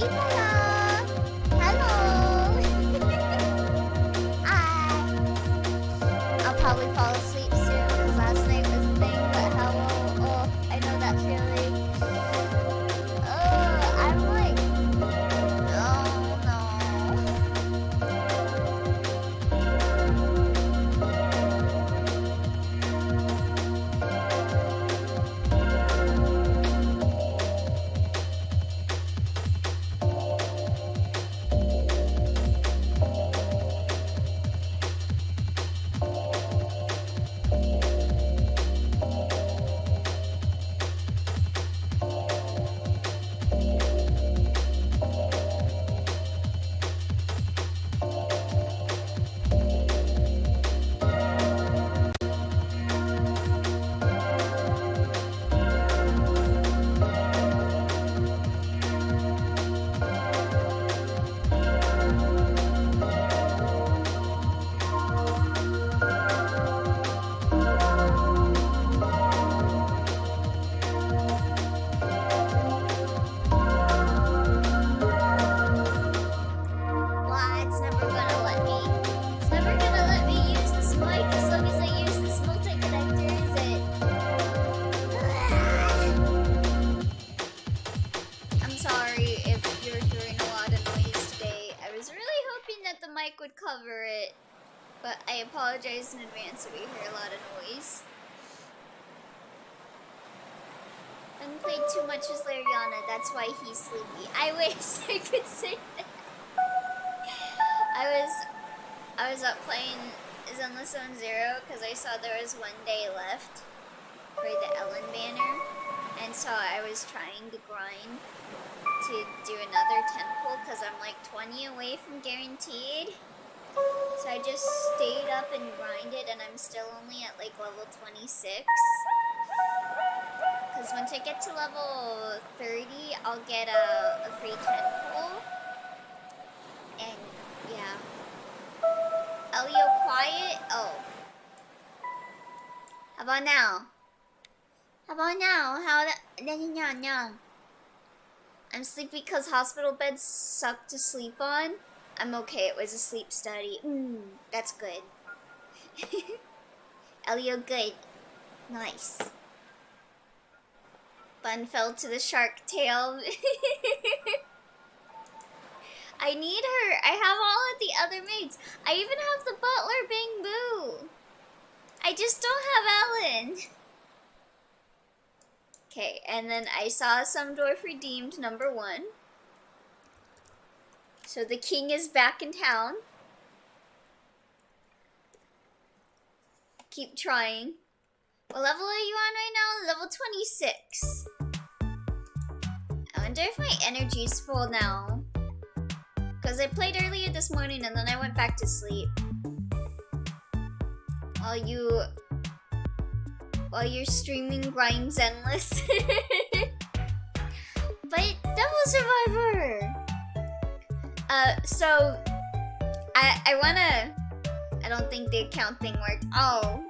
Nicola! Hello! Hi! I'll probably fall asleep soon because last night was a thing, but hello. Oh, I know that feeling. Oh, I'm like, oh would cover it, but I apologize in advance if we hear a lot of noise. Didn't play too much as Lariana, that's why he's sleepy. I wish I could say that. I was up playing Zenless Zone Zero because I saw there was 1 day left for the Ellen banner, and so I was trying to grind to do another temple because I'm like 20 away from guaranteed. So I just stayed up and grinded, and I'm still only at like level 26. Because once I get to level 30, I'll get a free temple. And yeah. Elio, quiet. Oh. How about now? How about now? No. I'm sleepy because hospital beds suck to sleep on. I'm okay, it was a sleep study. That's good. Elio, good. Nice. Bun fell to the shark tail. I need her. I have all of the other maids. I even have the butler, Bing Boo. I just don't have Ellen. Okay, and then I saw some dwarf redeemed #1. So the king is back in town. Keep trying. What level are you on right now? Level 26. I wonder if my energy's full now. Because I played earlier this morning and then I went back to sleep. While you're streaming Grinds Endless. But Devil Survivor! So I don't think the account thing worked. Oh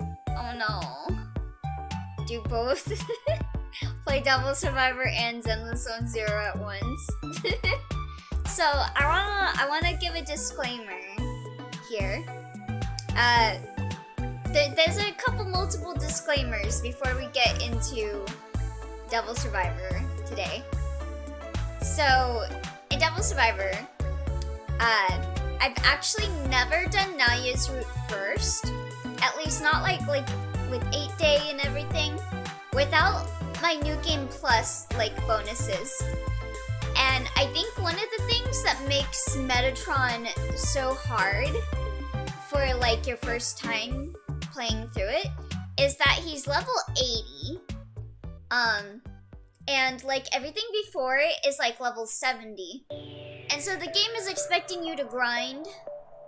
no. Do both. Play Devil Survivor and Zenless Zone Zero at once. So I wanna give a disclaimer here. There's a couple multiple disclaimers before we get into Devil Survivor today. So in Devil Survivor, I've actually never done Naoya's route first. At least not like with 8 Day and everything. Without my New Game Plus bonuses. And I think one of the things that makes Metatron so hard for your first time playing through it is that he's level 80. And everything before it is level 70. And so the game is expecting you to grind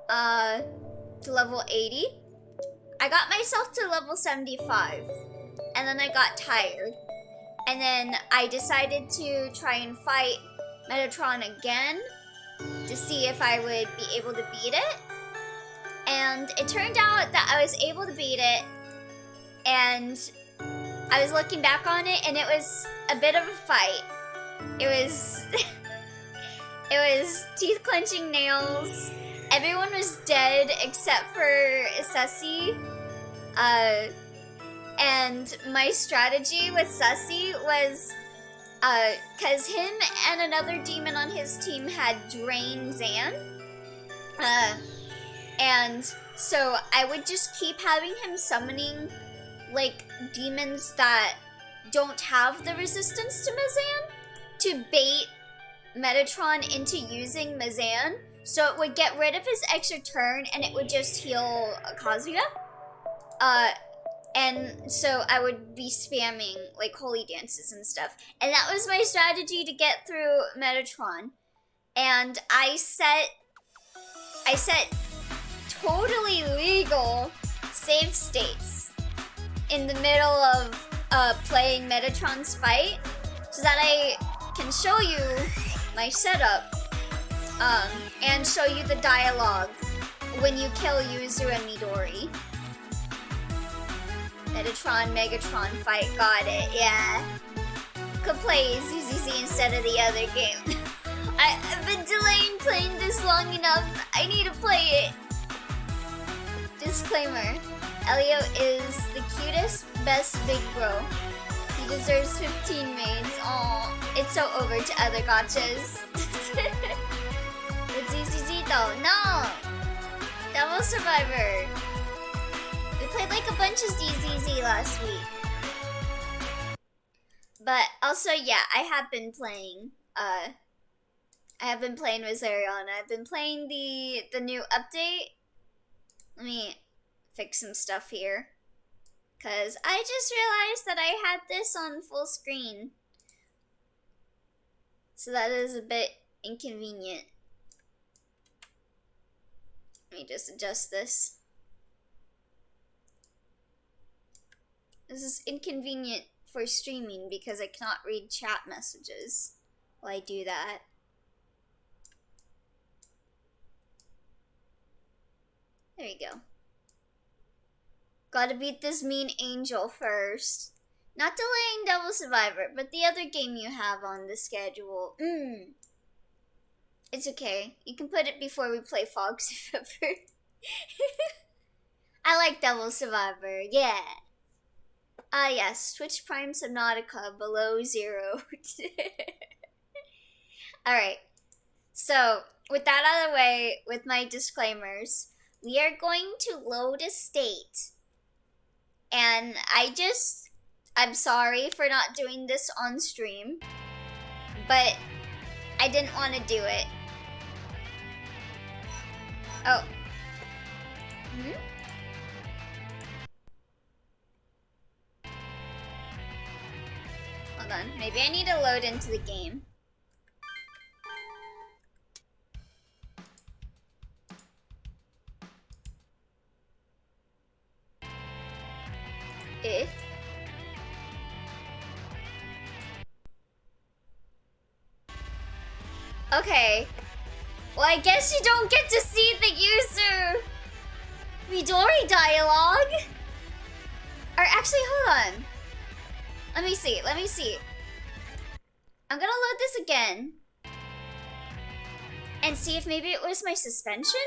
to level 80. I got myself to level 75, and then I got tired. And then I decided to try and fight Metatron again to see if I would be able to beat it. And it turned out that I was able to beat it, and I was looking back on it, and it was a bit of a fight. It was was teeth-clenching nails. Everyone was dead except for Sussy. And my strategy with Sussy was, cause him and another demon on his team had drained Zan. And so I would just keep having him summoning, like, demons that don't have the resistance to Mazan to bait Metatron into using Mazan, so it would get rid of his extra turn and it would just heal Kazuya. And so I would be spamming like holy dances and stuff. And that was my strategy to get through Metatron. And I set totally legal save states in the middle of playing Metatron's fight so that I can show you my setup and show you the dialogue when you kill Yuzu and Midori. Metatron, Megatron fight, got it, yeah. Could play ZZZ instead of the other game. I've been delaying playing this long enough. I need to play it. Disclaimer. Elio is the cutest, best big bro. He deserves 15 maids. Aw, it's so over to other gachas. With ZZZ though, no! Devil Survivor. We played like a bunch of ZZZ last week. But also, yeah, I have been playing with Zariana. I've been playing the new update. Let me fix some stuff here. Cause I just realized that I had this on full screen. So that is a bit inconvenient. Let me just adjust this. This is inconvenient for streaming because I cannot read chat messages while I do that. There you go. Gotta beat this mean angel first. Not delaying Devil Survivor, but the other game you have on the schedule. It's okay. You can put it before we play Fog Survivor. I like Devil Survivor, yeah. Ah yes, Twitch Prime Subnautica below 0. Alright, so with that out of the way, with my disclaimers, we are going to load a state. And I'm sorry for not doing this on stream, but I didn't want to do it. Oh. Hold on, maybe I need to load into the game. Okay. Well, I guess you don't get to see the Yuzu Midori dialogue. Or actually, hold on. Let me see. I'm gonna load this again. And see if maybe it was my suspension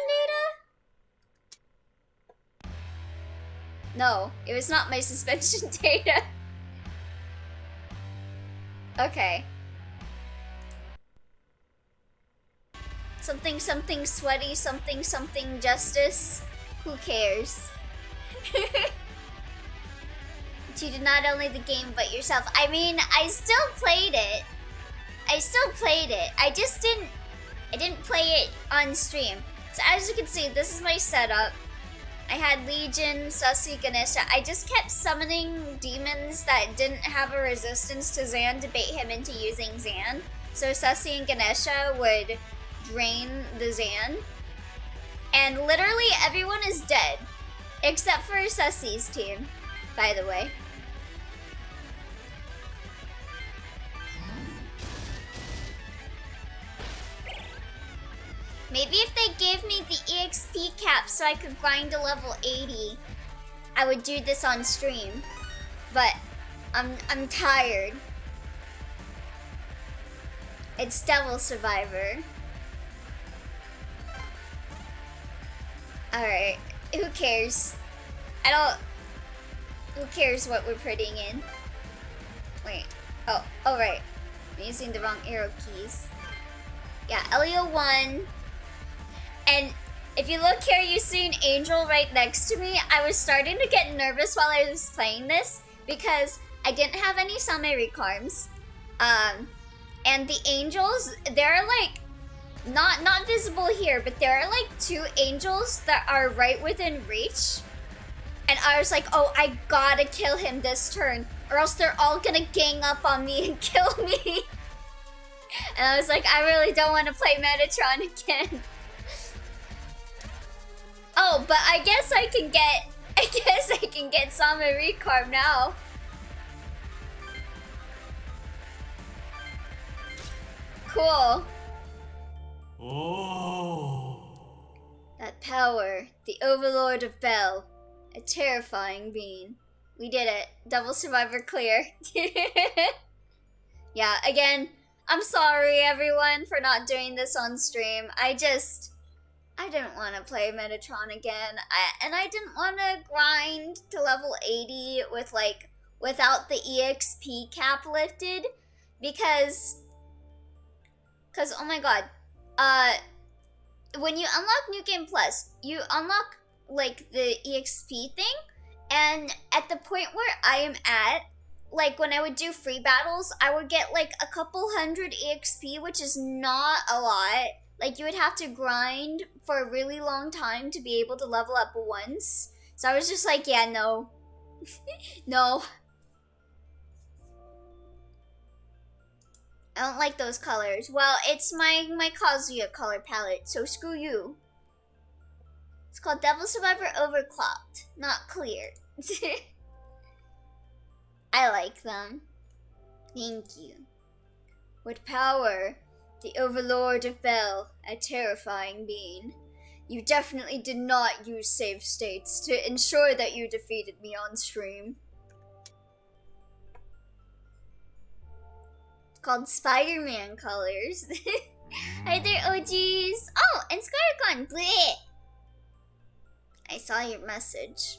data? No, it was not my suspension data. Okay. Something sweaty, something justice. Who cares? But you did not only the game but yourself. I mean, I still played it. I didn't play it on stream. So as you can see, this is my setup. I had Legion, Sussy, Ganesha. I just kept summoning demons that didn't have a resistance to Zan to bait him into using Zan. So Sussy and Ganesha would drain the Zan. And literally everyone is dead. Except for Sussy's team, by the way. Maybe if they gave me the EXP cap so I could grind to level 80, I would do this on stream. But I'm tired. It's Devil Survivor. Alright, who cares? Who cares what we're putting in? Wait, oh right. I'm using the wrong arrow keys. Yeah, LEO1. And if you look here, you see an angel right next to me. I was starting to get nervous while I was playing this because I didn't have any summary cards. And the angels, they're like, not visible here, but there are like 2 angels that are right within reach. And I was like, oh, I gotta kill him this turn, or else they're all gonna gang up on me and kill me. And I was like, I really don't want to play Metatron again. Oh, but I guess I can get Sama Recarb now. Cool. Oh. That power, the Overlord of Bell, a terrifying being. We did it. Double Survivor clear. Yeah, again, I'm sorry everyone for not doing this on stream. I didn't want to play Metatron again. I didn't want to grind to level 80 with without the EXP cap lifted because oh my god. When you unlock New Game Plus, you unlock like the EXP thing, and at the point where I am at, like when I would do free battles, I would get like a couple hundred EXP, which is not a lot. Like you would have to grind for a really long time to be able to level up once. So I was just like, yeah, no. No. I don't like those colors. Well, it's my Kazuya color palette, so screw you. It's called Devil Survivor Overclocked, not clear. I like them. Thank you. With power, the Overlord of Bell, a terrifying being. You definitely did not use save states to ensure that you defeated me on stream. It's called Spider-Man colors. Hi there, OGs. Oh, and Skycon. Bleh. I saw your message.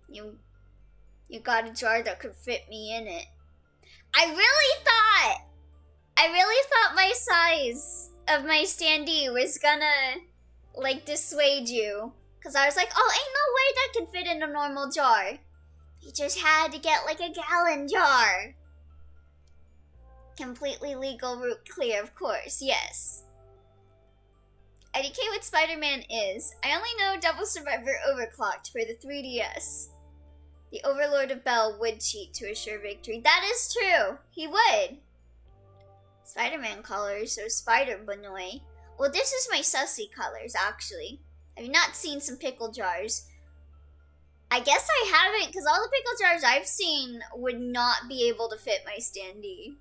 You got a jar that could fit me in it. I really thought my size of my standee was gonna like dissuade you. Cause I was like, oh, ain't no way that can fit in a normal jar. You just had to get like a gallon jar. Completely legal route clear, of course, yes. IDK what Spider-Man is. I only know Devil Survivor Overclocked for the 3DS. The Overlord of Bell would cheat to assure victory. That is true. He would. Spider-Man colors, so Spider-Banoy. Well, this is my sussy colors, actually. Have you not seen some pickle jars? I guess I haven't, because all the pickle jars I've seen would not be able to fit my standee.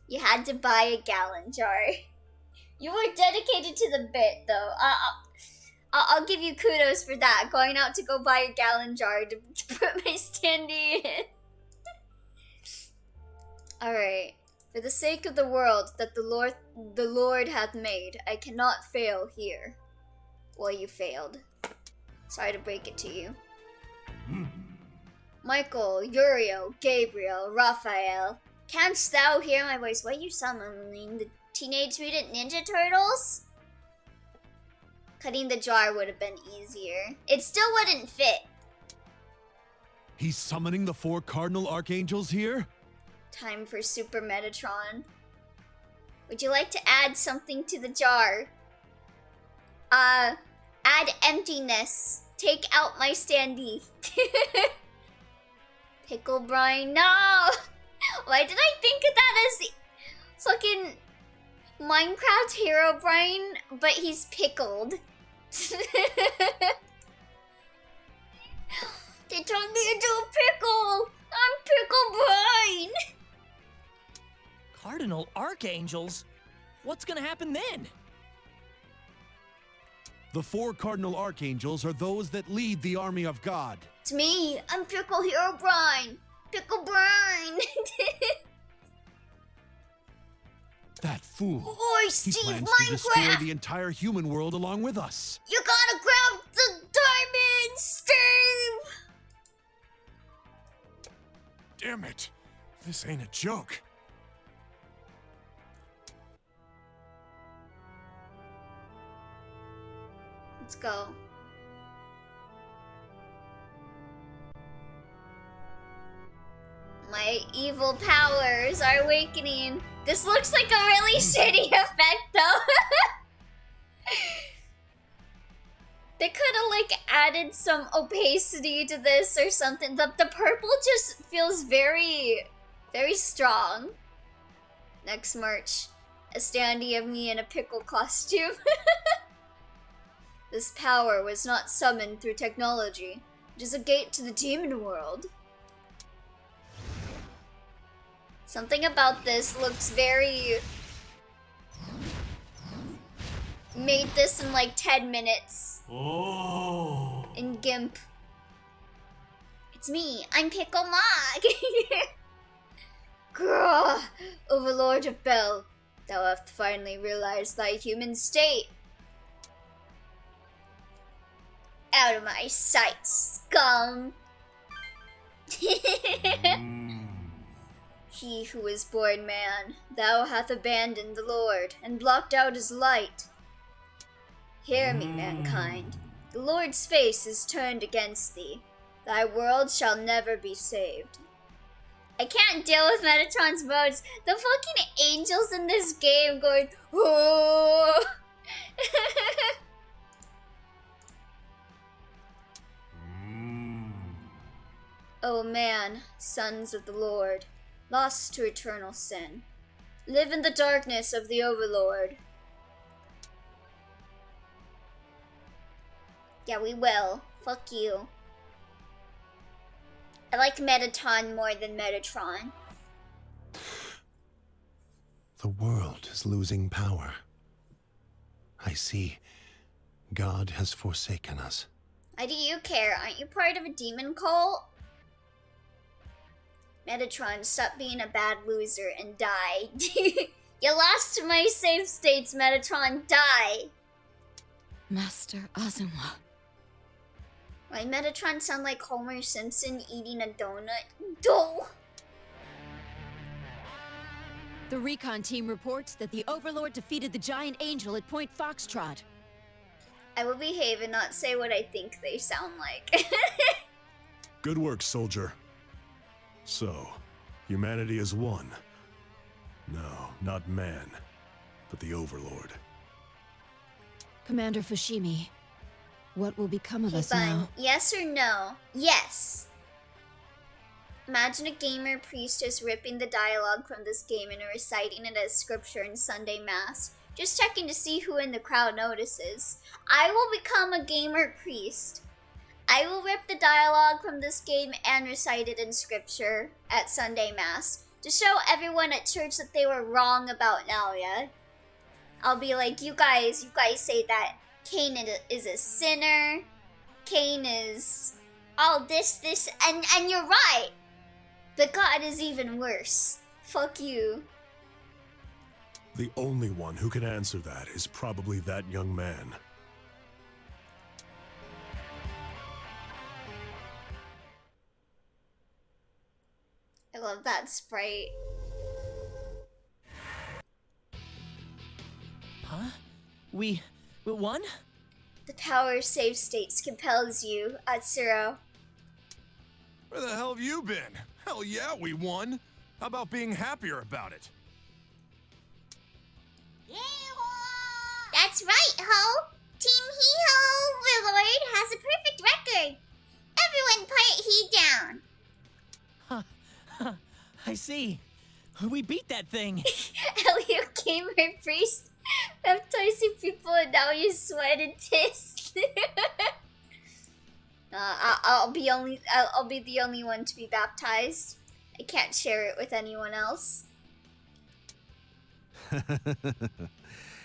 You had to buy a gallon jar. You were dedicated to the bit, though. I'll give you kudos for that. Going out to go buy a gallon jar to put my standee in. Alright. For the sake of the world that the Lord hath made, I cannot fail here. Well, you failed. Sorry to break it to you. Michael, Uriel, Gabriel, Raphael. Canst thou hear my voice? What are you summoning? The Teenage Mutant Ninja Turtles? Cutting the jar would have been easier. It still wouldn't fit. He's summoning the 4 Cardinal Archangels here? Time for Super Metatron. Would you like to add something to the jar? Add emptiness. Take out my standee. Pickle brine, no! Why did I think of that as fucking Minecraft Herobrine, but he's pickled? They turned me into a pickle! I'm Pickle Brine! Cardinal Archangels? What's gonna happen then? The 4 Cardinal Archangels are those that lead the army of God. It's me! I'm Pickle Herobrine! Pickle Brine! That fool. Oi, He Steve plans to destroy Minecraft! the entire human world along with us. You gotta grab Damn it. This ain't a joke. Let's go. My evil powers are awakening. This looks like a really shitty effect though. They could have like added some opacity to this or something. The purple just feels very, very strong. Next merch. A standee of me in a pickle costume. This power was not summoned through technology. It is a gate to the demon world. Something about this looks very... Made this in like 10 minutes. Oh. In GIMP. It's me, I'm Pickle Mog. Grrr, Overlord of Bell, thou hast finally realized thy human state. Out of my sight, scum. He who was born man, thou hath abandoned the Lord, and blocked out his light. Hear me, mankind. The Lord's face is turned against thee. Thy world shall never be saved. I can't deal with Metatron's modes. The fucking angels in this game going, oh. O man, sons of the Lord, lost to eternal sin, live in the darkness of the Overlord. Yeah, we will. Fuck you. I like Metatron more than Metatron. The world is losing power. I see. God has forsaken us. Why do you care? Aren't you part of a demon cult? Metatron, stop being a bad loser and die. You lost to my save states, Metatron. Die. Master Azuma. Why Metatron sound like Homer Simpson eating a donut? Doh! The recon team reports that the Overlord defeated the giant angel at Point Foxtrot. I will behave and not say what I think they sound like. Good work, soldier. So, humanity is won. No, not man, but the Overlord. Commander Fushimi, what will become of Okay, us fine. now? Yes or no? Yes. Imagine a gamer priestess ripping the dialogue from this game and reciting it as scripture in Sunday Mass. Just checking to see who in the crowd notices. I will become a gamer priest. I will rip the dialogue from this game and recite it in scripture at Sunday Mass to show everyone at church that they were wrong about Naoya. I'll be like, you guys say that Cain is a sinner. Cain is all this, and you're right. But God is even worse. Fuck you. The only one who can answer that is probably that young man. I love that sprite. Huh? We won? The power of save states compels you, Atsuro. Where the hell have you been? Hell yeah, we won. How about being happier about it? That's right, Ho! Team Hee-Ho Overlord has a perfect record. Everyone put he down. I see. We beat that thing. Elio Gamer Priest baptizing people and now you sweat and piss. I'll be the only one to be baptized. I can't share it with anyone else.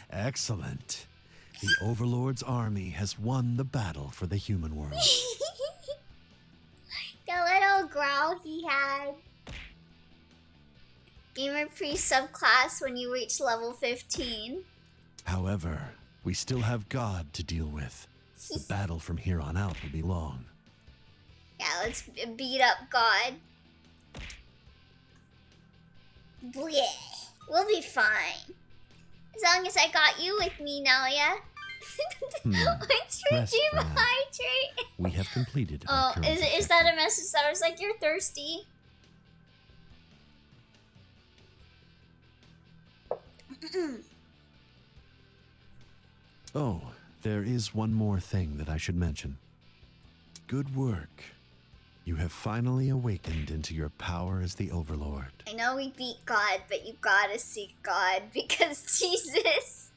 Excellent. The Overlord's army has won the battle for the human world. The little growl he had. Gamer Priest subclass when you reach level 15. However, we still have God to deal with. The battle from here on out will be long. Yeah, let's beat up God. Bleh. We'll be fine. As long as I got you with me, Naoya. What's your Rest for dream now. hydrate? We have completed our Oh, current is objective. that a message that was like, you're thirsty? Oh, there is one more thing that I should mention. Good work. You have finally awakened into your power as the Overlord. I know we beat God, but you gotta seek God because Jesus.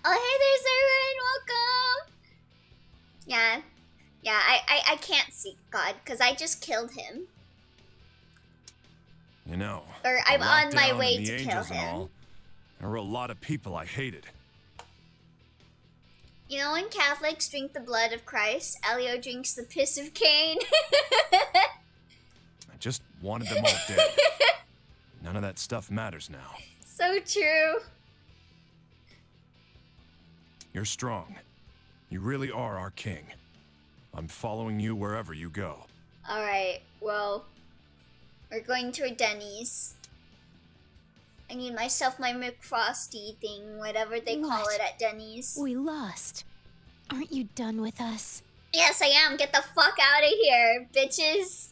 Oh, hey, there's everyone. Welcome. Yeah, I can't seek God because I just killed him. You know, Or the I'm on my lockdown way and the to kill angels and him. all, there were a lot of people I hated. You know when Catholics drink the blood of Christ, Elio drinks the piss of Cain. I just wanted them all dead. None of that stuff matters now. So true. You're strong. You really are our king. I'm following you wherever you go. Alright, well, we're going to a Denny's. I need myself my McFrosty thing, whatever they call What? it at Denny's. We lost. Aren't you done with us? Yes, I am. Get the fuck out of here, bitches.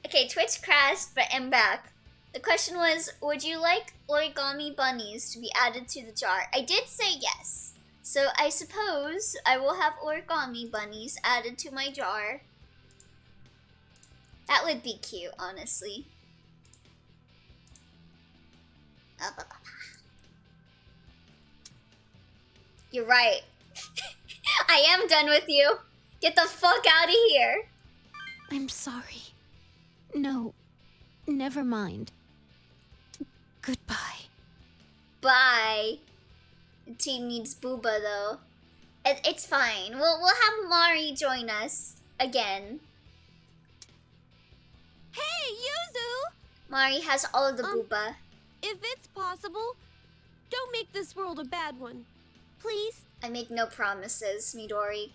Okay, Twitch crashed, but I'm back. The question was, would you like origami bunnies to be added to the jar? I did say yes. So I suppose I will have origami bunnies added to my jar. That would be cute, honestly. You're right. I am done with you. Get the fuck out of here. I'm sorry. No, never mind. Goodbye. Bye. The team needs Booba though. It's fine. We'll have Mari join us again. Hey, Yuzu! Mari has all of the Um, Booba. If it's possible, don't make this world a bad one. Please? I make no promises, Midori.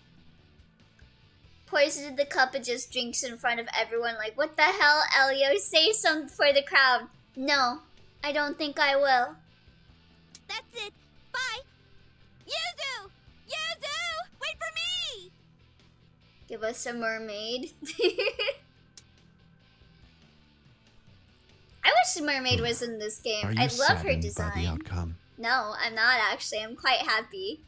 Poisoned the cup and just drinks in front of everyone like, what the hell, Elio? Say something for the crowd. No, I don't think I will. That's it. Bye. Yuzu! Yuzu! Wait for me! Give us a mermaid. I wish the mermaid was in this game. Are you I love her saddened by the design. outcome? No, I'm not actually. I'm quite happy.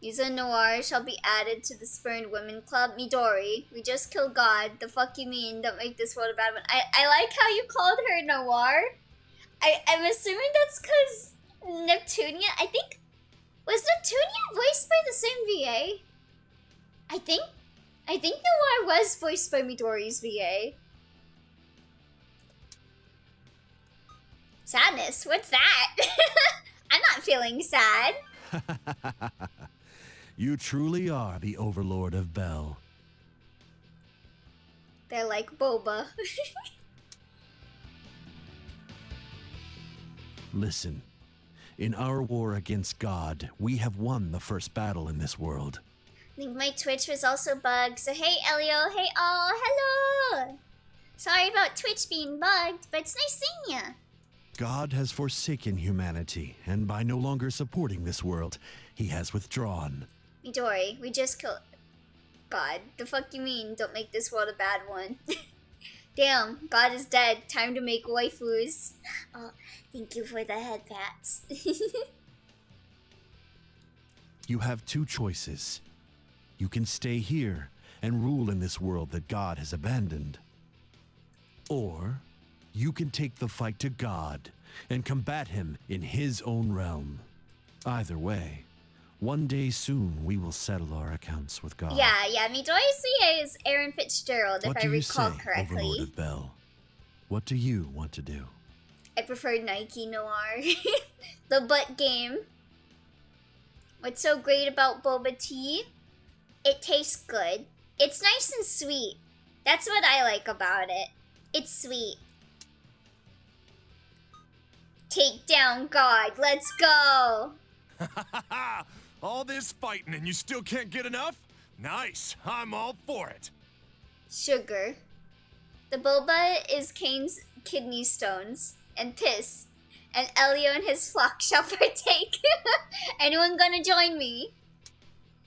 Yuza Noir shall be added to the Spurned Women Club. Midori, we just killed God. The fuck you mean? Don't make this world a bad one. I like how you called her Noir. I'm assuming that's because Neptunia, I think, was Neptunia voiced by the same VA? I think Noir was voiced by Midori's VA. Sadness, what's that? I'm not feeling sad. You truly are the Overlord of Bell. They're like boba. Listen, in our war against God, we have won the first battle in this world. I think my Twitch was also bugged. So hey Elio, hey all, hello! Sorry about Twitch being bugged, but it's nice seeing ya. God has forsaken humanity, and by no longer supporting this world, he has withdrawn. Midori, we just killed God. The fuck you mean, don't make this world a bad one? Damn, God is dead. Time to make waifus. Oh, thank you for the head pats. You have two choices. You can stay here and rule in this world that God has abandoned. Or you can take the fight to God and combat him in his own realm. Either way, one day soon we will settle our accounts with God. yeah, Midori's VA is Aaron Fitzgerald, What if do I you recall say, correctly. Overlord of Bell? What do you want to do? I prefer Nike Noir. The butt game. What's so great about boba tea? It tastes good. It's nice and sweet. That's what I like about it. It's sweet. Take down God. Let's go. All this fighting and you still can't get enough? Nice. I'm all for it. Sugar. The boba is Kane's kidney stones and piss, and Elio and his flock shall partake. Anyone gonna join me?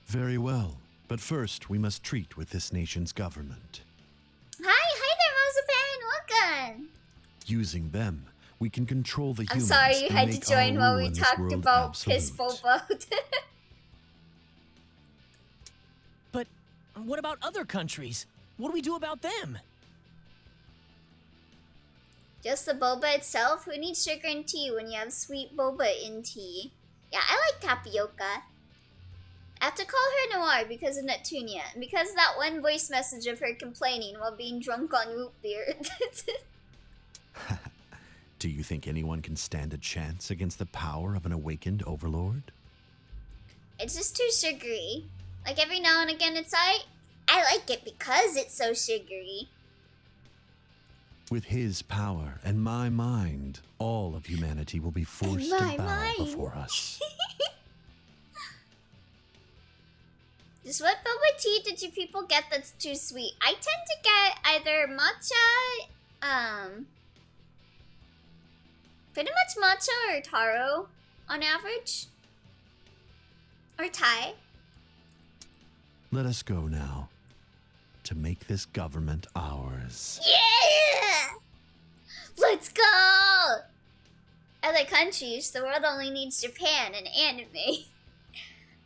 Very well. But first, we must treat with this nation's government. Hi there, Mozapan. Welcome. Using them, we can control the I'm humans. sorry you and had to make our join while rule we in this talked world about piss absolute. bobo. But what about other countries? What do we do about them? Just the boba itself? Who needs sugar and tea when you have sweet boba in tea? Yeah, I like tapioca. I have to call her Noir because of Neptunia, and because of that one voice message of her complaining while being drunk on root beer. Do you think anyone can stand a chance against the power of an awakened overlord? It's just too sugary. Like every now and again it's I like it because it's so sugary. With his power and my mind, all of humanity will be forced to my bow mind. before us. Just what boba tea did you people get that's too sweet? I tend to get either matcha, pretty much matcha or taro on average. Or Thai. Let us go now, to make this government ours. Yeah! Let's go! Other countries, the world only needs Japan and anime.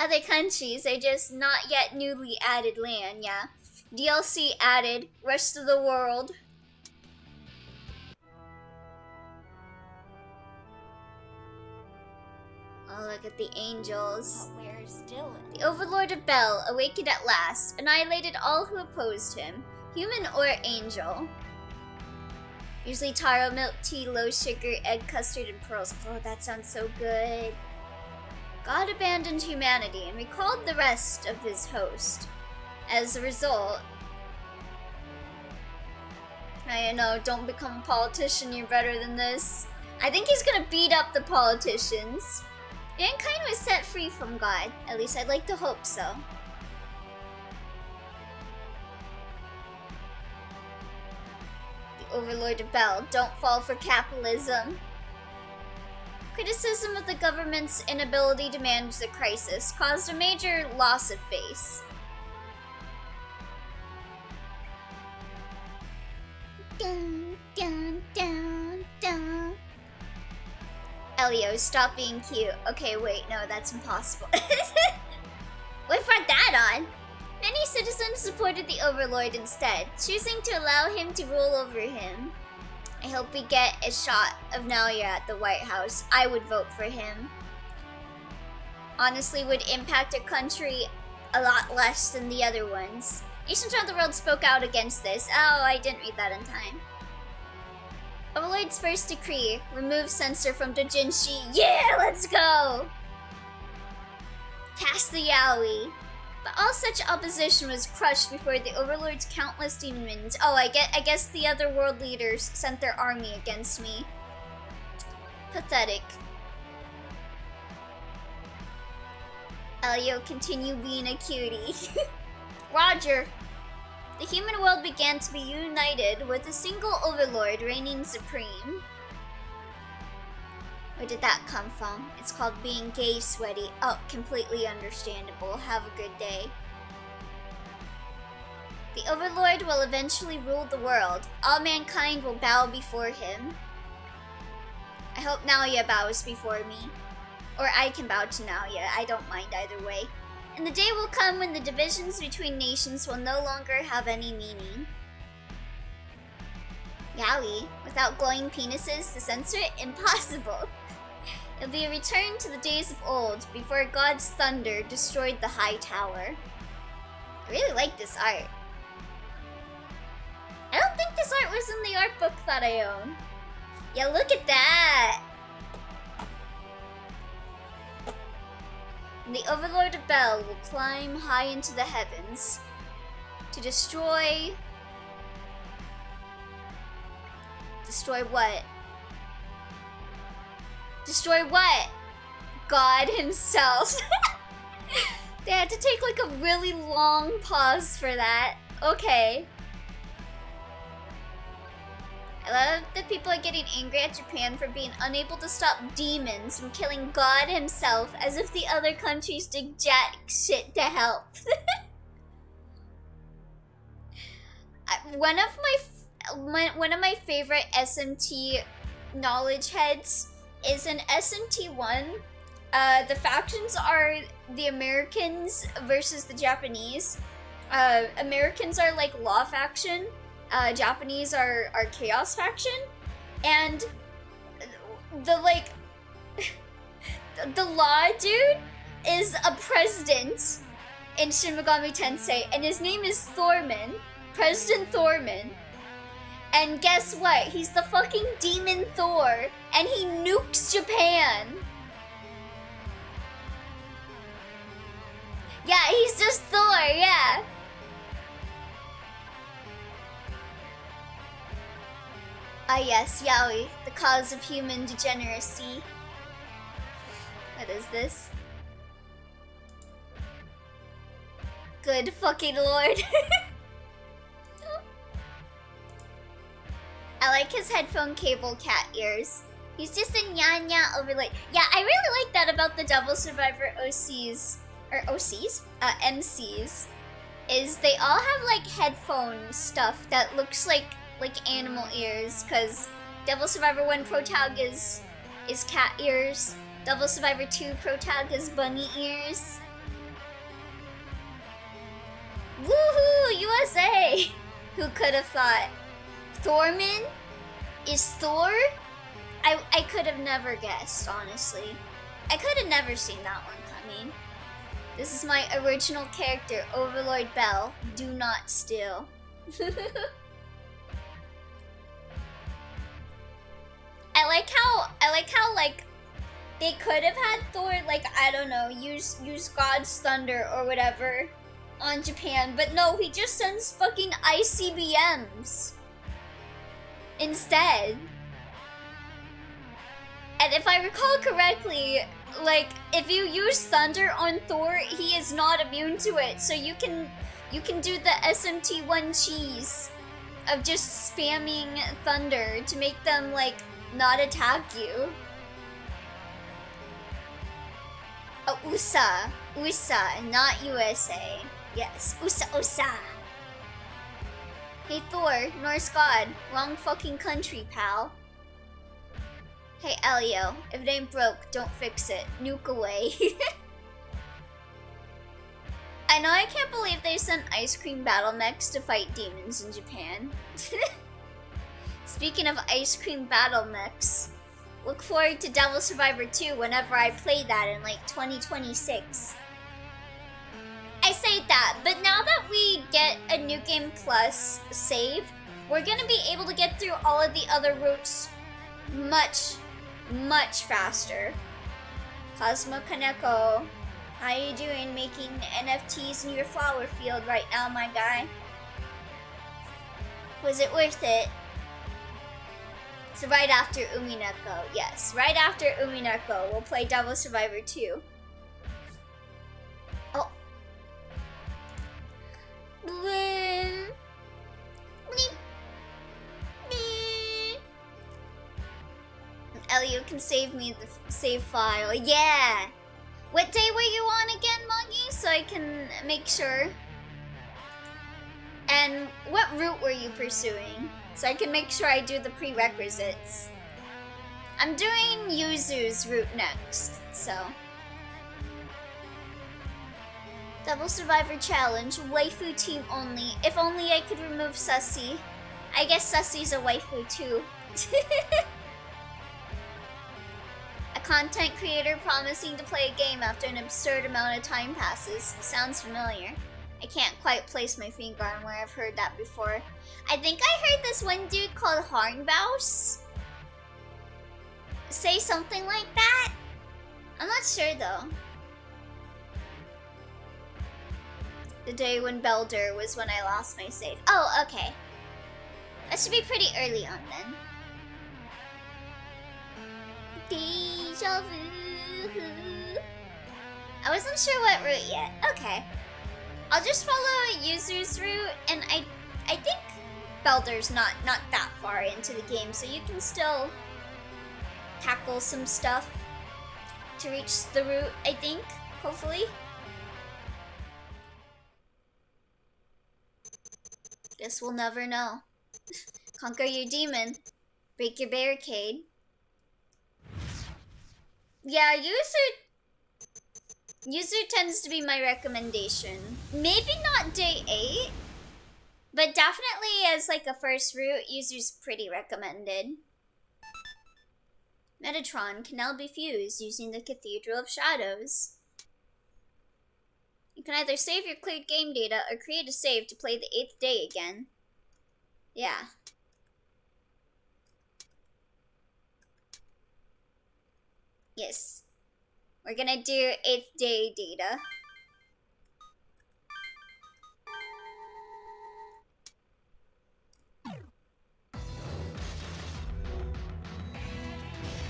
Other countries are just not yet newly added land, yeah. DLC added, rest of the world. Oh, look at the angels. The Overlord of Bel awakened at last, annihilated all who opposed him, human or angel. Usually taro, milk tea, low sugar, egg custard, and pearls. Oh, that sounds so good. God abandoned humanity and recalled the rest of his host. As a result, I know, don't become a politician, you're better than this. I think he's gonna beat up the politicians. Mankind was set free from God. At least I'd like to hope so. The Overlord of Bel, don't fall for capitalism. Criticism of the government's inability to manage the crisis caused a major loss of face. Dun, dun, dun, dun. Elio, stop being cute. Okay, wait, no, that's impossible. What brought that on? Many citizens supported the Overlord instead, choosing to allow him to rule over him. I hope we get a shot of Naoya at the White House. I would vote for him. Honestly, would impact a country a lot less than the other ones. Nations around the world spoke out against this. Oh, I didn't read that in time. Overlord's first decree, remove censor from doujinshi. Yeah, let's go! Cast the yaoi. But all such opposition was crushed before the Overlord's countless demons. Oh, I guess the other world leaders sent their army against me. Pathetic. Elio, continue being a cutie. Roger. The human world began to be united with a single Overlord reigning supreme. Where did that come from? It's called being gay sweaty. Oh, completely understandable. Have a good day. The Overlord will eventually rule the world. All mankind will bow before him. I hope Naoya bows before me. Or I can bow to Naoya. I don't mind either way. And the day will come when the divisions between nations will no longer have any meaning. Yaoi, without glowing penises to censor it? Impossible. It'll be a return to the days of old, before God's thunder destroyed the high tower. I really like this art. I don't think this art was in the art book that I own. Yeah, look at that! And the Overlord of Bel will climb high into the heavens to destroy... Destroy what? Destroy what? God himself. They had to take like a really long pause for that. Okay. I love that people are getting angry at Japan for being unable to stop demons from killing God himself, as if the other countries did jack shit to help. One of my favorite SMT knowledge heads is in SMT1. The factions are the Americans versus the Japanese. Americans are like law faction. Japanese are chaos faction. And the like the law dude is a president in Shin Megami Tensei, and his name is Thorman, President Thorman. And guess what? He's the fucking demon Thor, and he nukes Japan. Yeah, he's just Thor, yeah. Ah yes, yaoi, the cause of human degeneracy. What is this? Good fucking lord. I like his headphone cable cat ears. He's just a nya overlay. Yeah, I really like that about the Devil Survivor OCs. Or OCs? MCs. Is they all have like headphone stuff that looks like animal ears, cause Devil Survivor 1 Pro Tag is cat ears. Devil Survivor 2 Pro Tag is bunny ears. Woohoo! USA! Who could have thought? Thorman is Thor? I could have never guessed, honestly. I could have never seen that one coming. This is my original character, Overlord Bell. Do not steal. I like how like they could have had Thor, like, I don't know, use God's thunder or whatever on Japan, but no, he just sends fucking ICBMs instead. And if I recall correctly, like, if you use thunder on Thor, he is not immune to it, so you can do the SMT1 cheese of just spamming thunder to make them, like, not attack you. Oh, USA, not USA. Yes, USA. Hey Thor, Norse god, wrong fucking country, pal. Hey Elio, if it ain't broke, don't fix it. Nuke away. I know I can't believe they sent ice cream battle mechs to fight demons in Japan. Speaking of ice cream battle mechs, look forward to Devil Survivor 2 whenever I play that in like 2026. I say that, but now that we get a New Game Plus save, we're gonna be able to get through all of the other routes much faster. Cosmo Kaneko, how you doing making NFTs in your flower field right now, my guy? Was it worth it? So right after Umineko, yes. Right after Umineko, we'll play Devil Survivor 2. Oh. Elio can save me the save file. Yeah! What day were you on again, Muggy? So I can make sure. And what route were you pursuing? So I can make sure I do the prerequisites. I'm doing Yuzu's route next, so. Devil Survivor Challenge, waifu team only. If only I could remove Sussy. I guess Sussy's a waifu too. A content creator promising to play a game after an absurd amount of time passes. Sounds familiar. I can't quite place my finger on where I've heard that before. I think I heard this one dude called Hornbaus say something like that. I'm not sure though. The day when Belder was when I lost my save. Oh, okay. That should be pretty early on then. Deja vu. I wasn't sure what route yet. Okay. I'll just follow Yuzu's route, and I think Baldur's not that far into the game, so you can still tackle some stuff to reach the root, I think, hopefully. Guess we'll never know. Conquer your demon. Break your barricade. Yeah, user tends to be my recommendation. Maybe not day 8, but definitely as like a first route, user's pretty recommended. Metatron can now be fused using the Cathedral of Shadows. You can either save your cleared game data or create a save to play the 8th day again. Yeah. Yes. We're gonna do 8th day data.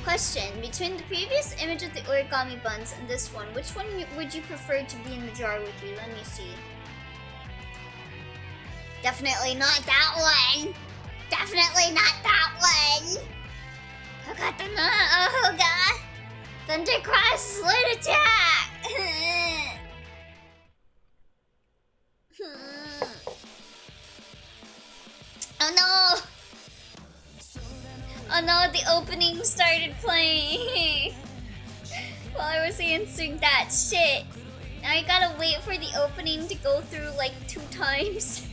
Question: between the previous image of the origami buns and this one, which one would you prefer to be in the jar with you? Let me see. Definitely not that one! Definitely not that one! Oh god! Thundercross Slit Attack! Oh no! Oh no, the opening started playing while I was answering that shit. Now I gotta wait for the opening to go through like 2 times.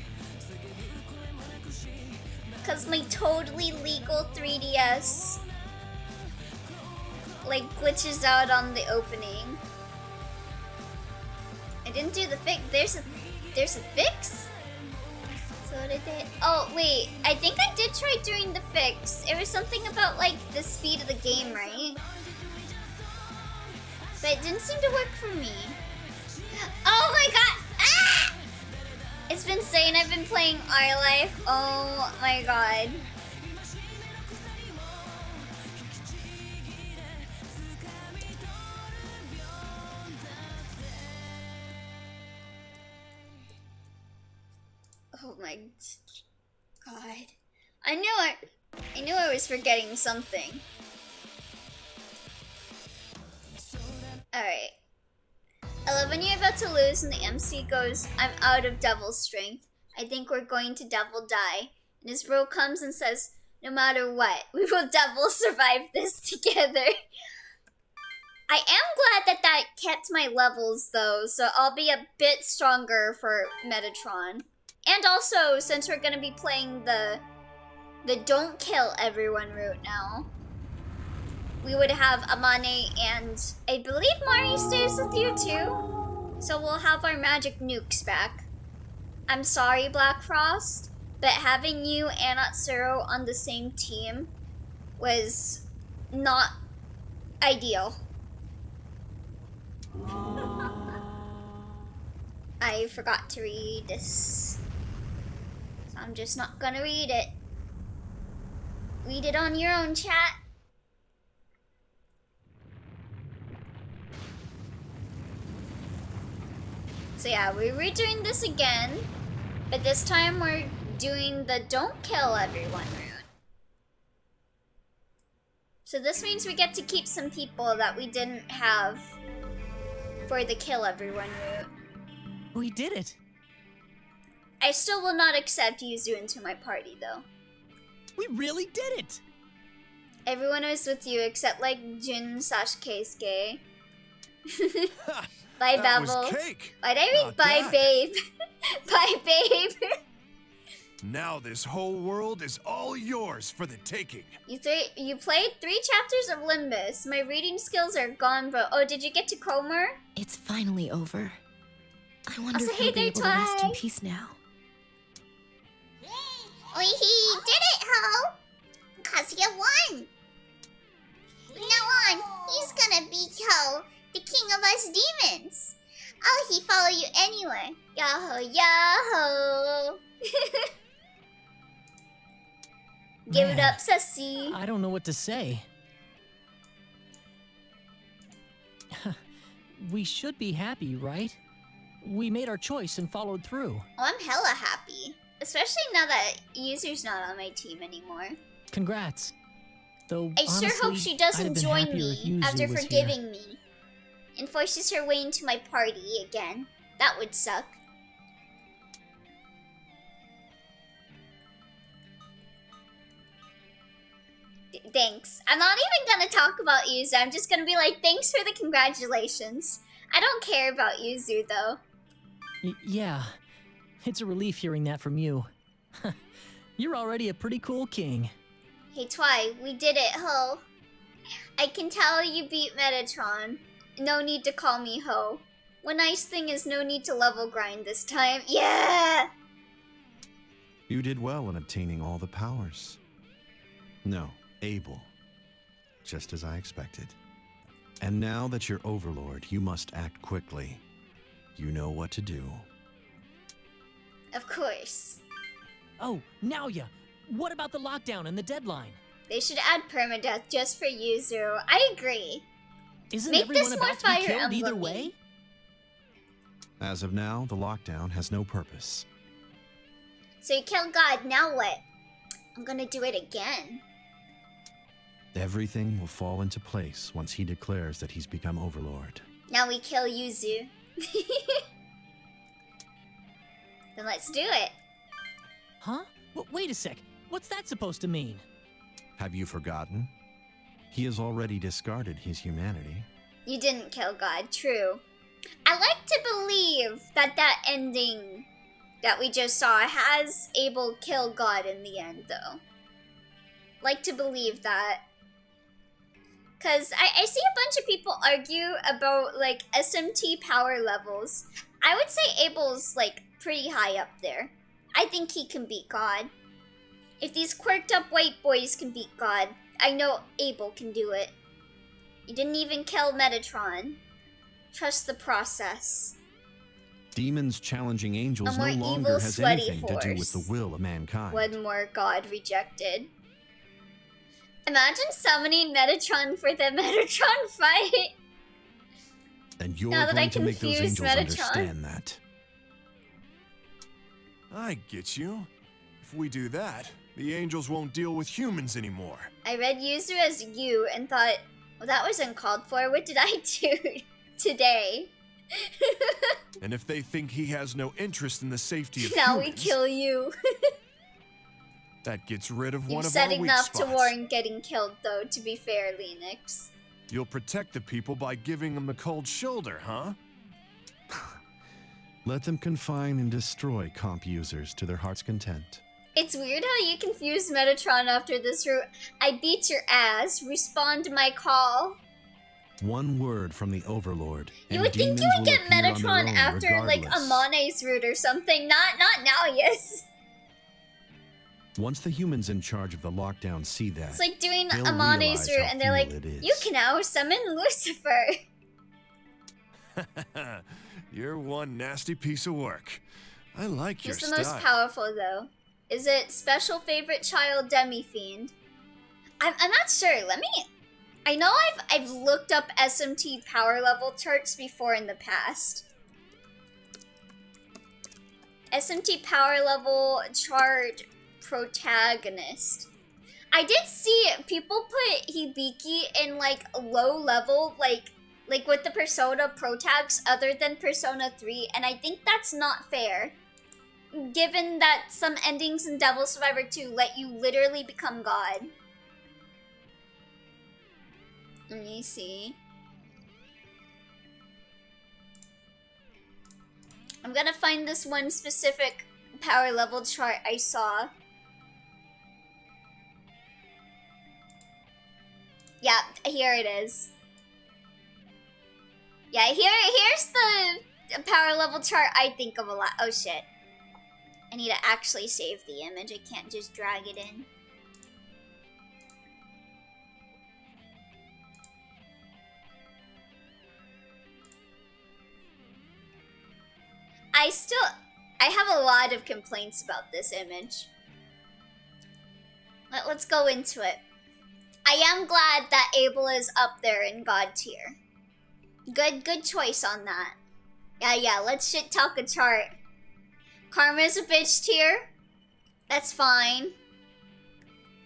Cause my totally legal 3DS like glitches out on the opening. I didn't do the fix. There's a fix? So what did they? Oh wait, I think I did try doing the fix. It was something about like the speed of the game, right? But it didn't seem to work for me. Oh my god! Ah! It's been saying I've been playing iLife. Oh my god. Oh my god. I knew I was forgetting something. Alright. I love when you're about to lose and the MC goes, I'm out of devil strength. I think we're going to devil die. And his bro comes and says, no matter what, we will devil survive this together. I am glad that kept my levels though, so I'll be a bit stronger for Metatron. And also, since we're gonna be playing the don't kill everyone route now, we would have Amane and I believe Mari stays with you too. So we'll have our magic nukes back. I'm sorry, Black Frost, but having you and Atsuro on the same team was not ideal. I forgot to read this. So I'm just not gonna read it. Read it on your own, chat. So yeah, we're redoing this again, but this time we're doing the don't kill everyone route. So this means we get to keep some people that we didn't have for the kill everyone route. We did it. I still will not accept Yuzu into my party though. We really did it. Everyone was with you except like Jin, Keisuke. Bye, That Bevel. was cake. Why'd I read Not bye, bad. babe? Bye, babe. Now this whole world is all yours for the taking. You played 3 chapters of Limbus. My reading skills are gone, bro. Oh, did you get to Comer? It's finally over. I wonder Also, if hey he'll be there, able to rest in Twi. peace now. Oh, he did it, ho! 'Cause he won! From now on, he's gonna be, the king of us demons. Oh, he follow you anyway. Yahoo, yahoo! Give it Man. up, Sussy. I don't know what to say. We should be happy, right? We made our choice and followed through. Oh, I'm hella happy. Especially now that Yuzu's not on my team anymore. Congrats. Though, I sure hope honestly, she I'd doesn't have been join happier if me Yuzu after was forgiving me and forces her way into my party again. That would suck. Thanks. I'm not even gonna talk about Yuzu. I'm just gonna be like, thanks for the congratulations. I don't care about Yuzu though. Yeah. It's a relief hearing that from you. You're already a pretty cool king. Hey Twy, we did it, ho. I can tell you beat Metatron. No need to call me ho. One nice thing is no need to level grind this time. Yeah! You did well in obtaining all the powers. No, Abel. Just as I expected. And now that you're Overlord, you must act quickly. You know what to do. Of course. Oh, Naoya, what about the lockdown and the deadline? They should add permadeath just for Yuzu. I agree. Isn't Make everyone this more about to be Fire killed either Emblem-y. way? As of now, the lockdown has no purpose. So you killed God, now what? I'm gonna do it again. Everything will fall into place once he declares that he's become Overlord. Now we kill Yuzu. Then let's do it. Huh? Wait a sec. What's that supposed to mean? Have you forgotten? He has already discarded his humanity. You didn't kill God, true. I like to believe that that ending that we just saw has Abel kill God in the end, though. Like to believe that. Because I see a bunch of people argue about, like, SMT power levels. I would say Abel's, like, pretty high up there. I think he can beat God. If these quirked up white boys can beat God, I know Abel can do it. He didn't even kill Metatron. Trust the process. Demons challenging angels A more no longer evil, has sweaty anything to do with force. the will of mankind. One more God rejected. Imagine summoning Metatron for the Metatron fight. And you're Now that I going to make those confused angels Metatron. understand that. I get you. If we do that, the angels won't deal with humans anymore. I read Yuzu as you and thought, well, that was uncalled for. What did I do today? And if they think he has no interest in the safety of Now humans, we kill you. that gets rid of one You've of said our weak enough spots. to warrant getting killed, though, to be fair, Lennox. You'll protect the people by giving them the cold shoulder, huh? Let them confine and destroy comp users to their heart's content. It's weird how you confused Metatron after this route. I beat your ass. Respond to my call. One word from the Overlord. You and would think you demons would will get appear on their Metatron own after, like, regardless. Amane's route or something. Not Naoya's. Once the humans in charge of the lockdown see that, It's like doing they'll Amane's realize route how and they're like, futile it is. you can now summon Lucifer. You're one nasty piece of work. I like your Who's the style. most powerful, though? Is it special favorite child Demi-Fiend? I'm not sure. Let me... I know I've looked up SMT power level charts before in the past. SMT power level chart protagonist. I did see people put Hibiki in, like, low level, like with the Persona protags other than Persona 3, and I think that's not fair. Given that some endings in Devil Survivor 2 let you literally become God. Let me see. I'm gonna find this one specific power level chart I saw. Yeah, here it is. Yeah, here's the power level chart I think of a lot. Oh shit. I need to actually save the image. I can't just drag it in. I have a lot of complaints about this image. Let's go into it. I am glad that Abel is up there in God tier. Good choice on that. Yeah, let's shit talk a chart. Karma's a bitch tier. That's fine.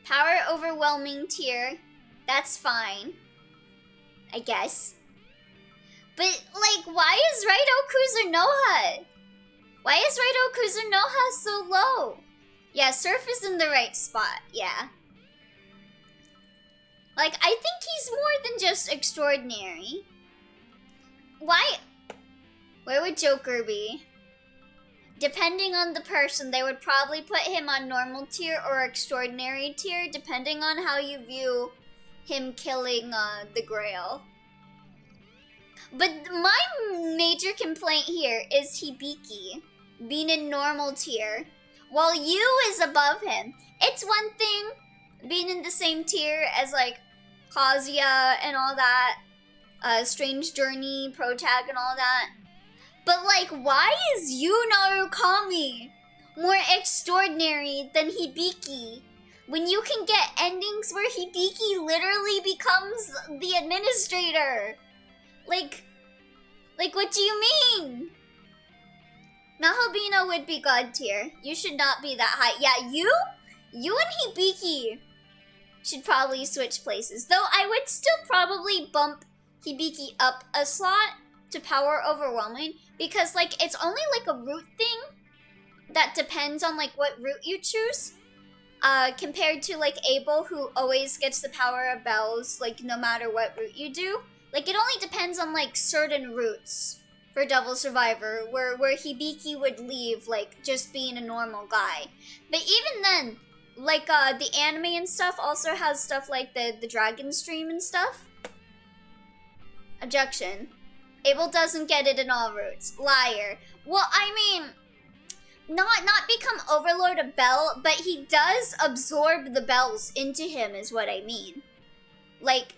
Power overwhelming tier. That's fine. I guess. But, like, why is Raido Cruiser Noha? Why is Raido Cruiser Noha so low? Yeah, Surf is in the right spot, yeah. Like, I think he's more than just extraordinary. Why? Where would Joker be? Depending on the person, they would probably put him on normal tier or extraordinary tier, depending on how you view him killing the Grail. But my major complaint here is Hibiki being in normal tier, while Yu is above him. It's one thing being in the same tier as, like, Kazuya and all that, Strange Journey, Protag and all that. But, like, why is Yu Narukami more extraordinary than Hibiki? When you can get endings where Hibiki literally becomes the administrator. Like, what do you mean? Nahabino would be god tier. You should not be that high. Yeah, you and Hibiki should probably switch places. Though I would still probably bump Hibiki up a slot to power overwhelming, because, like, it's only, like, a route thing that depends on, like, what route you choose. Compared to, like, Abel, who always gets the power of bells, like, no matter what route you do. Like, it only depends on, like, certain routes for Devil Survivor, where Hibiki would leave, like, just being a normal guy. But even then, like, the anime and stuff also has stuff like the Dragon Stream and stuff. Objection. Abel doesn't get it in all routes. Liar. Well, I mean, not become Overlord of Bell, but he does absorb the bells into him is what I mean. Like,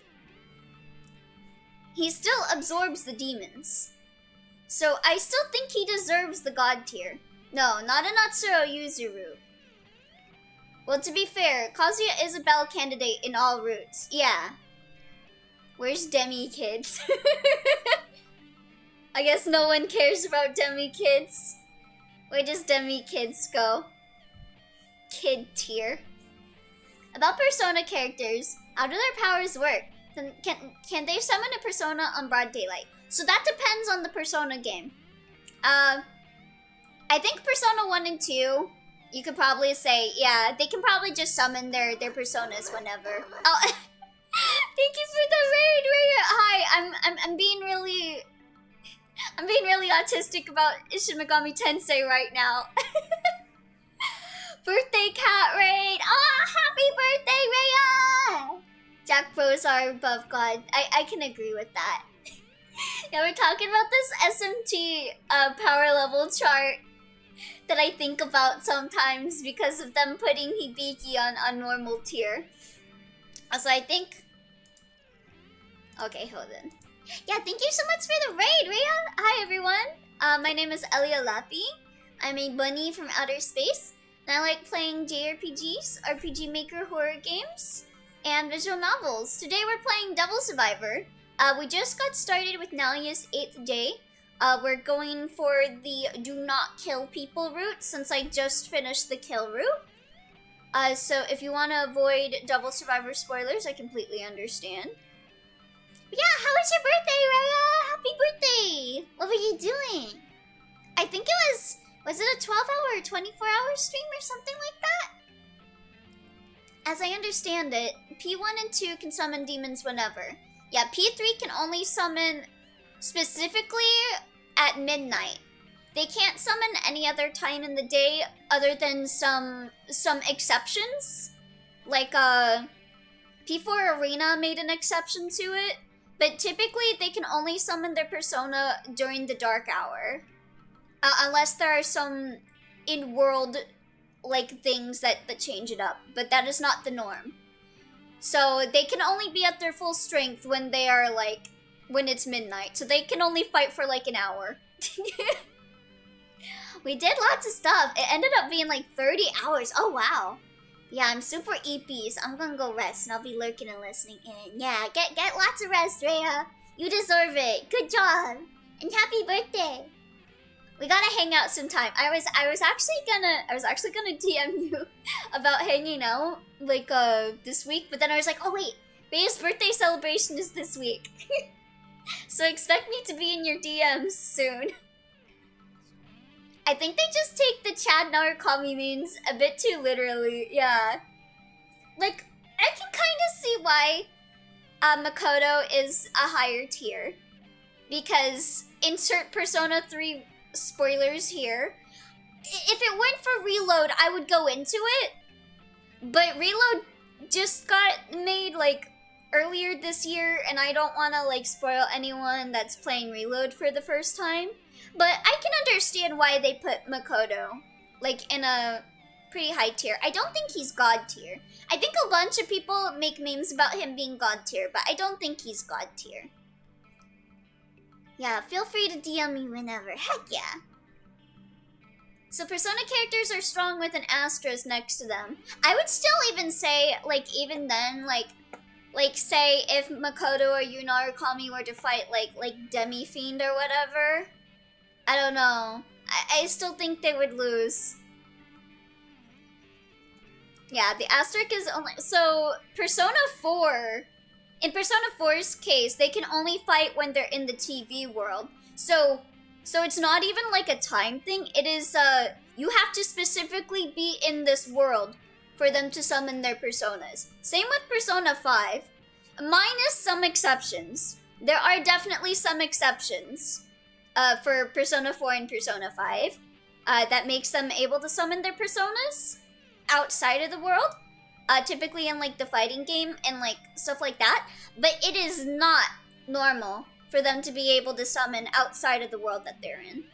he still absorbs the demons. So I still think he deserves the god tier. No, not a Natsuro Yuzuru. Well, to be fair, Kazuya is a bell candidate in all routes. Yeah. Where's Demi Kids? I guess no one cares about Demi Kids. Where does Demi Kids go? Kid tier. About Persona characters, how do their powers work? Can they summon a Persona on broad daylight? So that depends on the Persona game. I think Persona 1 and 2, you could probably say, yeah, they can probably just summon their Personas whenever. Oh, thank you for the raid, Ray. Hi, I'm being really autistic about Shin Megami Tensei right now. Birthday cat raid! Oh, happy birthday, Rhea! Jack Bros are above God. I can agree with that. Yeah, we're talking about this SMT power level chart that I think about sometimes because of them putting Hibiki on normal tier. So I think... Okay, hold on. Yeah, thank you so much for the raid, Rhea! Hi, everyone. My name is Elia Lappi. I'm a bunny from outer space, and I like playing JRPGs, RPG Maker horror games, and visual novels. Today we're playing Devil Survivor. We just got started with Naoya's 8th day. We're going for the do not kill people route since I just finished the kill route. So if you want to avoid Devil Survivor spoilers, I completely understand. But yeah, how was your birthday, Rhea? Happy birthday! What were you doing? I think it was it a 12-hour or 24-hour stream or something like that? As I understand it, P1 and 2 can summon demons whenever. Yeah, P3 can only summon specifically at midnight. They can't summon any other time in the day other than some exceptions. Like, P4 Arena made an exception to it, but typically they can only summon their persona during the dark hour. Unless there are some in-world, like, things that change it up, but that is not the norm. So they can only be at their full strength when they are, like, when it's midnight. So they can only fight for, like, an hour. We did lots of stuff. It ended up being, like, 30 hours. Oh, wow. Yeah, I'm super EP, so I'm gonna go rest, and I'll be lurking and listening in. Yeah, get lots of rest, Rhea. You deserve it. Good job. And happy birthday. We gotta hang out sometime. I was actually gonna DM you about hanging out like this week, but then I was like, oh wait, Rhea's birthday celebration is this week. So expect me to be in your DMs soon. I think they just take the Chad Narukami memes a bit too literally, yeah. Like, I can kinda see why Makoto is a higher tier. Because insert Persona 3 spoilers here. If it went for Reload, I would go into it. But Reload just got made like earlier this year, and I don't want to like spoil anyone that's playing Reload for the first time. But I can understand why they put Makoto like in a pretty high tier. I don't think he's God tier. I think a bunch of people make memes about him being God tier, but I don't think he's God tier. Yeah, feel free to DM me whenever. Heck yeah. So Persona characters are strong with an asterisk next to them. I would still even say, like, even then, like say if Makoto or Yunarukami were to fight, like Demi-Fiend or whatever. I don't know. I still think they would lose. Yeah, the asterisk is only... So, Persona 4... In Persona 4's case, they can only fight when they're in the TV world. So it's not even like a time thing. It is, you have to specifically be in this world for them to summon their personas. Same with Persona 5, minus some exceptions. There are definitely some exceptions for Persona 4 and Persona 5 that makes them able to summon their personas outside of the world. Typically in like the fighting game and like stuff like that, but it is not normal for them to be able to summon outside of the world that they're in.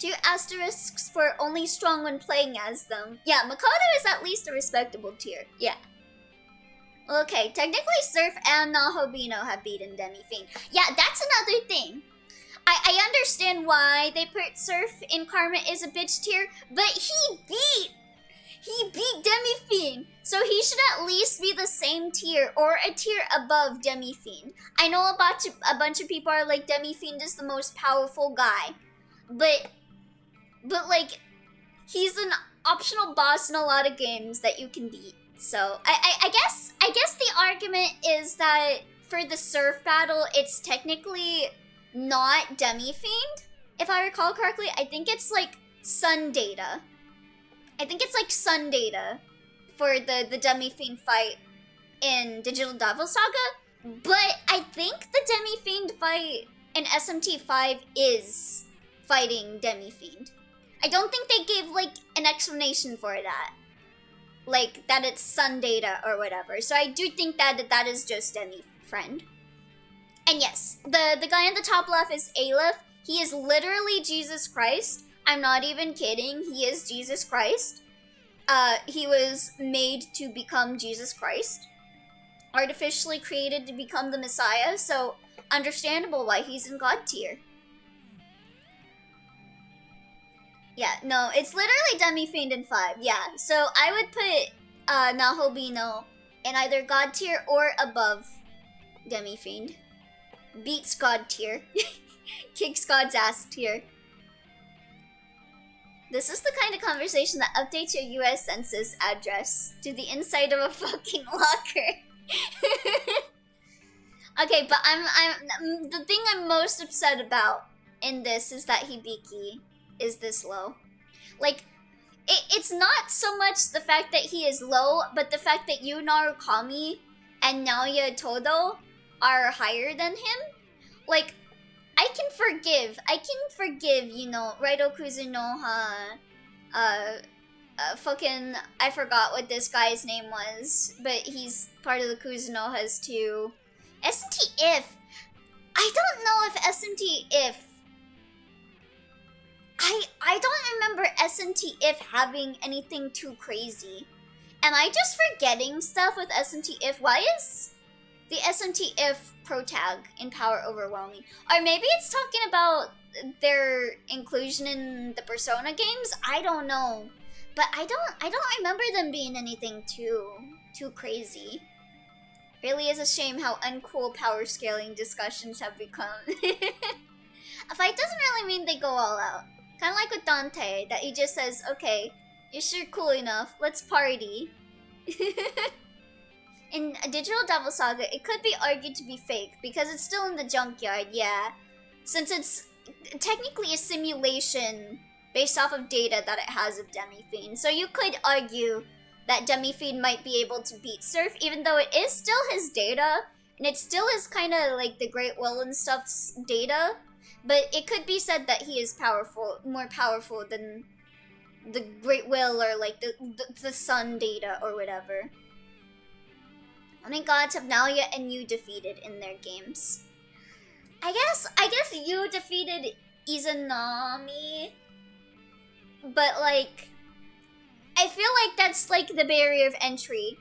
2 asterisks for only strong when playing as them. Yeah, Makoto is at least a respectable tier. Yeah. Okay, technically Surf and Nahobino have beaten Demi-Fiend. Yeah, that's another thing. I understand why they put Surf in Karma is a bitch tier, but he beat Demi-Fiend, so he should at least be the same tier or a tier above Demi-Fiend. I know a bunch of people are like, Demi-Fiend is the most powerful guy, but like, he's an optional boss in a lot of games that you can beat. So I guess the argument is that for the Surf battle, it's technically not Demi-Fiend, if I recall correctly. I think it's like Sun Data. I think it's like Sun Data for the Demi-Fiend fight in Digital Devil Saga, but I think the Demi-Fiend fight in SMT5 is fighting Demi-Fiend. I don't think they gave like an explanation for that, like that it's Sun Data or whatever. So I do think that is just Demi-Friend. And yes, the guy in the top left is Aleph. He is literally Jesus Christ. I'm not even kidding. He is Jesus Christ. He was made to become Jesus Christ. Artificially created to become the Messiah, so understandable why he's in God tier. Yeah, no, it's literally Demi-Fiend in 5, yeah. So I would put Nahobino in either God tier or above Demi-Fiend. Beats God tier. Kicks God's ass tier. This is the kind of conversation that updates your US Census address to the inside of a fucking locker. Okay, but I'm the thing I'm most upset about in this is that Hibiki is this low. Like, it's not so much the fact that he is low, but the fact that Yu Narukami and Naoya Todo are higher than him. Like, I can forgive, you know, Raido Kuzunoha, fucking, I forgot what this guy's name was, but he's part of the Kuzunohas too. SMT If. I don't know if SMT If. I don't remember SMT If having anything too crazy. Am I just forgetting stuff with SMT If? Why is the SMT If pro tag in Power overwhelming? Or maybe it's talking about their inclusion in the Persona games? I don't know. But I don't remember them being anything too crazy. Really is a shame how uncool power scaling discussions have become. A fight doesn't really mean they go all out. Kind of like with Dante, that he just says, okay, you're sure cool enough, let's party. In a Digital Devil Saga, it could be argued to be fake, because it's still in the junkyard, yeah. Since it's technically a simulation based off of data that it has of Demi-Fiend. So you could argue that Demi-Fiend might be able to beat Surf, even though it is still his data, and it still is kind of like the Great Will and stuff's data, but it could be said that he is powerful, more powerful than the Great Will or like the Sun data or whatever. How many gods have Naoya and you defeated in their games? I guess you defeated Izanami, but like, I feel like that's like the barrier of entry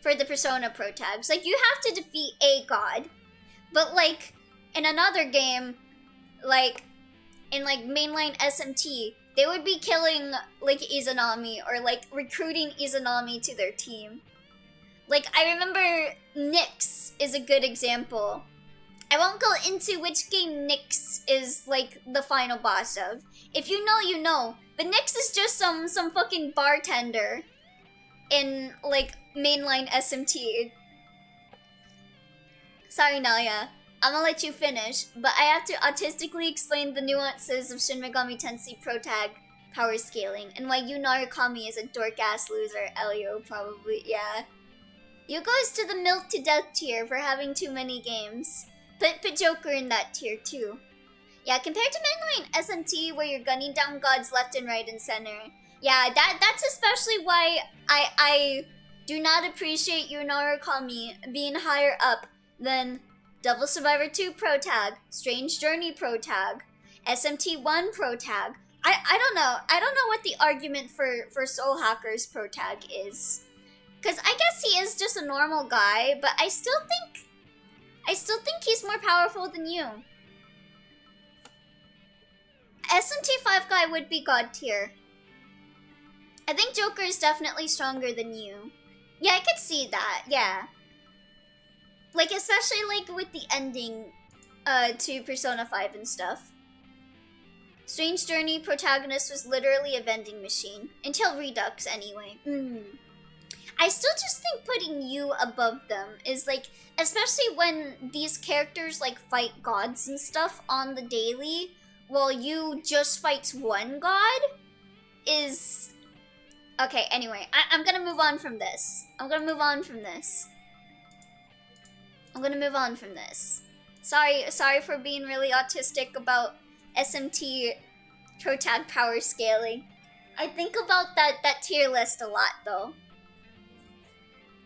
for the Persona Pro tags. Like, you have to defeat a god, but like in another game, like in like mainline SMT, they would be killing like Izanami or like recruiting Izanami to their team. Like, I remember Nyx is a good example. I won't go into which game Nyx is like the final boss of. If you know, you know. But Nyx is just some fucking bartender in like mainline SMT. Sorry, Naoya. I'm gonna let you finish, but I have to autistically explain the nuances of Shin Megami Tensei Pro Tag power scaling and why Yu Narukami is a dork-ass loser. Elio, probably, yeah. Yu goes to the milk to death tier for having too many games. Put Joker in that tier too. Yeah, compared to mainline SMT where you're gunning down gods left and right and center. Yeah, that's especially why I do not appreciate Yu Narukami being higher up than Devil Survivor 2 Pro Tag, Strange Journey Pro Tag, SMT 1 Pro Tag. I don't know. I don't know what the argument for Soul Hackers Pro Tag is. Cause I guess he is just a normal guy, but I still think he's more powerful than you. SMT5 guy would be god tier. I think Joker is definitely stronger than you. Yeah, I could see that, yeah. Like, especially like with the ending to Persona 5 and stuff. Strange Journey protagonist was literally a vending machine. Until Redux, anyway. I still just think putting you above them is like, especially when these characters like fight gods and stuff on the daily, while you just fights one god, is... Okay, anyway, I'm gonna move on from this. Sorry for being really autistic about SMT Pro Tag power scaling. I think about that tier list a lot, though.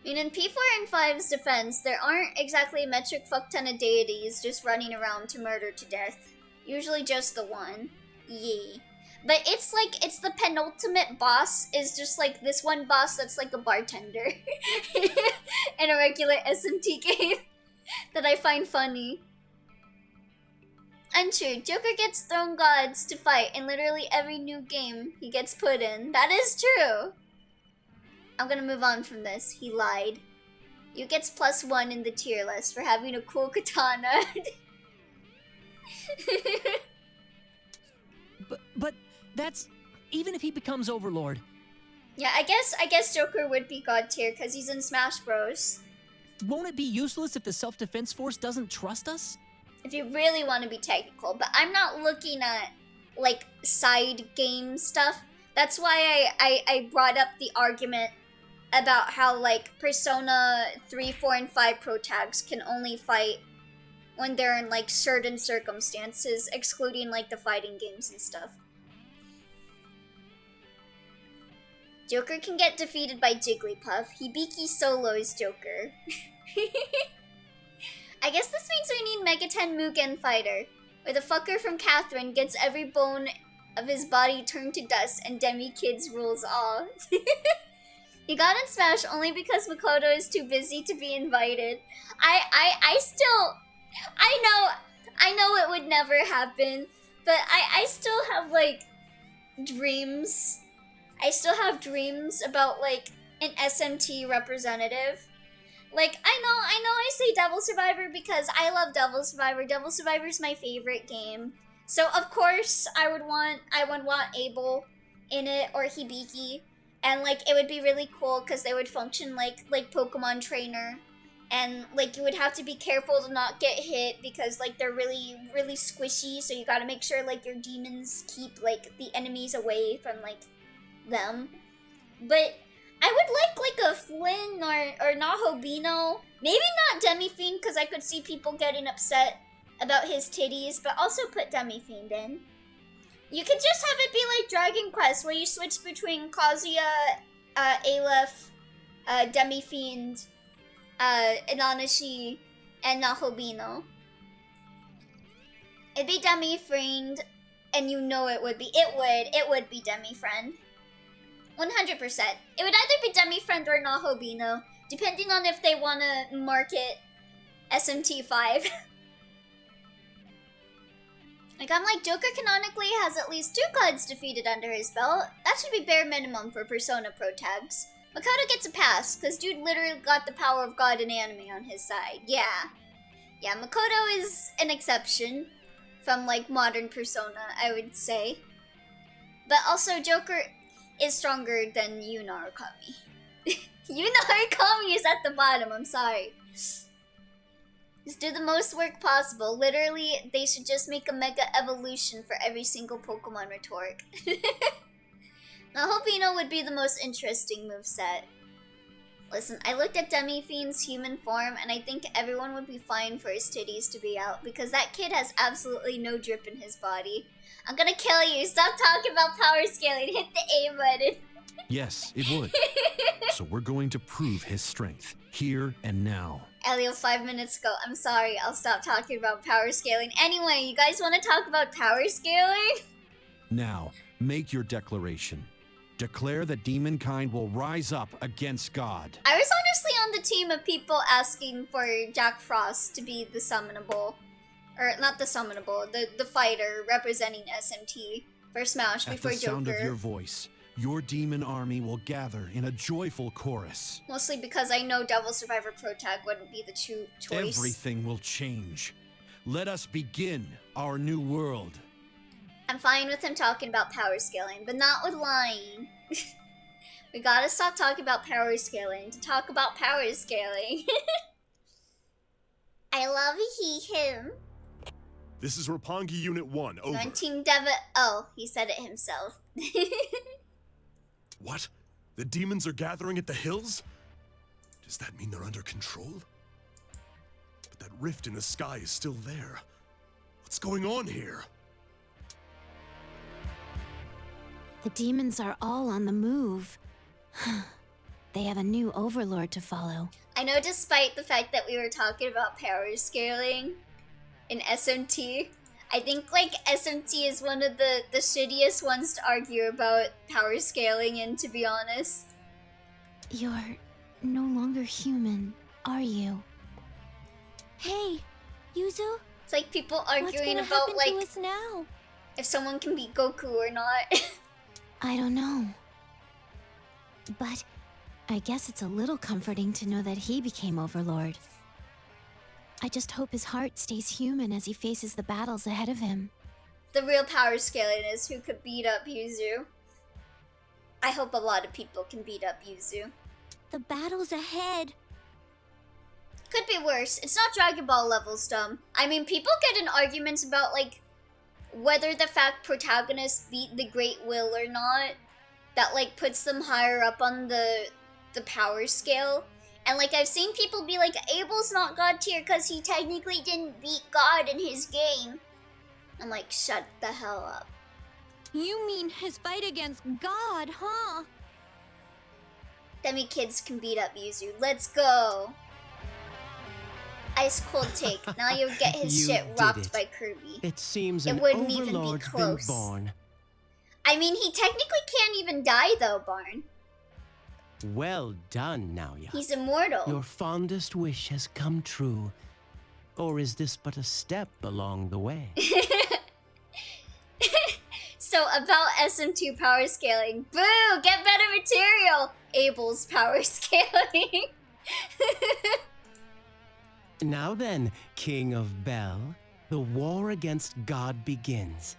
I mean, in P4 and 5's defense, there aren't exactly a metric fuck ton of deities just running around to murder to death. Usually just the one. Yee. But it's like, it's the penultimate boss is just like this one boss that's like a bartender in a regular SMT game that I find funny. Untrue, Joker gets thrown gods to fight in literally every new game he gets put in. That is true. I'm gonna move on from this. He lied. You gets +1 in the tier list for having a cool katana. But that's even if he becomes Overlord. Yeah, I guess Joker would be god tier because he's in Smash Bros. Won't it be useless if the self-defense force doesn't trust us? If you really want to be technical, but I'm not looking at like side game stuff. That's why I brought up the argument about how like Persona 3, 4, and 5 Pro Tags can only fight when they're in like certain circumstances, excluding like the fighting games and stuff. Joker can get defeated by Jigglypuff. Hibiki solos Joker. I guess this means we need Mega 10 Mugen Fighter, where the fucker from Catherine gets every bone of his body turned to dust and Demi Kids rules all. He got in Smash only because Makoto is too busy to be invited. I know it would never happen, but I still have like dreams. I still have dreams about like an SMT representative. Like, I know I say Devil Survivor because I love Devil Survivor. Devil Survivor is my favorite game. So of course I would want Abel in it, or Hibiki, and like it would be really cool because they would function like Pokemon trainer, and like you would have to be careful to not get hit because like they're really squishy, so you got to make sure like your demons keep like the enemies away from like them. But I would like a Flynn or Nahobino, maybe not Demi-Fiend because I could see people getting upset about his titties, but also put Demi-Fiend in. You could just have it be like Dragon Quest, where you switch between Kazuya, Aleph, Demi-Fiend, Inanashi, and Nahobino. It'd be Demi-Friend, and you know it would be. It would be Demi-Friend. 100%. It would either be Demi-Friend or Nahobino, depending on if they want to market SMT5. Like, I'm like, Joker canonically has at least 2 gods defeated under his belt. That should be bare minimum for Persona Pro tags. Makoto gets a pass, because dude literally got the power of God and anime on his side. Yeah. Yeah, Makoto is an exception from, like, modern Persona, I would say. But also, Joker is stronger than Yu Narukami. Yu Narukami is at the bottom, I'm sorry. Just do the most work possible. Literally, they should just make a mega evolution for every single Pokemon rhetoric. Now, Hobino would be the most interesting moveset. Listen, I looked at Demi-Fiend's human form, and I think everyone would be fine for his titties to be out, because that kid has absolutely no drip in his body. I'm gonna kill you. Stop talking about power scaling. Hit the A button. Yes, it would. So we're going to prove his strength, here and now. Elio, 5 minutes ago. I'm sorry, I'll stop talking about power scaling. Anyway, you guys want to talk about power scaling? Now, make your declaration. Declare that demonkind will rise up against God. I was honestly on the team of people asking for Jack Frost to be the summonable. Or, not the summonable, the fighter representing SMT for Smash before At the Joker. sound of your voice, your demon army will gather in a joyful chorus. Mostly because I know Devil Survivor Pro Tag wouldn't be the true choice. Everything will change. Let us begin our new world. I'm fine with him talking about power scaling, but not with lying. We gotta stop talking about power scaling to talk about power scaling. I love him. This is Roppongi Unit 1, over. Team Deva. Oh, he said it himself. What? The demons are gathering at the hills? Does that mean they're under control? But that rift in the sky is still there. What's going on here? The demons are all on the move. They have a new overlord to follow. I know, despite the fact that we were talking about power scaling in SMT, I think like SMT is one of the shittiest ones to argue about power scaling in, to be honest. You're no longer human, are you? Hey, Yuzu, It's like people what's arguing gonna about happen like to us now? if someone can beat Goku or not. I don't know. But I guess it's a little comforting to know that he became Overlord. I just hope his heart stays human as he faces the battles ahead of him. The real power scaling is who could beat up Yuzu. I hope a lot of people can beat up Yuzu. The battle's ahead. Could be worse. It's not Dragon Ball levels, dumb. I mean, people get in arguments about, like, whether the fact protagonists beat the Great Will or not, that, like, puts them higher up on the power scale. And, like, I've seen people be like, Abel's not God tier because he technically didn't beat God in his game. I'm like, shut the hell up. You mean his fight against God, huh? Demi kids can beat up Yuzu. Let's go. Ice cold take. Now you'll get his You shit did rocked it. by Kirby. It seems It an wouldn't even be overlord's been close. born. I mean, he technically can't even die though, Barn. Well done, Naoya. He's immortal. Your fondest wish has come true. Or is this but a step along the way? So about SM2 power scaling. Boo! Get better material! Abel's power scaling. Now then, King of Bell, the war against God begins.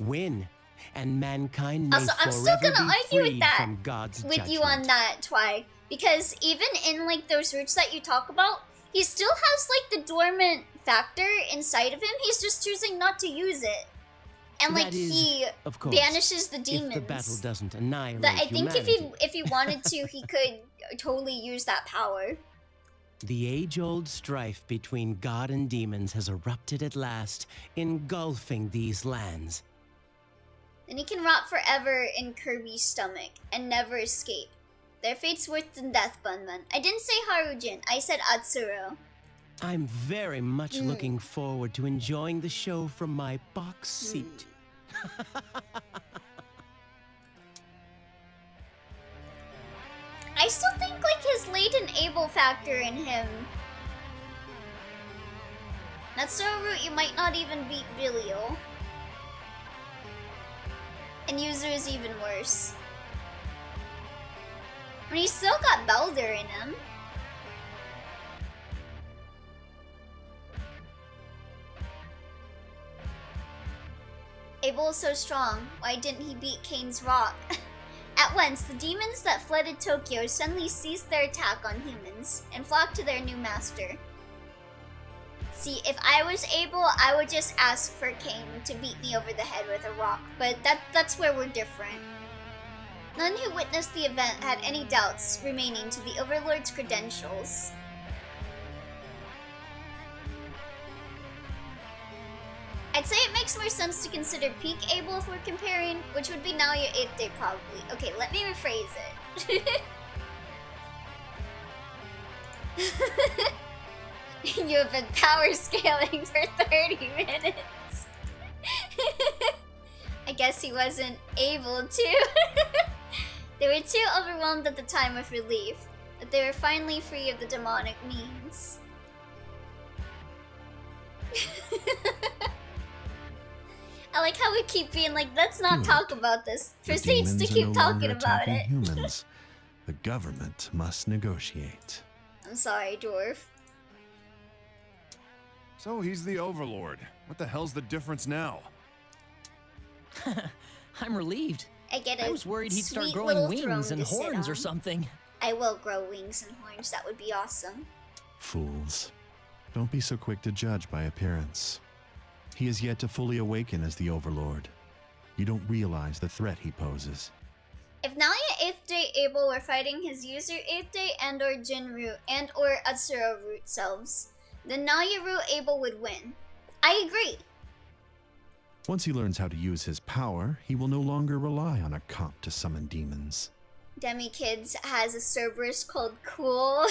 Win, and mankind may Also, I'm still forever gonna be argue with freed that. from God's With judgment. you on that, Twy. Because even in like those roots that you talk about, he still has like the dormant factor inside of him. He's just choosing not to use it. And like That is, he of course, banishes the demons. if the battle doesn't annihilate That I think humanity. if he wanted to, he could totally use that power. The age-old strife between God and demons has erupted at last, engulfing these lands. And he can rot forever in Kirby's stomach and never escape. Their fate's worse than death, Bunman. I didn't say Harujin, I said Atsuro. I'm very much looking forward to enjoying the show from my box seat. I still think like his latent able factor in him. That's so root you might not even beat Belial. And User is even worse. But he's still got Belder in him. Abel is so strong, why didn't he beat Kane's rock? At once, the demons that flooded Tokyo suddenly ceased their attack on humans and flocked to their new master. See, if I was able, I would just ask for Kane to beat me over the head with a rock, but that's where we're different. None who witnessed the event had any doubts remaining to the Overlord's credentials. I'd say it makes more sense to consider peak Abel if we're comparing, which would be Naoya 8th day probably. Okay, let me rephrase it. You have been power scaling for 30 minutes. I guess he wasn't able to. They were too overwhelmed at the time with relief, that they were finally free of the demonic means. I like how we keep being like, let's not talk about this. The Proceeds to demons are keep no talking longer about attacking it. Humans. The government must negotiate. I'm sorry, dwarf. So he's the Overlord. What the hell's the difference now? I'm relieved. I get it. I was worried he'd start Sweet growing little wings throne and to sit horns or on. something. I will grow wings and horns. That would be awesome. Fools. Don't be so quick to judge by appearance. He is yet to fully awaken as the Overlord. You don't realize the threat he poses. If Naoya 8th day Abel were fighting his user 8th day and or Jin root and or Atsuro root selves, then Naoya root Abel would win. I agree. Once he learns how to use his power, he will no longer rely on a comp to summon demons. Demi-Kids has a Cerberus called Cool.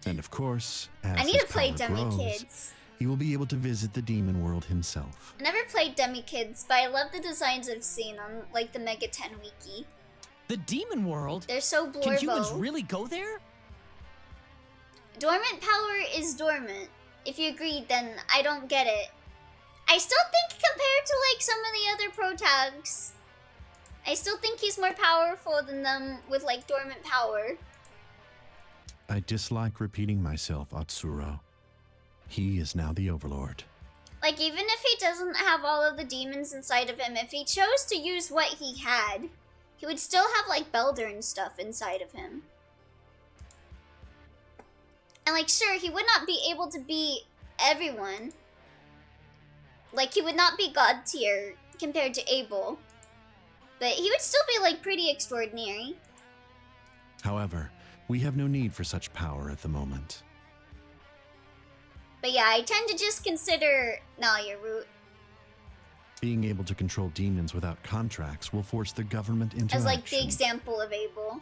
And of course, as I need his to play power grows, Demi-Kids. he will be able to visit the demon world himself. I never played Demi-Kids, but I love the designs I've seen on like the Mega 10 wiki. The demon world? They're so Can humans blurbo. really go there? Dormant power is dormant. If you agree, then I don't get it. I still think compared to like some of the other pro tags, I still think he's more powerful than them with like dormant power. I dislike repeating myself, Atsuro. He is now the Overlord. Like even if he doesn't have all of the demons inside of him, if he chose to use what he had, he would still have like Belder and stuff inside of him. And like sure, he would not be able to beat everyone. Like he would not be god tier compared to Abel. But he would still be like pretty extraordinary. However, we have no need for such power at the moment. But yeah, I tend to just consider Naoya root Being able to control demons without contracts will force the government into as like the action. example of Abel.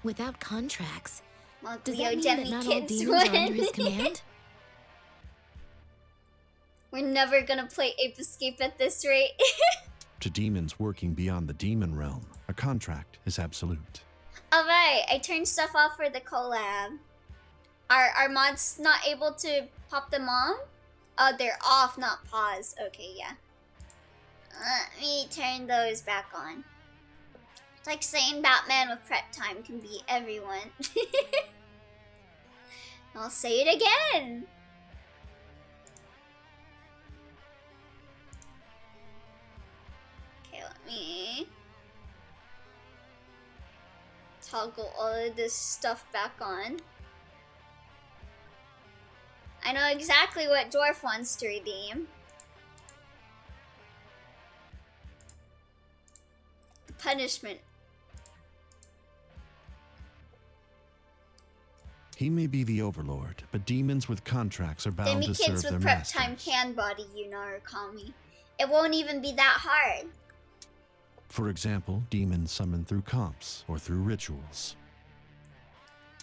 Without contracts, Well, does Leo that mean that Demi not all Kids demons are under his win. command? We're never gonna play Ape Escape at this rate. To demons working beyond the demon realm, a contract is absolute. Alright, I turned stuff off for the collab. Are mods not able to pop them on? Oh, they're off, not pause. Okay, yeah. Let me turn those back on. It's like saying Batman with prep time can beat everyone. I'll say it again. toggle all of this stuff back on. I know exactly what Dwarf wants to redeem. Punishment. He may be the overlord, but demons with contracts are bound Demi to serve kids their with prep masters. time can body you, Narukami. It won't even be that hard. For example, demons summoned through comps or through rituals.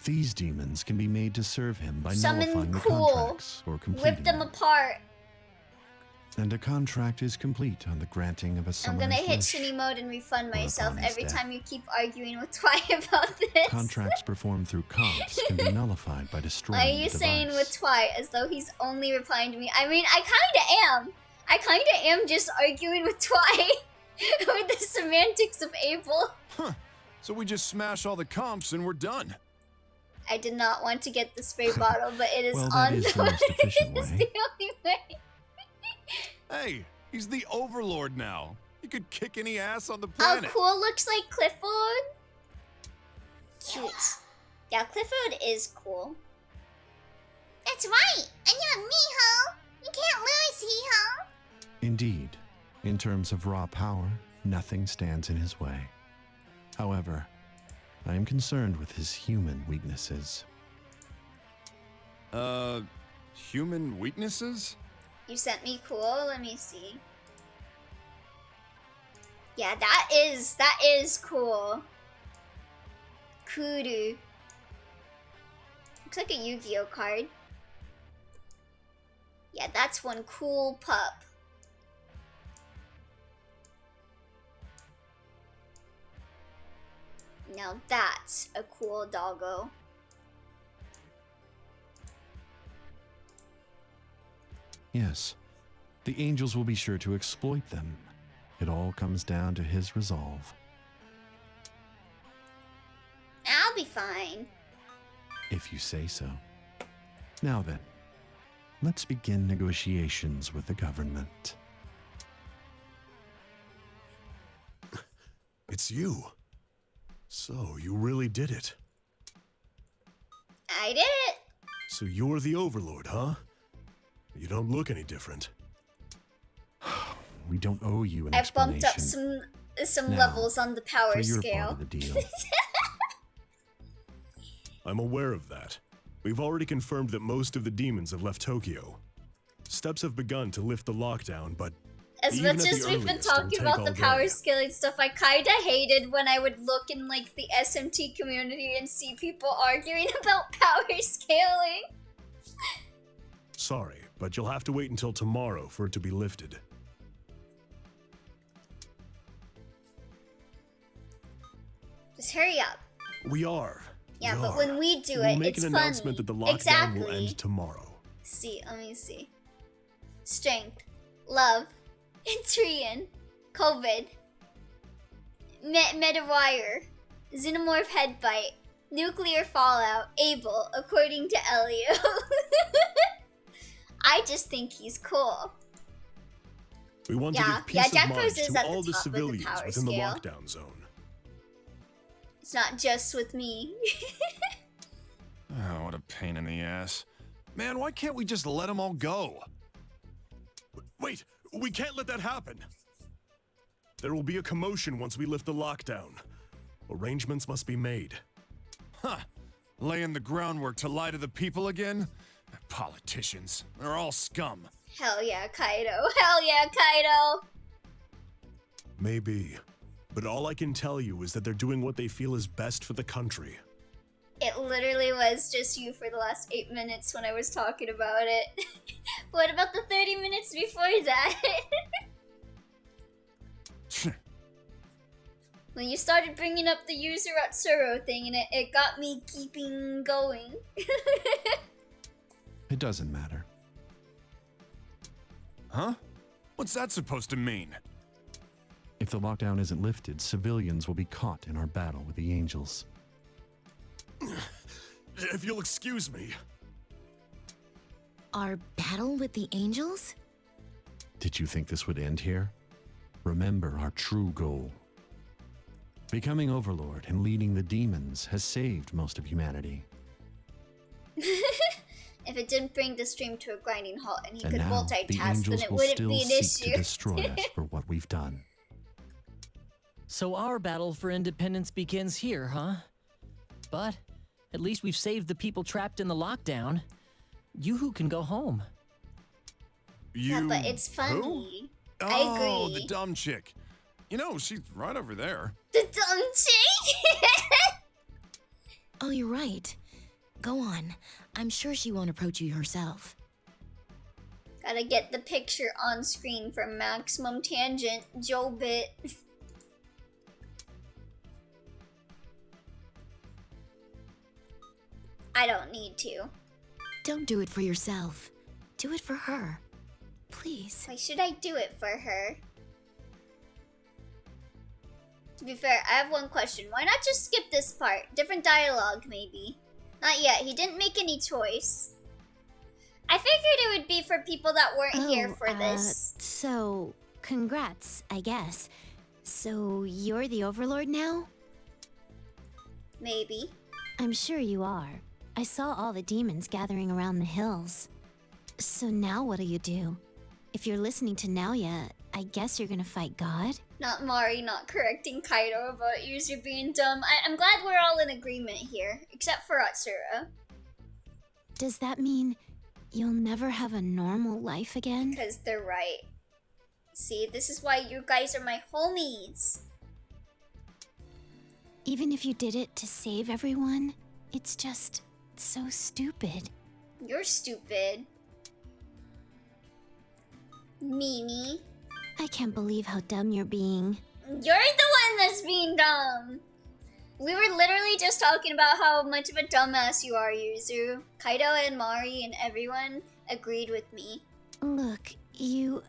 These demons can be made to serve him by Summon nullifying the cool. contracts or completing Rip them them. apart. And a contract is complete on the granting of a I'm summoner's gonna hit wish. Shini mode and refund or myself upon his every death. time you keep arguing with Twy about this. Contracts performed through comps can be nullified by destroying Why are you the saying with device. Twy as though he's only replying to me? I mean, I kinda am. I kinda am just arguing with Twy with the semantics of Abel. Huh. So we just smash all the comps and we're done. I did not want to get the spray bottle, but it is Well, that on is the the most efficient It is way. the only way. Hey, he's the overlord now. He could kick any ass on the Oh, planet. cool looks like Clifford. Cute. Yeah, Clifford is cool. That's right. And you're Miho. You can't lose, Hee-ho. Indeed, in terms of raw power, nothing stands in his way. However, I am concerned with his human weaknesses. Human weaknesses? You sent me cool. Let me see. Yeah, that is cool. Kuru. Looks like a Yu-Gi-Oh card. Yeah, that's one cool pup. Now that's a cool doggo. Yes, the angels will be sure to exploit them. It all comes down to his resolve. I'll be fine. If you say so. Now then, let's begin negotiations with the government. It's you. So, you really did it. I did it. So you're the overlord, huh? You don't look any different. We don't owe you an I bumped up explanation. some Now, levels on the power for your scale. part of the deal. I'm aware of that. We've already confirmed that most of the demons have left Tokyo. Steps have begun to lift the lockdown, but As even much at the as we've been earliest, it'll talking take about the all power day. scaling stuff, I kinda hated when I would look in like the SMT community and see people arguing about power scaling. Sorry, but you'll have to wait until tomorrow for it to be lifted. Just hurry up. We are. Yeah, We but are. when we do We'll it, make it's an funny. announcement that the lockdown Exactly. will end tomorrow. See, let me see. Strength, love, Trian, COVID, Metawire, Xenomorph Headbite, Nuclear Fallout, Abel, according to Elio. I just think he's cool. We want to Yeah, give peace yeah, of Jack mind Rose is to at the all the top of the civilians power within the scale. lockdown zone. It's not just with me. Oh, what a pain in the ass. Man, why can't we just let them all go? Wait, we can't let that happen. There will be a commotion once we lift the lockdown. Arrangements must be made. Huh. Laying the groundwork to lie to the people again? Politicians. They're all scum. Hell yeah, Kaido. Hell yeah, Kaido. Maybe. But all I can tell you is that they're doing what they feel is best for the country. It literally was just you for the last 8 minutes when I was talking about it. What about the 30 minutes before that? When you started bringing up the user Atsuro thing and it got me keeping going. It doesn't matter. Huh? What's that supposed to mean? If the lockdown isn't lifted, civilians will be caught in our battle with the angels. If you'll excuse me. Our battle with the angels? Did you think this would end here? Remember our true goal. Becoming Overlord and leading the demons has saved most of humanity. If it didn't bring the stream to a grinding halt and he And could now the multitask, then angels it will wouldn't still be an seek to issue. destroy us for what we've done. So our battle for independence begins here, huh? But at least we've saved the people trapped in the lockdown. You can go home. Yeah, but it's Who? funny. Oh, I agree. the dumb chick. You know, she's right over there. The dumb chick? Oh, you're right. Go on. I'm sure she won't approach you herself. Gotta get the picture on screen for maximum tangent, Joe Bit. I don't need to. Don't do it for yourself. Do it for her. Please. Why should I do it for her? To be fair, I have one question. Why not just skip this part? Different dialogue, maybe. Not yet. He didn't make any choice. I figured it would be for people that weren't here for this. So, congrats, I guess. So, you're the Overlord now? Maybe. I'm sure you are. I saw all the demons gathering around the hills. So now what'll you do? If you're listening to Naoya, I guess you're gonna fight God? Not Mari not correcting Kaido about user being dumb. I'm glad we're all in agreement here, except for Atsura. Does that mean you'll never have a normal life again? Because they're right. See, this is why you guys are my homies. Even if you did it to save everyone, it's just so stupid. You're stupid. Meanie. I can't believe how dumb you're being. You're the one that's being dumb. We were literally just talking about how much of a dumbass you are, Yuzu. Kaido and Mari and everyone agreed with me. Look, you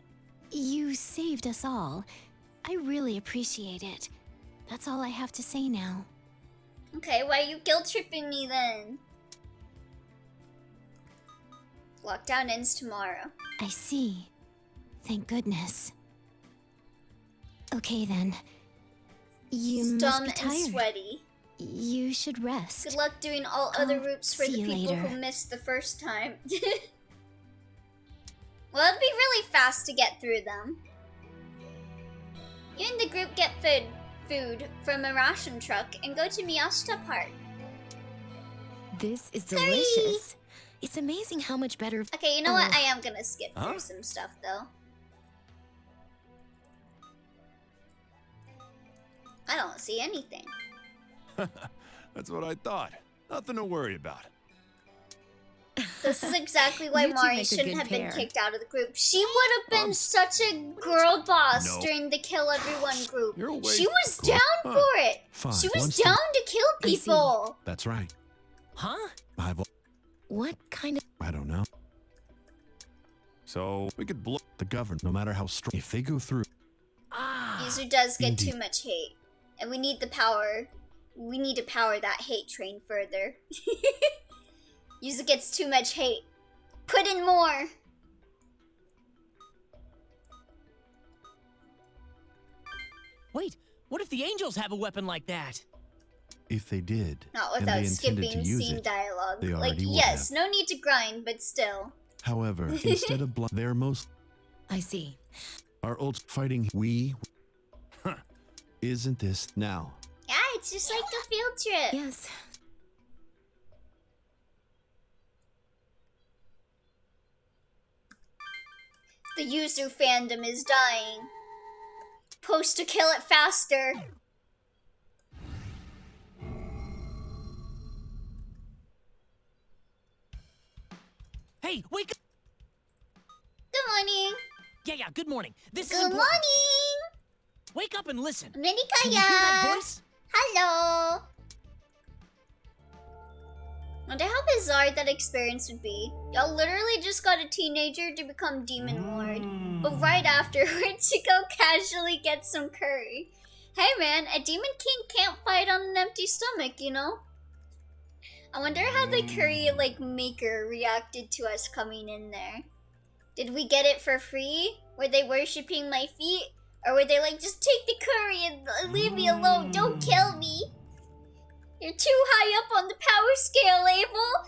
saved us all. I really appreciate it. That's all I have to say now. Okay, why are you guilt tripping me then? Lockdown ends tomorrow. I see. Thank goodness. Okay then. You He's must dumb be and tired. sweaty. You should rest. Good luck doing all other routes for see the you people later. who missed the first time. Well, it'll be really fast to get through them. You and the group get food from a ration truck and go to Miyashita Park. This is Sorry. delicious. It's amazing how much better. Okay, you know what? Oh. I am gonna skip Huh? through some stuff though. I don't see anything. That's what I thought. Nothing to worry about. This is exactly why You two Mari make a shouldn't good have been pair. kicked out of the group. She would have been such a girl boss No. during the Kill Everyone group. You're awake. She was Cool. down Huh. for it. Fine. She was One step- down to kill I see. people. That's right. Huh? What kind of. I don't know. So we could blow. The government, no matter how strong, if they go through, Ah. User does get Indeed. too much hate. And we need the power. We need to power that hate train further. User gets too much hate. Put in more. Wait, what if the angels have a weapon like that? if they did, Not and they without intended skipping to use scene it, dialogue. they Like, already would yes, have. no need to grind, but still. However, instead of they're most I see. our old fighting. Isn't this now? Yeah, it's just like a field trip. Yes. The Yuzu fandom is dying. Post to kill it faster. Hey, wake up! Good morning. Yeah, good morning. This is Good important. morning. Wake up and listen. Can Menikaya. you hear that voice? Hello. Wonder how bizarre that experience would be. Y'all literally just got a teenager to become Demon Lord, but right afterwards you go casually get some curry. Hey man, a Demon King can't fight on an empty stomach, you know? I wonder how the curry maker reacted to us coming in there. Did we get it for free? Were they worshipping my feet? Or were they like, just take the curry and leave me alone, don't kill me? You're too high up on the power scale, Abel.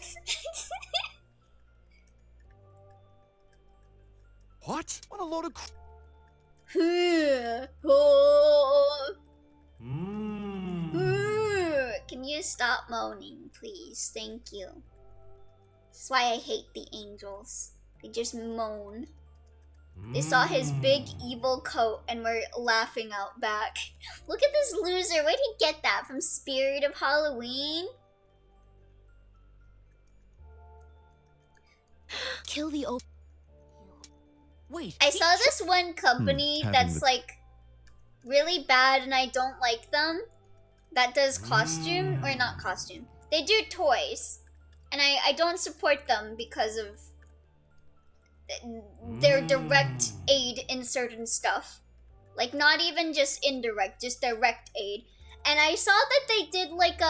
What? What a load of Can you stop moaning, please? Thank you. That's why I hate the angels. They just moan. They saw his big evil coat and were laughing out back. Look at this loser. Where'd he get that? From Spirit of Halloween? Kill the old. Wait. I saw this one company that's like really bad and I don't like them. That does costume, or not costume. They do toys. And I don't support them because of their direct aid in certain stuff. Like not even just indirect, just direct aid. And I saw that they did like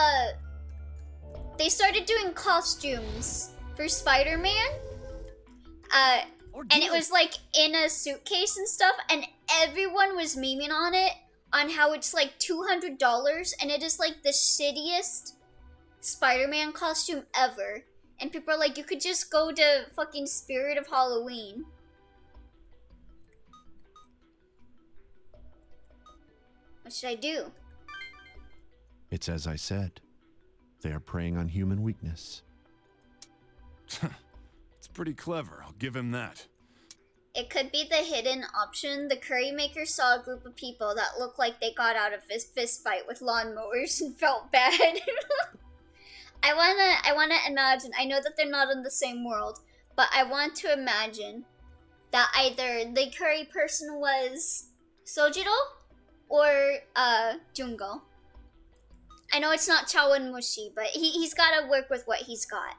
they started doing costumes for Spider-Man. And it was like in a suitcase and stuff, and everyone was memeing on it, on how it's like $200, and it is like the shittiest Spider-Man costume ever. And people are like, you could just go to fucking Spirit of Halloween. What should I do? It's as I said. They are preying on human weakness. It's pretty clever, I'll give him that. It could be the hidden option. The curry maker saw a group of people that looked like they got out of a fist fight with lawnmowers and felt bad. I wanna imagine, I know that they're not in the same world, but I want to imagine that either the curry person was Sojiro or Jungo. I know it's not Chawan Mushi, but he's gotta work with what he's got.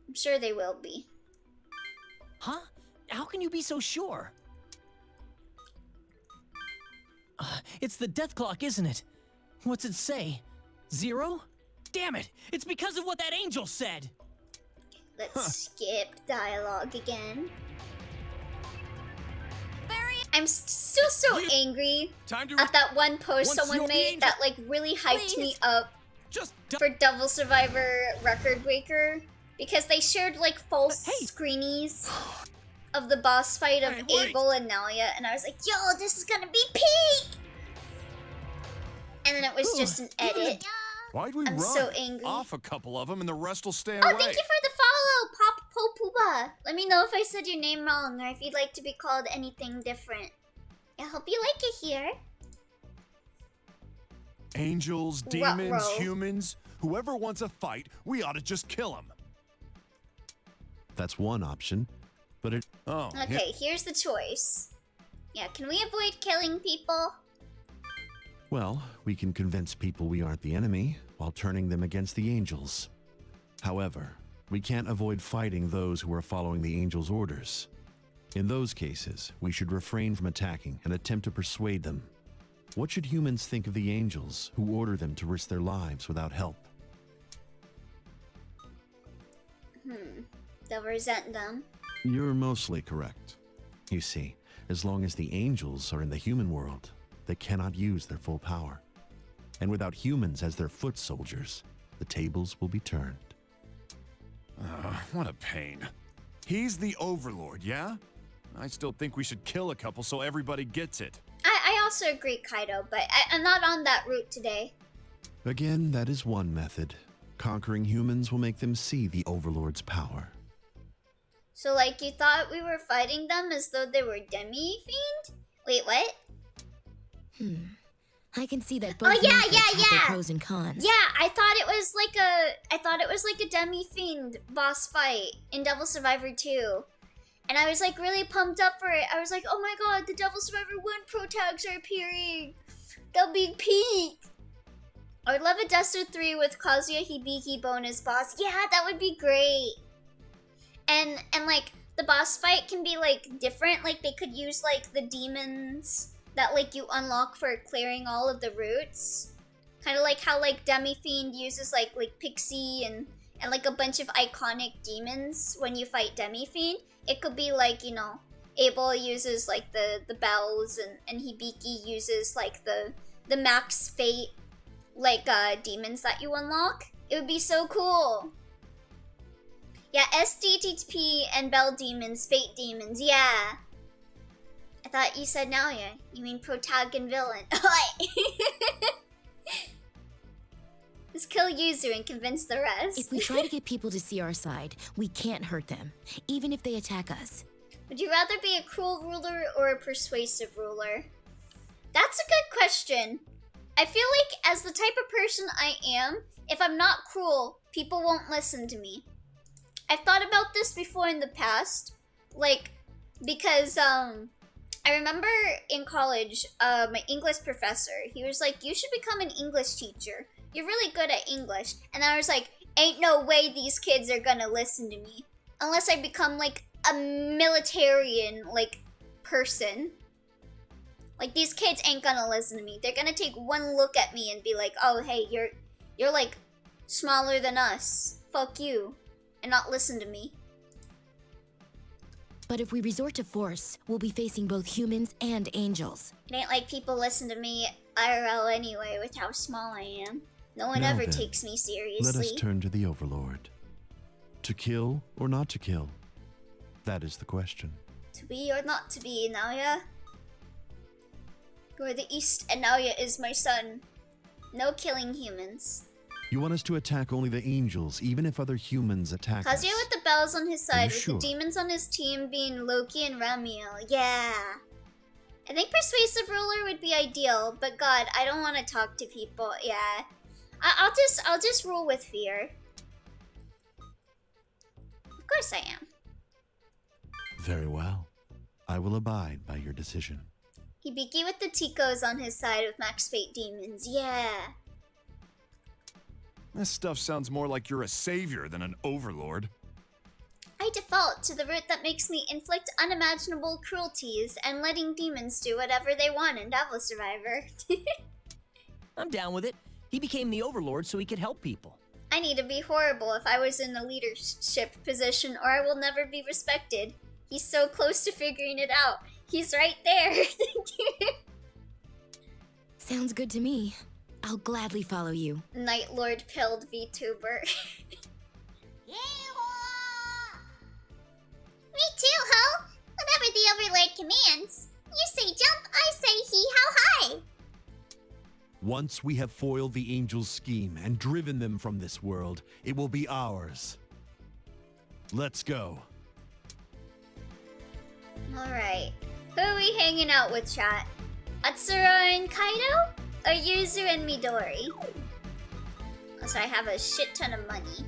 I'm sure they will be. Huh? How can you be so sure? It's the death clock, isn't it? What's it say? 0? Damn it! It's because of what that angel said! Let's skip dialogue again. I'm still so angry at that one post someone made that like really hyped me up for Devil Survivor Record Breaker, because they shared like false screenies of the boss fight of Abel and Naoya, and I was like, yo, this is gonna be peak! And then it was just an edit. Why'd we I'm run? so angry. Off a couple of them and the rest will stay Oh, away. thank you for the follow, Pop Popuba. Let me know if I said your name wrong or if you'd like to be called anything different. I hope you like it here. Angels, demons, humans, whoever wants a fight, we ought to just kill them. That's one option, but it... Oh, okay, here's the choice. Yeah, can we avoid killing people? Well, we can convince people we aren't the enemy while turning them against the angels. However, we can't avoid fighting those who are following the angels' orders. In those cases, we should refrain from attacking and attempt to persuade them. What should humans think of the angels who order them to risk their lives without help? They'll resent them. You're mostly correct. You see, as long as the angels are in the human world, they cannot use their full power. And without humans as their foot soldiers, the tables will be turned. What a pain. He's the overlord, yeah? I still think we should kill a couple so everybody gets it. I also agree, Kaido, but I'm not on that route today. Again, that is one method. Conquering humans will make them see the overlord's power. So, like, you thought we were fighting them as though they were demi-fiend? Wait, what? I can see that both methods have their pros and cons. Yeah, I thought it was like a demi-fiend boss fight in Devil Survivor 2. And I was like really pumped up for it. I was like, oh my god, the Devil Survivor 1 pro tags are appearing. They'll be peak. I would love a Desu 3 with Kazuya Hibiki bonus boss. Yeah, that would be great. And like the boss fight can be like different. Like they could use like the demons that like you unlock for clearing all of the routes. Kind of like how like Demi-Fiend uses like Pixie and like a bunch of iconic demons when you fight Demi-Fiend. It could be like, you know, Abel uses like the bells, and Hibiki uses like the max fate like demons that you unlock. It would be so cool. Yeah, SDTP and bell demons, fate demons, yeah. I thought you said Naoya. You mean protag and villain. Just kill Yuzu and convince the rest. If we try to get people to see our side, we can't hurt them, even if they attack us. Would you rather be a cruel ruler or a persuasive ruler? That's a good question. I feel like as the type of person I am, if I'm not cruel, people won't listen to me. I've thought about this before in the past, like, because I remember in college, my English professor, he was like, you should become an English teacher. You're really good at English. And I was like, ain't no way these kids are gonna listen to me. Unless I become like a militarian, like, person. Like, these kids ain't gonna listen to me. They're gonna take one look at me and be like, oh, hey, you're like, smaller than us. Fuck you. And not listen to me. But if we resort to force, we'll be facing both humans and angels. It ain't like people listen to me IRL anyway with how small I am. No one Now ever then, takes me seriously. Let us turn to the Overlord. To kill or not to kill? That is the question. To be or not to be, Naoya? You are the East and Naoya is my son. No killing humans. You want us to attack only the angels, even if other humans attack us? Kazuya with the bells on his side, with sure? the demons on his team being Loki and Ramiel. Yeah. I think persuasive ruler would be ideal, but God, I don't want to talk to people. Yeah. I'll just rule with fear. Of course I am. Very well. I will abide by your decision. Hibiki with the Ticos on his side with max fate demons. Yeah. This stuff sounds more like you're a savior than an overlord. I default to the route that makes me inflict unimaginable cruelties and letting demons do whatever they want in Devil Survivor. I'm down with it. He became the Overlord so he could help people. I need to be horrible if I was in a leadership position, or I will never be respected. He's so close to figuring it out. He's right there. Sounds good to me. I'll gladly follow you. Night Lord pilled VTuber. Me too, ho! Whatever the Overlord commands. You say jump, I say hee-how high. Once we have foiled the angels' scheme and driven them from this world, it will be ours. Let's go. Alright. Who are we hanging out with, chat? Atsuro and Kaido? Or Yuzu and Midori? Also, I have a shit ton of money.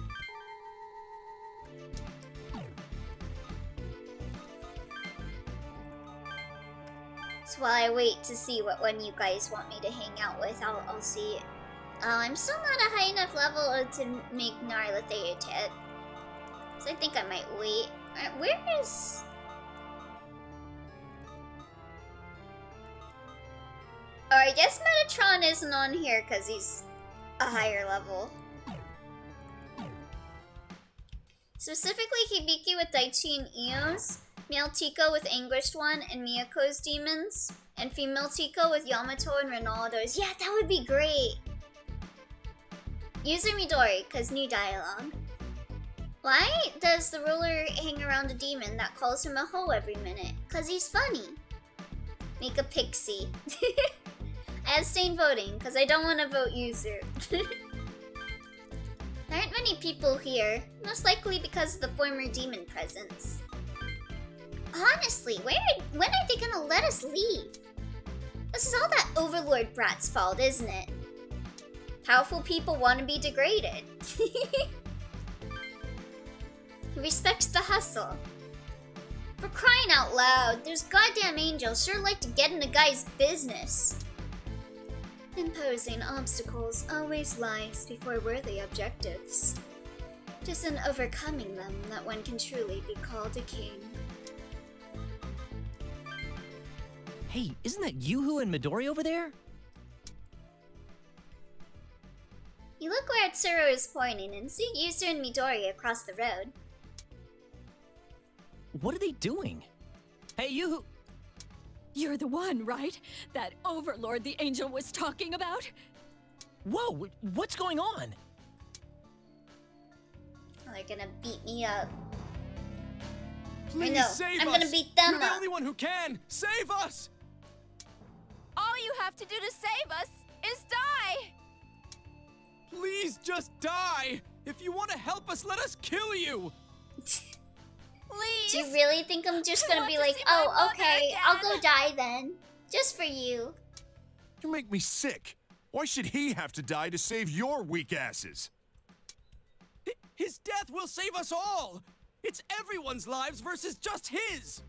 So while I wait to see what one you guys want me to hang out with, I'll see. I'm still not a high enough level to make Narlatheatet. So I think I might wait. Where is... Or I guess Metatron isn't on here because he's a higher level. Specifically Hibiki with Daichi and Eos, male Tico with Anguished One and Miyako's demons, and female Tico with Yamato and Ronaldo's. Yeah, that would be great! User Midori, cause new dialogue. Why does the ruler hang around a demon that calls him a hoe every minute? Cause he's funny. Make a pixie. I abstain voting, because I don't want to vote user. There aren't many people here, most likely because of the former demon presence. Honestly, when are they gonna let us leave? This is all that Overlord brat's fault, isn't it? Powerful people want to be degraded. He respects the hustle. For crying out loud, those goddamn angels sure like to get in a guy's business. Imposing obstacles always lies before worthy objectives. It is in overcoming them that one can truly be called a king. Hey, isn't that Yuhu and Midori over there? You look where Atsuro is pointing and see Yuzu and Midori across the road. What are they doing? Hey, you who... You're the one, right? That overlord the angel was talking about? Whoa, what's going on? They're gonna beat me up. Please know. save I'm us. gonna beat them You're the up. only one who can. Save us. All you have to do to save us is die! Please just die! If you want to help us, let us kill you! Please! Do you really think I'm just I gonna want be to like, see my oh, mother okay, I'll again." go die then. Just for you. You make me sick. Why should he have to die to save your weak asses? His death will save us all! It's everyone's lives versus just his!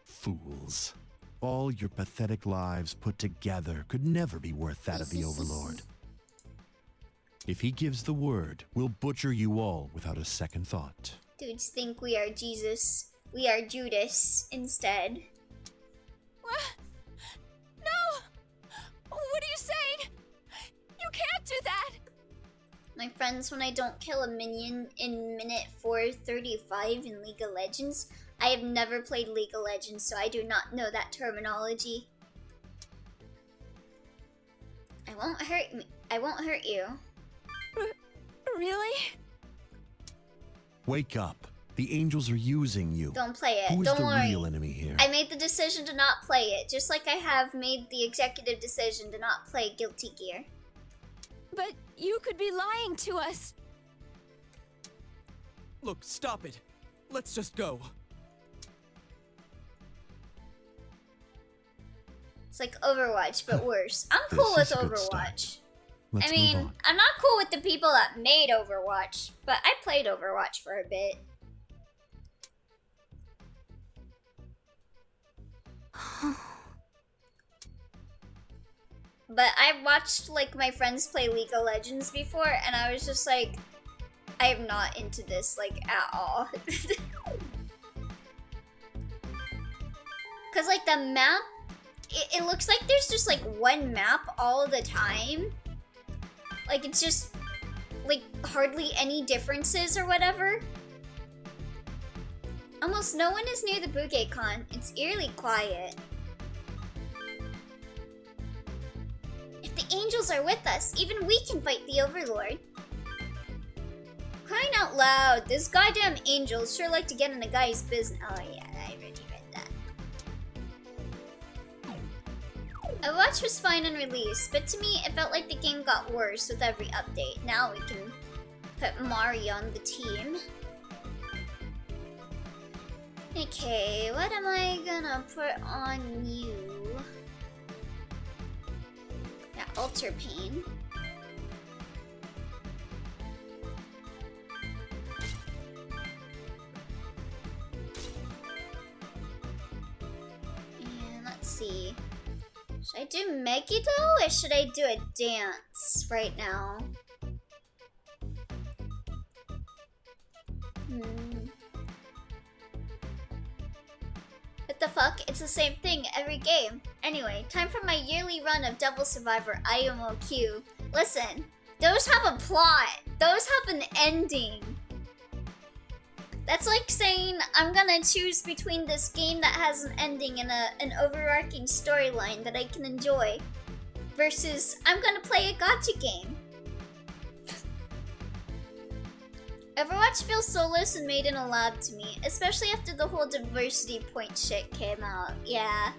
Fools. All your pathetic lives put together could never be worth that of the Overlord. If he gives the word, we'll butcher you all without a second thought. Dudes think we are Jesus. We are Judas instead. What? No! What are you saying? You can't do that! My friends, when I don't kill a minion in minute 4:35 in League of Legends, I have never played League of Legends, so I do not know that terminology. I won't hurt me. I won't hurt you. Really? Wake up. The angels are using you. Don't play it. Who is Don't the worry. real enemy here? I made the decision to not play it, just like I have made the executive decision to not play Guilty Gear. But you could be lying to us. Look, stop it. Let's just go. It's like Overwatch, but worse. I'm This cool with is a good Overwatch. start. Let's I mean, move on. I'm not cool with the people that made Overwatch, but I played Overwatch for a bit. But I watched like my friends play League of Legends before, and I was just like, I am not into this like at all. Cause like the map, it looks like there's just like one map all the time. Like it's just like hardly any differences or whatever. Almost no one is near the Bugei-con. It's eerily quiet. If the angels are with us, even we can fight the Overlord. Crying out loud, this goddamn angels sure like to get in a guy's business. Oh yeah, I already read that. Overwatch was fine on release, but to me it felt like the game got worse with every update. Now we can put Mari on the team. Okay, what am I gonna put on you? Yeah, Alter Pain. And let's see. Should I do Megiddo or should I do a dance right now? What the fuck? It's the same thing every game. Anyway, time for my yearly run of Devil Survivor IMOQ. Listen, those have a plot. Those have an ending. That's like saying I'm gonna choose between this game that has an ending and an overarching storyline that I can enjoy versus I'm gonna play a gacha game. Overwatch feels soulless and made in a lab to me, especially after the whole diversity point shit came out. Yeah.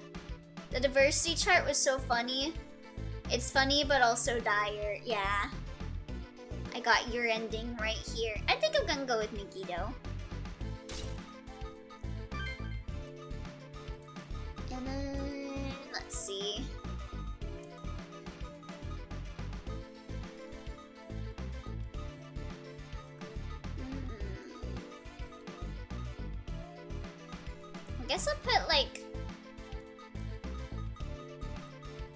The diversity chart was so funny. It's funny but also dire. Yeah. I got your ending right here. I think I'm gonna go with Megiddo. And then, let's see. I guess I'll put like...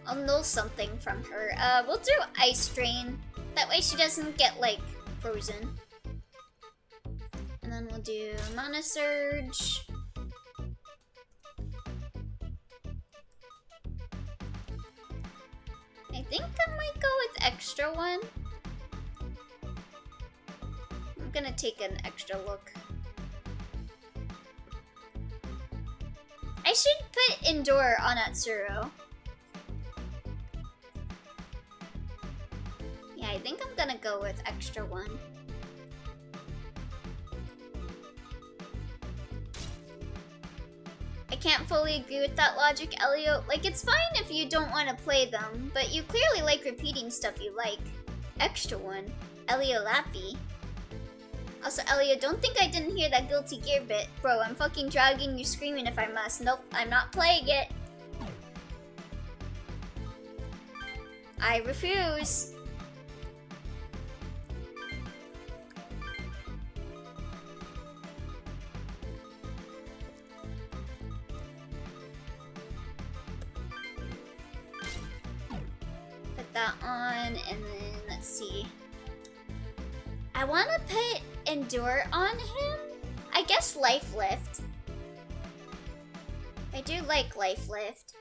I'll know something from her. We'll do Ice Drain. That way she doesn't get like frozen. And then we'll do Mana Surge. I think I might go with extra one. I'm gonna take an extra look. I should put Endure on Atsuro. Yeah, I think I'm gonna go with extra one. I can't fully agree with that logic, Elio. Like, it's fine if you don't want to play them, but you clearly like repeating stuff you like. Extra one. Elio Lappy. Also, Elio, don't think I didn't hear that Guilty Gear bit. Bro, I'm fucking dragging you screaming if I must. Nope, I'm not playing it. I refuse. Put that on, and then let's see. I want to put Endure on him. I guess Life Lift. I do like Life Lift.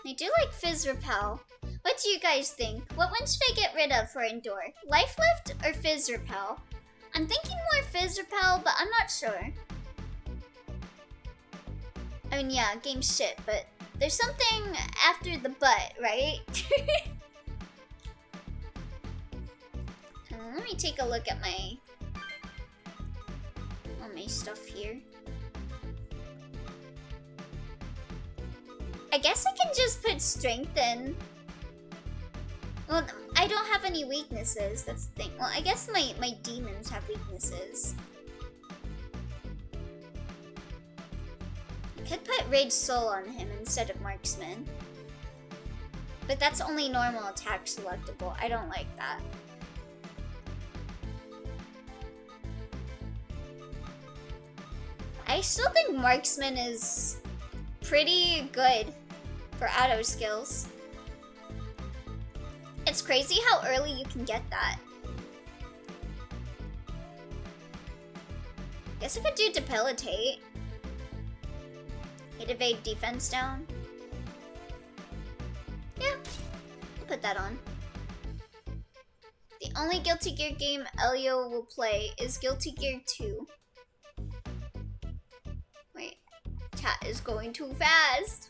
I do like Fizz Repel. What do you guys think? What one should I get rid of for Endure? Life Lift or Fizz Repel? I'm thinking more Fizz Repel, but I'm not sure. I mean, yeah, game's shit, but there's something after the butt, right? Let me take a look at all my stuff here. I guess I can just put strength in. Well, I don't have any weaknesses, that's the thing. Well, I guess my demons have weaknesses. I could put Rage Soul on him instead of Marksman. But that's only normal attack selectable. I don't like that. I still think Marksman is pretty good for auto skills. It's crazy how early you can get that. Guess I could do Debilitate. Hit evade defense down. Yeah, I'll put that on. The only Guilty Gear game Elio will play is Guilty Gear 2. Wait, chat is going too fast.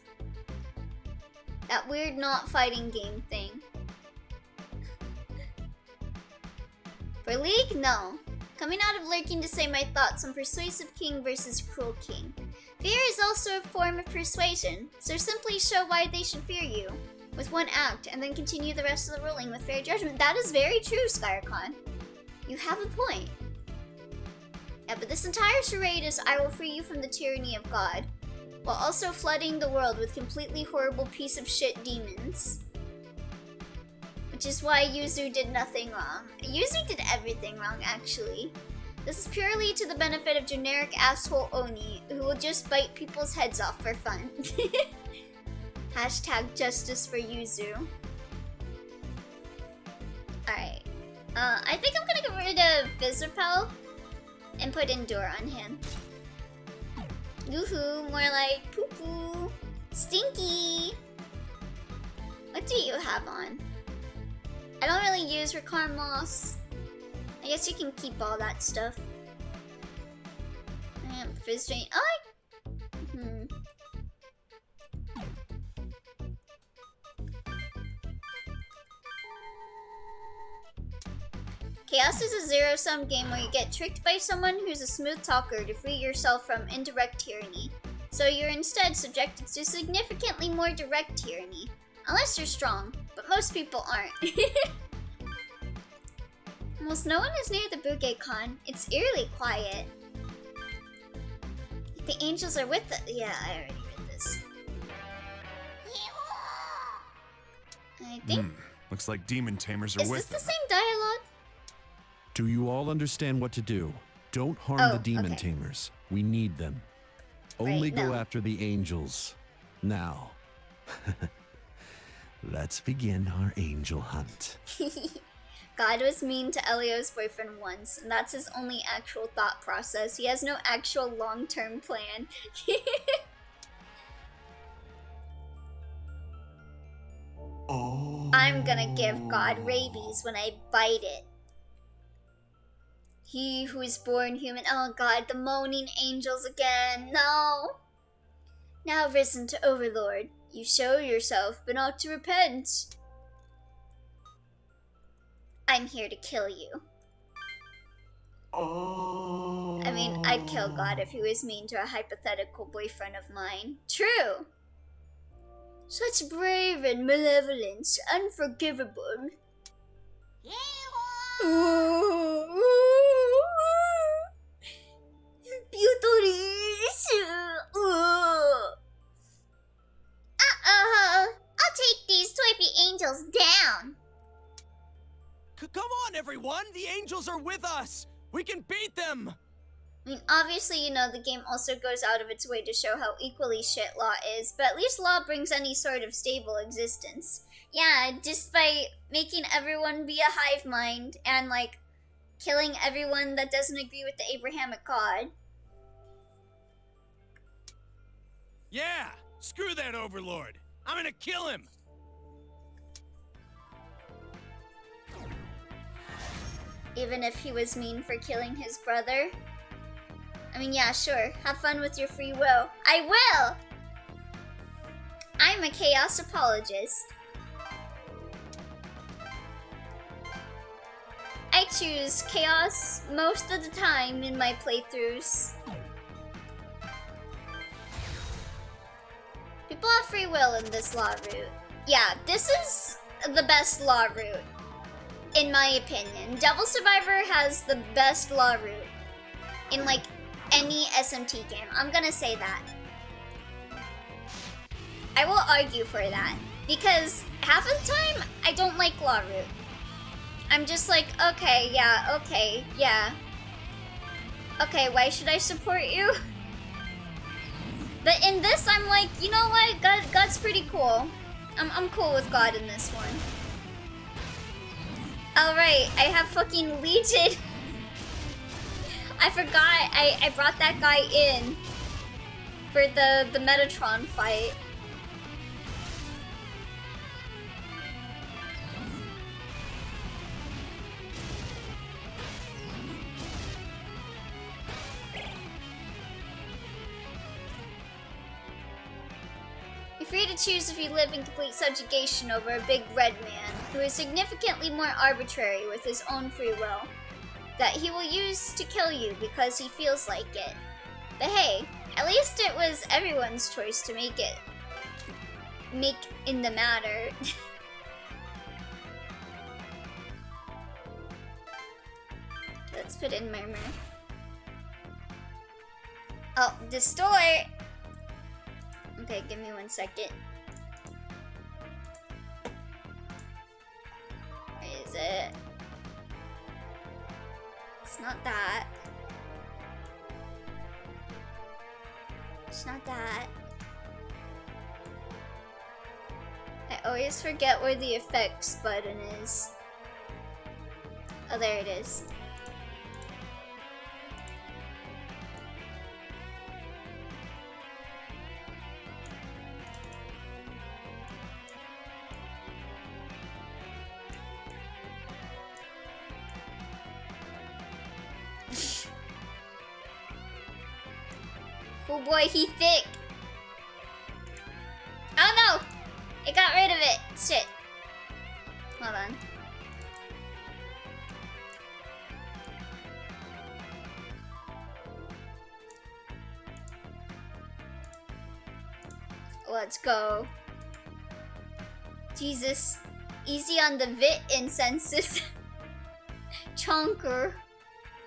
That weird not fighting game thing. For League, no. Coming out of lurking to say my thoughts on Persuasive King versus Cruel King. Fear is also a form of persuasion, so simply show why they should fear you with one act, and then continue the rest of the ruling with fair judgment. That is very true, Skyrcon. You have a point. Yeah, but this entire charade is I will free you from the tyranny of God, while also flooding the world with completely horrible piece of shit demons. Which is why Yuzu did nothing wrong. Yuzu did everything wrong, actually. This is purely to the benefit of generic asshole Oni, who will just bite people's heads off for fun. Hashtag justice for Yuzu. Alright. I think I'm gonna get rid of Vizzerpel and put Endure on him. Yoo-hoo, more like poo-poo. Stinky! What do you have on? I don't really use Recarm Moss. I guess you can keep all that stuff. Fizz Drain. Oh, Chaos is a zero-sum game where you get tricked by someone who's a smooth talker to free yourself from indirect tyranny. So you're instead subjected to significantly more direct tyranny. Unless you're strong, but most people aren't. Almost no one is near the Bugei-Con. It's eerily quiet. The angels are with the— yeah, I already read this. I think— Looks like demon tamers are is with this the same dialogue? Do you all understand what to do? Don't harm the demon tamers. We need them. Only go after the angels. Now. Let's begin our angel hunt. God was mean to Elio's boyfriend once, and that's his only actual thought process. He has no actual long-term plan. I'm gonna give God rabies when I bite it. He who is born human— oh god, the moaning angels again. No! Now risen to Overlord, you show yourself, but not to repent. I'm here to kill you. I mean, I'd kill God if he was mean to a hypothetical boyfriend of mine. True. Such brave and malevolence, unforgivable. I'll take these twippy angels down. Come on, everyone! The angels are with us! We can beat them! I mean, obviously, you know, the game also goes out of its way to show how equally shit Law is, but at least Law brings any sort of stable existence. Yeah, just by making everyone be a hive mind and, like, killing everyone that doesn't agree with the Abrahamic God. Yeah! Screw that Overlord! I'm gonna kill him! Even if he was mean for killing his brother? I mean, yeah, sure. Have fun with your free will. I will! I'm a chaos apologist. I choose chaos most of the time in my playthroughs. People have free will in this Law route. Yeah, this is the best Law route, in my opinion. Devil Survivor has the best Law route in, like, any SMT game. I'm gonna say that. I will argue for that. Because half of the time, I don't like Law route. I'm just like, okay, yeah. Okay, why should I support you? But in this, I'm like, you know what? God's pretty cool. I'm cool with God in this one. Alright, I have fucking Legion. I forgot I brought that guy in for the Metatron fight. You're free to choose if you live in complete subjugation over a big red man, who is significantly more arbitrary with his own free will, that he will use to kill you because he feels like it. But hey, at least it was everyone's choice to make in the matter. Let's put in Murmur. Oh, Distort! Okay, give me 1 second. Where is it? It's not that. It's not that. I always forget where the effects button is. Oh, there it is. Oh boy, he thick. Oh no! I got rid of it. Shit. Hold on. Let's go. Jesus. Easy on the vit incenses. Chonker.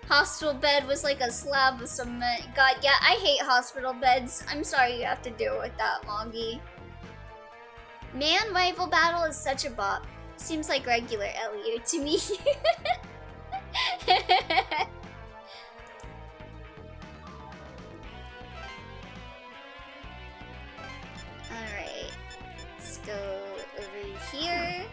Hospital bed was like a slab of cement. God, yeah, I hate hospital beds. I'm sorry you have to deal with that, Moggy. Man, rival battle is such a bop. Seems like regular Elliot to me. Alright. Let's go over here.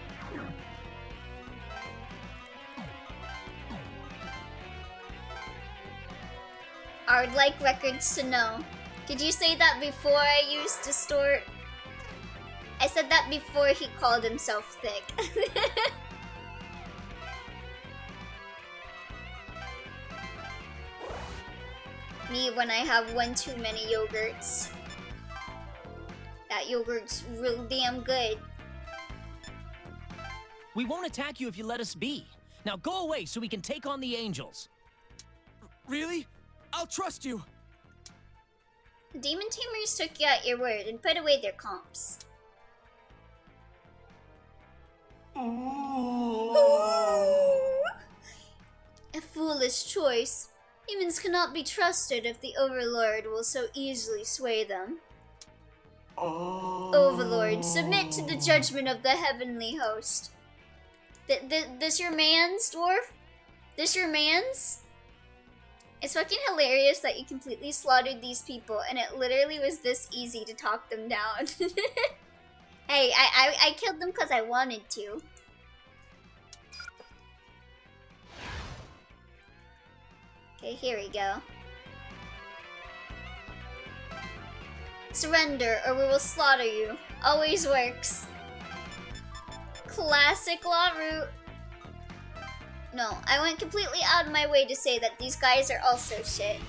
I would like records to know. Did you say that before I used Distort? I said that before he called himself thick. Me when I have one too many yogurts. That yogurt's real damn good. We won't attack you if you let us be. Now go away so we can take on the angels. Really? I'll trust you. The demon tamers took you at your word and put away their comps. A foolish choice. Humans cannot be trusted if the Overlord will so easily sway them. Overlord, submit to the judgment of the heavenly host. This your man's, dwarf? This your man's? It's fucking hilarious that you completely slaughtered these people and it literally was this easy to talk them down. Hey, I killed them because I wanted to. Okay, here we go. Surrender or we will slaughter you. Always works. Classic law route. No, I went completely out of my way to say that these guys are also shit.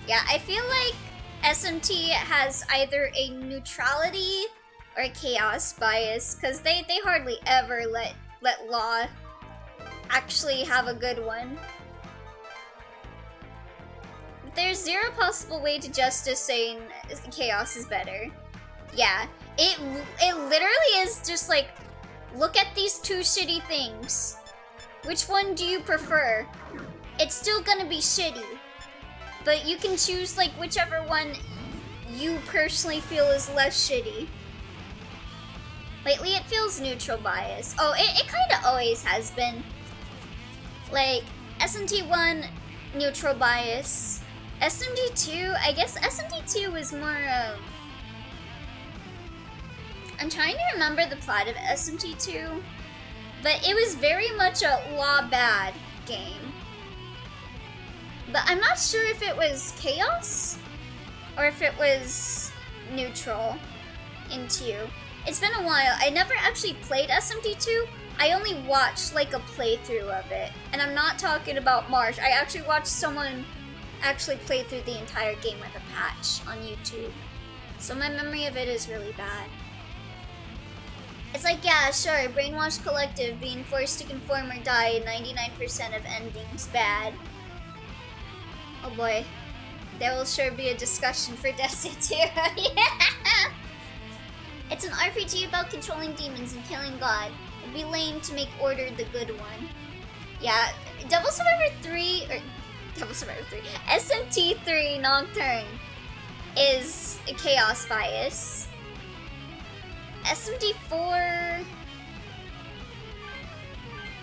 Yeah, I feel like SMT has either a neutrality or a chaos bias, because they hardly ever let Law actually have a good one. There's zero possible way to justice saying chaos is better. Yeah, it literally is just like, look at these two shitty things. Which one do you prefer? It's still gonna be shitty. But you can choose like whichever one you personally feel is less shitty. Lately it feels neutral bias. Oh, it kinda always has been. Like, SMT1, neutral bias. SMT2, I guess SMT2 was more of... I'm trying to remember the plot of SMT2, but it was very much a law bad game. But I'm not sure if it was chaos or if it was neutral in 2. It's been a while. I never actually played SMT2. I only watched like a playthrough of it. And I'm not talking about Marsh. I actually watched someone actually play through the entire game with a patch on YouTube. So my memory of it is really bad. It's like, yeah, sure, Brainwash Collective being forced to conform or die in 99% of endings bad. Oh boy. There will sure be a discussion for Destiny 2. Yeah! It's an RPG about controlling demons and killing God. It'd be lame to make Order the good one. Yeah, Devil Survivor 3, or Devil Survivor 3, SMT3 Nocturne is a chaos bias. SMT4,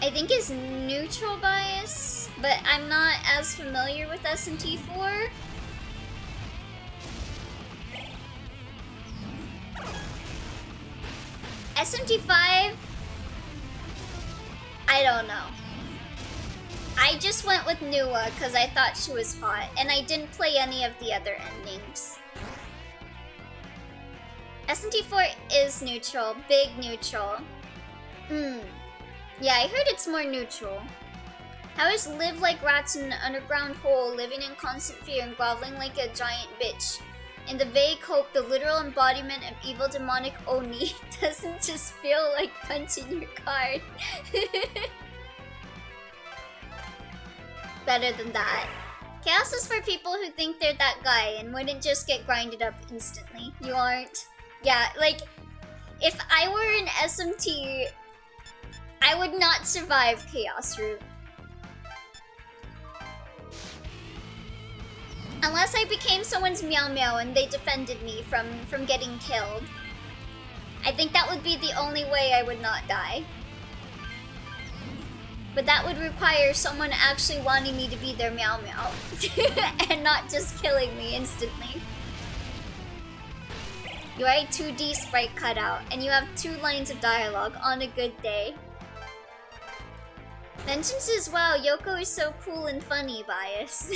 I think is neutral bias, but I'm not as familiar with SMT4. SMT5, I don't know. I just went with Nua because I thought she was hot, and I didn't play any of the other endings. SMT4 is neutral, big neutral. Yeah, I heard it's more neutral. How is live like rats in an underground hole, living in constant fear and groveling like a giant bitch? In the vague hope, the literal embodiment of evil demonic Oni doesn't just feel like punching your card. Better than that. Chaos is for people who think they're that guy and wouldn't just get grinded up instantly. You aren't. Yeah, like, if I were an SMT, I would not survive Chaos Route. Unless I became someone's Meow Meow and they defended me from getting killed. I think that would be the only way I would not die. But that would require someone actually wanting me to be their Meow Meow. And not just killing me instantly. You are a 2D sprite cutout, and you have 2 lines of dialogue on a good day. Vengeance is, wow, Yoko is so cool and funny, bias.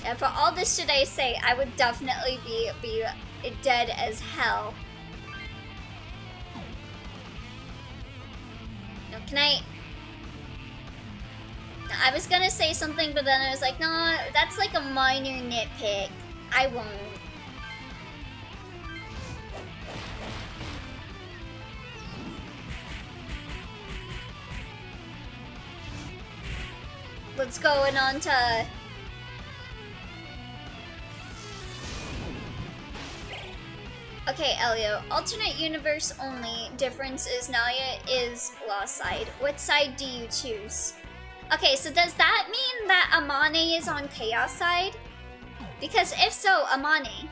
And for all this shit I say, I would definitely be dead as hell. No, can I was gonna say something, but then I was like, no, that's like a minor nitpick. I won't. Let's go on to... Okay, Elio. Alternate universe only. Difference is Naoya is lost side. What side do you choose? Okay, so does that mean that Amane is on Chaos side? Because if so, Amane.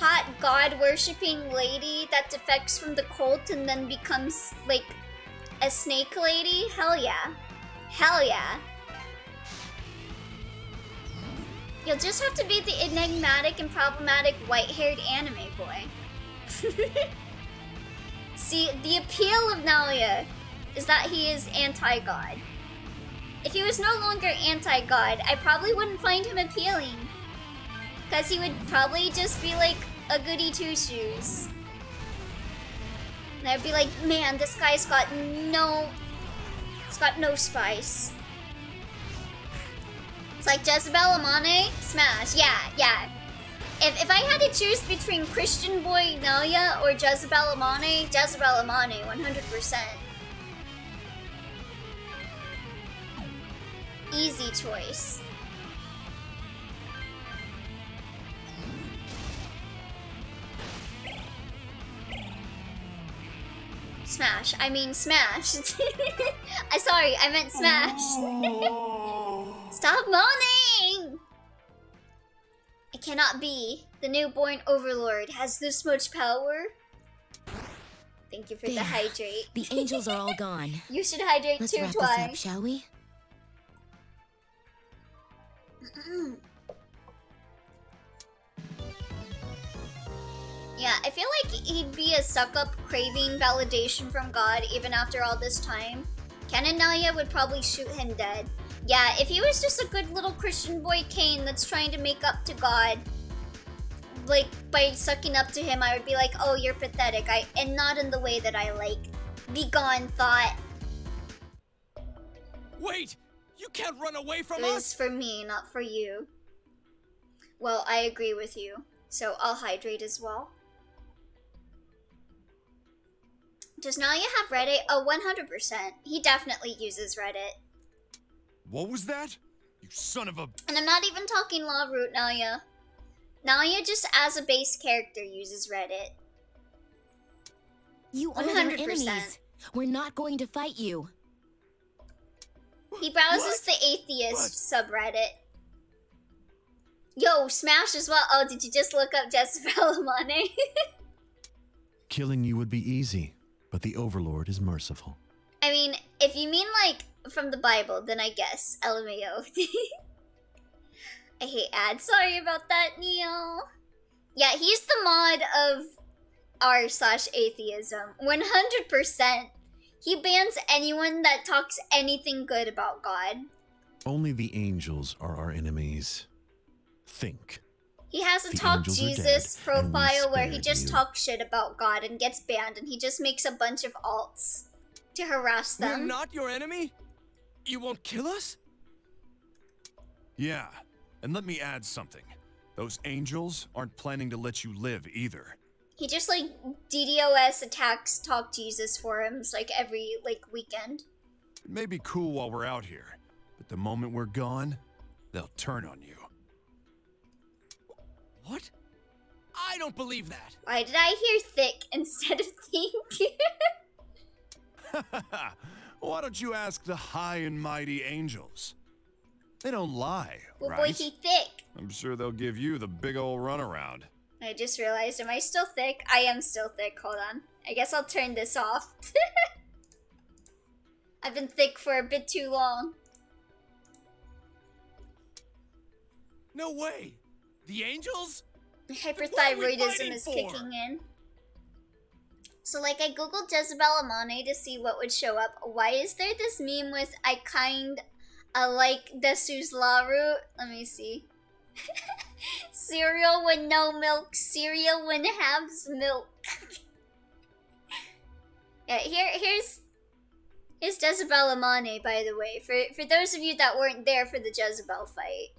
Hot god-worshipping lady that defects from the cult and then becomes, like, a snake lady? Hell yeah. Hell yeah. You'll just have to be the enigmatic and problematic white-haired anime boy. See, the appeal of Naoya is that he is anti-god. If he was no longer anti-god, I probably wouldn't find him appealing. Because he would probably just be like a goody two-shoes. And I'd be like, man, this guy's got no... He's got no spice. It's like Jezebel Amane, smash. Yeah. If I had to choose between Christian boy Naoya or Jezebel Amane, 100%. Easy choice. Smash. I mean smash. Sorry, I meant smash. Stop moaning! It cannot be. The newborn overlord has this much power. Thank you for the hydrate. The angels are all gone. You should hydrate Let's too, wrap Twine. this up, shall we? Yeah, I feel like he'd be a suck-up craving validation from God even after all this time. Ken and Naoya would probably shoot him dead. Yeah, if he was just a good little Christian boy Cain that's trying to make up to God, like, by sucking up to him, I would be like, oh, you're pathetic, and not in the way that I like. Be gone, thought. Wait! You can't run away from It was us! for me, not for you. Well, I agree with you, so I'll hydrate as well. Does Naoya have Reddit? Oh, 100%. He definitely uses Reddit. What was that? You son of a... And I'm not even talking Law Root Naoya. Naoya just as a base character uses Reddit. You are our 100%. enemies. We're not going to fight you. He browses the atheist subreddit. Yo, Smash as well. Oh, did you just look up Jezebel Amane? Killing you would be easy, but the Overlord is merciful. I mean, if you mean like from the Bible, then I guess LMAO. I hate ads. Sorry about that, Neo. Yeah, he's the mod of r/atheism. 100%. He bans anyone that talks anything good about God. Only the angels are our enemies. Think. He has a The Talk angels are Jesus dead, and we profile where he spared just you. talks shit about God and gets banned, and he just makes a bunch of alts to harass We're them. not your enemy? You won't kill us? Yeah, and let me add something. Those angels aren't planning to let you live either. He just like DDoS attacks Talk Jesus forums like every like weekend. It may be cool while we're out here, but the moment we're gone, they'll turn on you. What? I don't believe that. Why did I hear thick instead of think? Why don't you ask the high and mighty angels? They don't lie, Well, right? boy, he thick. I'm sure they'll give you the big ol' runaround. I just realized, am I still thick? I am still thick. Hold on. I guess I'll turn this off. I've been thick for a bit too long. No way. The angels? Hyperthyroidism fighting is for? kicking in. So like I googled Jezebel Amane to see what would show up. Why is there this meme with I kind like Desu's La root? Let me see. Cereal with no milk, cereal when halves milk. Yeah, here's Jezebel Amane, by the way, for those of you that weren't there for the Jezebel fight.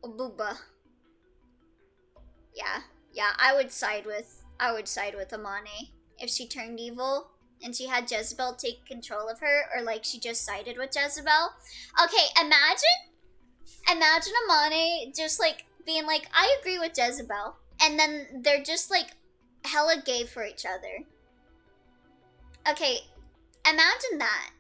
Booba. Yeah, I would side with Amane if she turned evil and she had Jezebel take control of her, or like she just sided with Jezebel. Okay, imagine Amane just like being like, I agree with Jezebel, and then they're just like hella gay for each other. Okay, imagine that.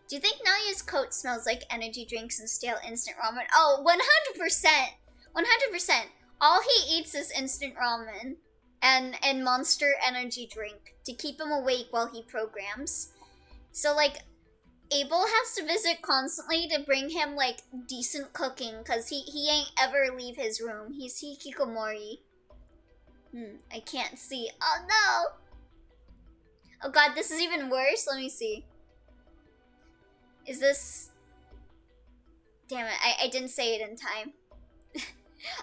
Do you think Naoya's coat smells like energy drinks and stale instant ramen? Oh, 100%! 100%! All he eats is instant ramen and Monster energy drink to keep him awake while he programs. So, like, Abel has to visit constantly to bring him, like, decent cooking, because he ain't ever leave his room. He's hikikomori. I can't see. Oh, no! Oh, God, this is even worse? Let me see. Is this... Damn it, I didn't say it in time.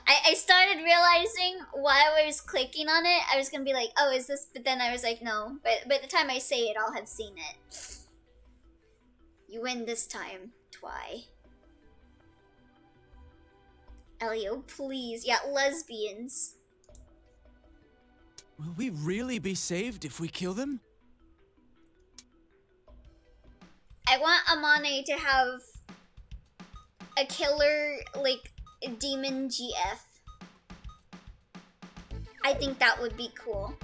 I started realizing while I was clicking on it, I was gonna be like, oh, is this... But then I was like, no. But by the time I say it, I'll have seen it. You win this time, Twy. Elio, please. Yeah, lesbians. Will we really be saved if we kill them? I want Amane to have a killer, like, demon GF. I think that would be cool.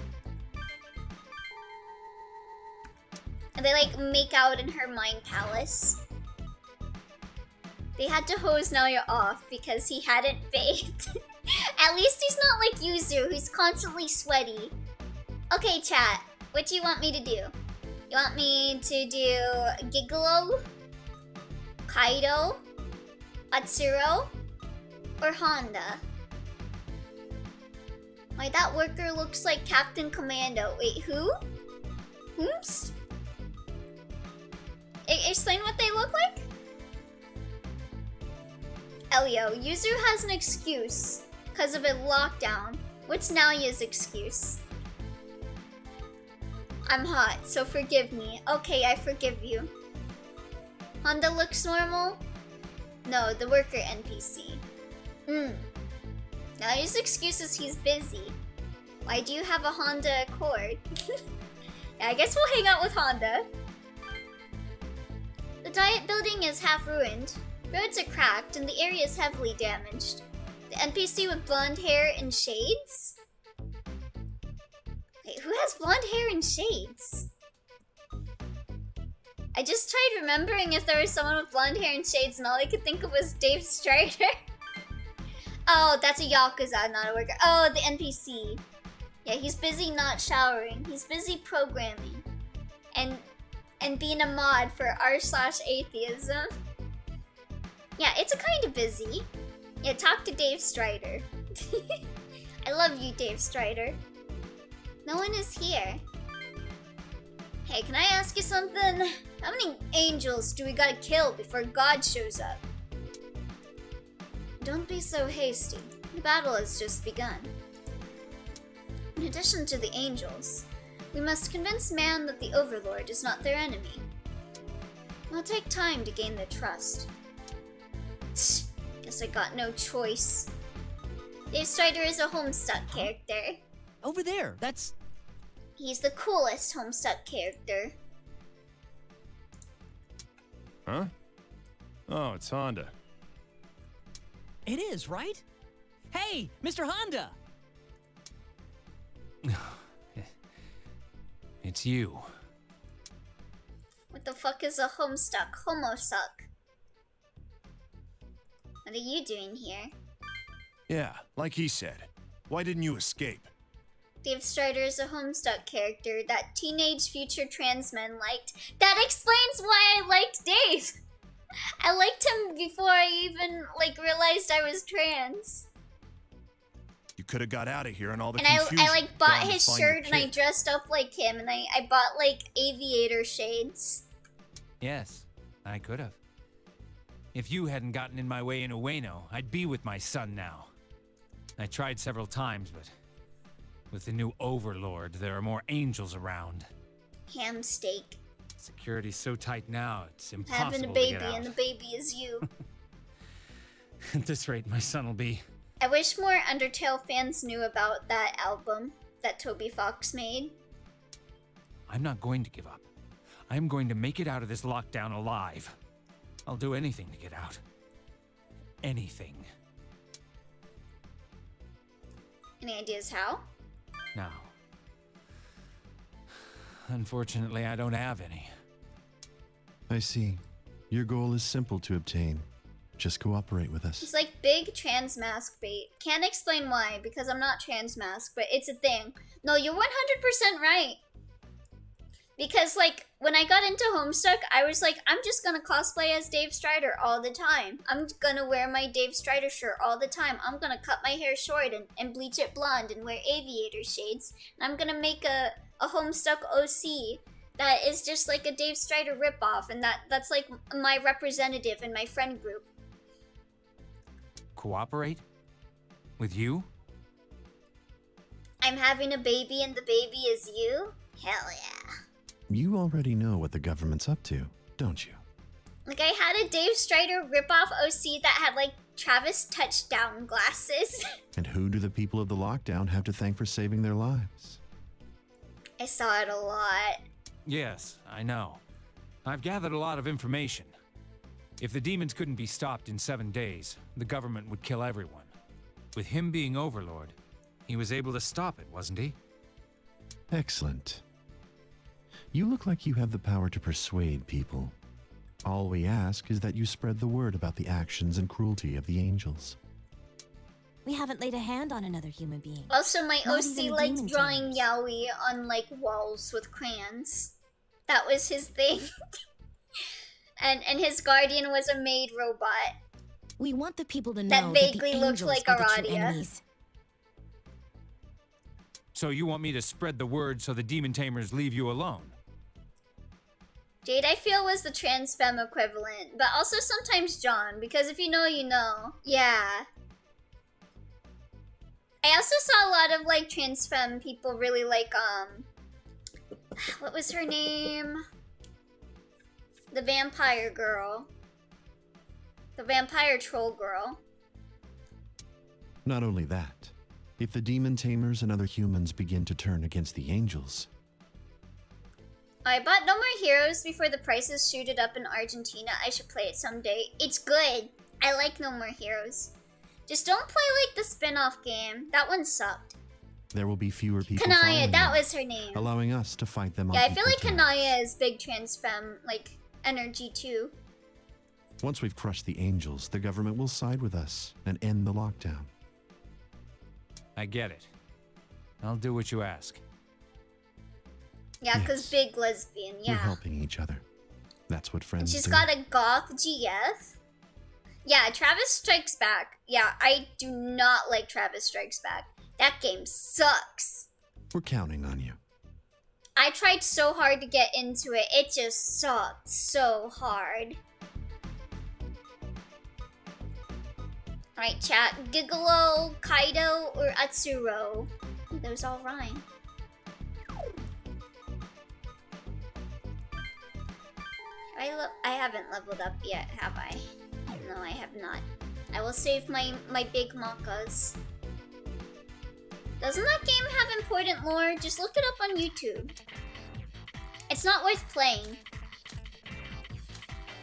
And they, like, make out in her mind palace. They had to hose Naoya off because he hadn't bathed. At least he's not like Yuzu, who's constantly sweaty. Okay, chat. What do you want me to do? You want me to do Gigolo, Kaido, Atsuro, or Honda? Why, that worker looks like Captain Commando. Wait, who? Whoops? Explain what they look like? Elio, Yuzu has an excuse because of a lockdown. What's Naoya's excuse? I'm hot, so forgive me. Okay, I forgive you. Honda looks normal? No, the worker NPC. Naoya's excuse is he's busy. Why do you have a Honda Accord? Yeah, I guess we'll hang out with Honda. The Diet building is half ruined. Roads are cracked and the area is heavily damaged. The NPC with blonde hair and shades? Wait, who has blonde hair and shades? I just tried remembering if there was someone with blonde hair and shades and all I could think of was Dave Strider. Oh, that's a Yakuza, not a worker. Oh, the NPC. Yeah, he's busy not showering. He's busy programming. And being a mod for r/atheism. Yeah, it's a kind of busy. Yeah, talk to Dave Strider. I love you, Dave Strider. No one is here. Hey, can I ask you something? How many angels do we gotta kill before God shows up? Don't be so hasty. The battle has just begun. In addition to the angels, we must convince man that the Overlord is not their enemy. It'll take time to gain their trust. Guess I got no choice. Dave Strider is a Homestuck character. Over there, that's... He's the coolest Homestuck character. Huh? Oh, it's Honda. It is, right? Hey, Mr. Honda! It's you. What the fuck is a Homestuck? Homosuck. What are you doing here? Yeah, like he said. Why didn't you escape? Dave Strider is a Homestuck character that teenage future trans men liked. That explains why I liked Dave! I liked him before I even like realized I was trans. You could have got out of here and all the And confusion. I like bought gone to his find your shirt and I kid. dressed up like him and I bought like aviator shades. Yes, I could have. If you hadn't gotten in my way in Ueno, I'd be with my son now. I tried several times, but with the new Overlord, there are more angels around. Ham steak. Security's so tight now, it's impossible Having a to baby get out. and the baby is you. At this rate, my son will be... I wish more Undertale fans knew about that album that Toby Fox made. I'm not going to give up. I'm going to make it out of this lockdown alive. I'll do anything to get out. Anything. Any ideas how? Now, unfortunately, I don't have any. I see. Your goal is simple to obtain. Just cooperate with us. It's like big trans mask bait. Can't explain why, because I'm not trans mask, but it's a thing. No, you're 100% right. Because, like, when I got into Homestuck, I was like, I'm just gonna cosplay as Dave Strider all the time. I'm gonna wear my Dave Strider shirt all the time. I'm gonna cut my hair short and bleach it blonde and wear aviator shades. And I'm gonna make a Homestuck OC that is just like a Dave Strider ripoff. And that's like my representative in my friend group. Cooperate? With you? I'm having a baby and the baby is you? Hell yeah. You already know what the government's up to, don't you? Like, I had a Dave Strider ripoff OC that had, like, Travis touchdown glasses. And who do the people of the lockdown have to thank for saving their lives? I saw it a lot. Yes, I know. I've gathered a lot of information. If the demons couldn't be stopped in 7 days, the government would kill everyone. With him being Overlord, he was able to stop it, wasn't he? Excellent. You look like you have the power to persuade people. All we ask is that you spread the word about the actions and cruelty of the angels. We haven't laid a hand on another human being. Also, my Not OC even the liked demon drawing tamers. yaoi on, like, walls with crayons. That was his thing. and his guardian was a maid robot. We want the people to know That vaguely the looked angels like are the true Aradia. enemies. So you want me to spread the word so the demon tamers leave you alone? Jade, I feel, was the trans femme equivalent, but also sometimes John, because if you know, you know. Yeah. I also saw a lot of, like, trans femme people really like, what was her name? The vampire girl. The vampire troll girl. Not only that, if the demon tamers and other humans begin to turn against the angels, I bought No More Heroes before the prices shooted up in Argentina. I should play it someday. It's good. I like No More Heroes. Just don't play like the spin-off game. That one sucked. there will be fewer people Kanaya, following that them, was her name. allowing us to fight them on Yeah, I feel equal like terms. Kanaya is big trans femme, like, energy too. Once we've crushed the angels, the government will side with us and end the lockdown. I get it. I'll do what you ask. Yeah, because Yes. big lesbian, We're yeah. helping each other. That's what And friends she's do. got a goth GF. Yeah, Travis Strikes Back. Yeah, I do not like Travis Strikes Back. That game sucks. We're counting on you. I tried so hard to get into it. It just sucked so hard. Alright, chat. Gigolo, Kaido, or Atsuro? Ooh, those all rhyme. I haven't leveled up yet, have I? No, I have not. I will save my big makas. Doesn't that game have important lore? Just look it up on YouTube. It's not worth playing.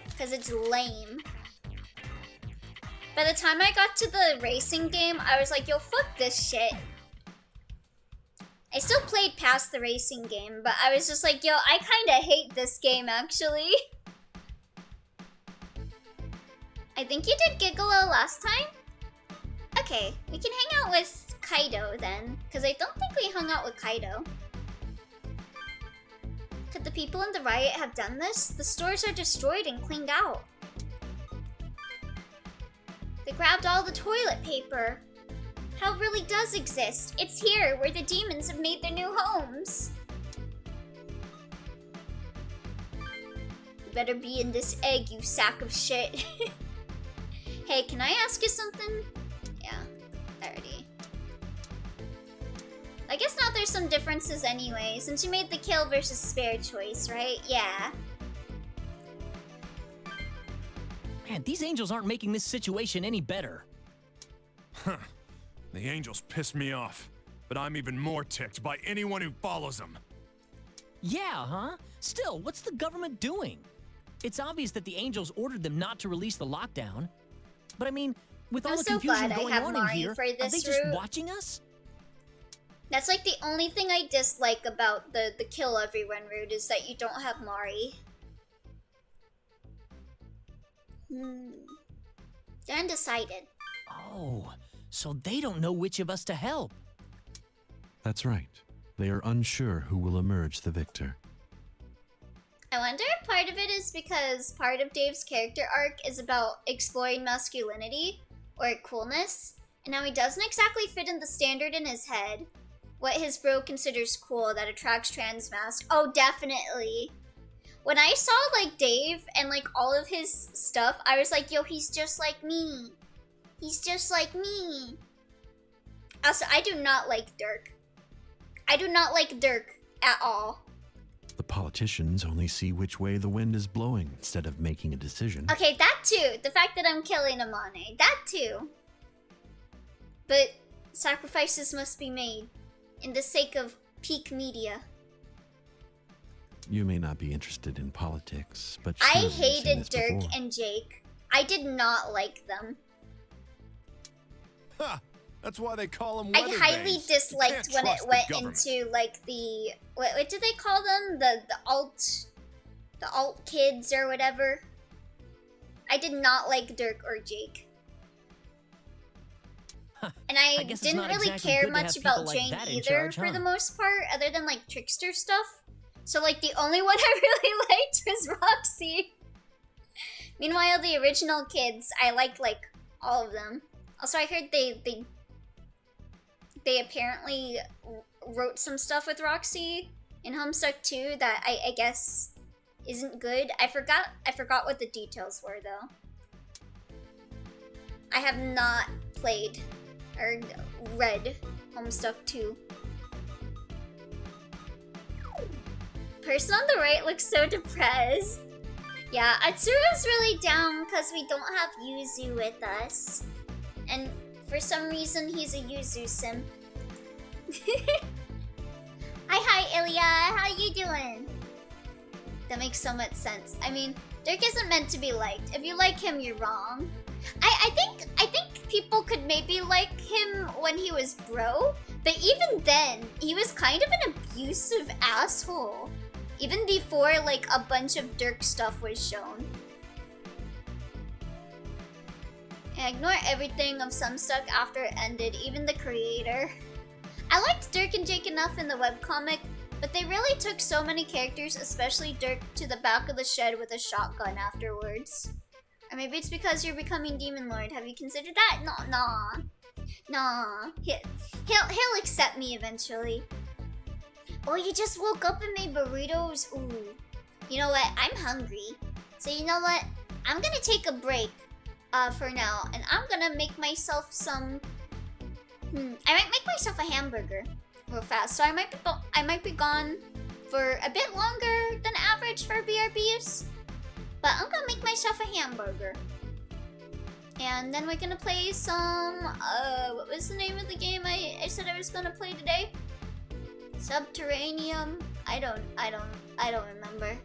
Because it's lame. By the time I got to the racing game, I was like, yo, fuck this shit. I still played past the racing game, but I was just like, yo, I kinda hate this game, actually. I think you did Gigolo last time? Okay, we can hang out with Kaido then, because I don't think we hung out with Kaido. Could the people in the riot have done this? The stores are destroyed and cleaned out. They grabbed all the toilet paper. Hell really does exist. It's here, where the demons have made their new homes. You better be in this egg, you sack of shit. Hey, can I ask you something? Yeah, already. I guess now there's some differences anyway, since you made the kill versus spare choice, right? Yeah. Man, these angels aren't making this situation any better. Huh. The angels piss me off, but I'm even more ticked by anyone who follows them. Yeah, huh? Still, what's the government doing? It's obvious that the angels ordered them not to release the lockdown. But I mean, with all I'm the so confusion glad I going have on Mari in here, for are they this just route. watching us? That's like the only thing I dislike about the kill everyone route is that you don't have Mari. They're undecided. Oh, so they don't know which of us to help. That's right. They are unsure who will emerge the victor. I wonder if part of it is because part of Dave's character arc is about exploring masculinity or coolness, and now he doesn't exactly fit in the standard in his head. What his bro considers cool that attracts trans masc. Oh, definitely. When I saw like Dave and like all of his stuff, I was like, yo, he's just like me. He's just like me. Also, I do not like Dirk. I do not like Dirk at all. The politicians only see which way the wind is blowing instead of making a decision. Okay, that too. The fact that I'm killing Amane. That too. But sacrifices must be made in the sake of peak media. You may not be interested in politics, but I surely you've seen hated this Dirk before. and Jake. I did not like them. Ha! That's why they call them I weather highly vanes. disliked You when can't it trust the went government. into like the what do they call them? The alt kids or whatever. I did not like Dirk or Jake. And I guess it's didn't not really exactly care good to much have people about like Jane that in either charge, for huh? the most part, other than like trickster stuff. So like the only one I really liked was Roxy. Meanwhile, the original kids, I liked like all of them. Also, I heard they apparently wrote some stuff with Roxy in Homestuck 2 that I guess isn't good. I forgot what the details were though. I have not played or read Homestuck 2. Person on the right looks so depressed. Yeah, Atsuru's really down because we don't have Yuzu with us. And for some reason, he's a Yuzu simp. Hi, Ilya. How you doing? That makes so much sense. I mean, Dirk isn't meant to be liked. If you like him, you're wrong. I think people could maybe like him when he was bro, but even then, he was kind of an abusive asshole. Even before like a bunch of Dirk stuff was shown. And ignore everything of Sunstuck after it ended, even the creator. I liked Dirk and Jake enough in the webcomic, but they really took so many characters, especially Dirk, to the back of the shed with a shotgun afterwards. Or maybe it's because you're becoming Demon Lord. Have you considered that? Nah. He'll accept me eventually. Oh, you just woke up and made burritos? Ooh. You know what? I'm hungry. So you know what? I'm gonna take a break for now. And I'm gonna make myself some... I might make myself a hamburger real fast. So I might be gone for a bit longer than average for BRBs. But I'm gonna make myself a hamburger. And then we're gonna play some... what was the name of the game I said I was gonna play today? Subterranean? I don't remember.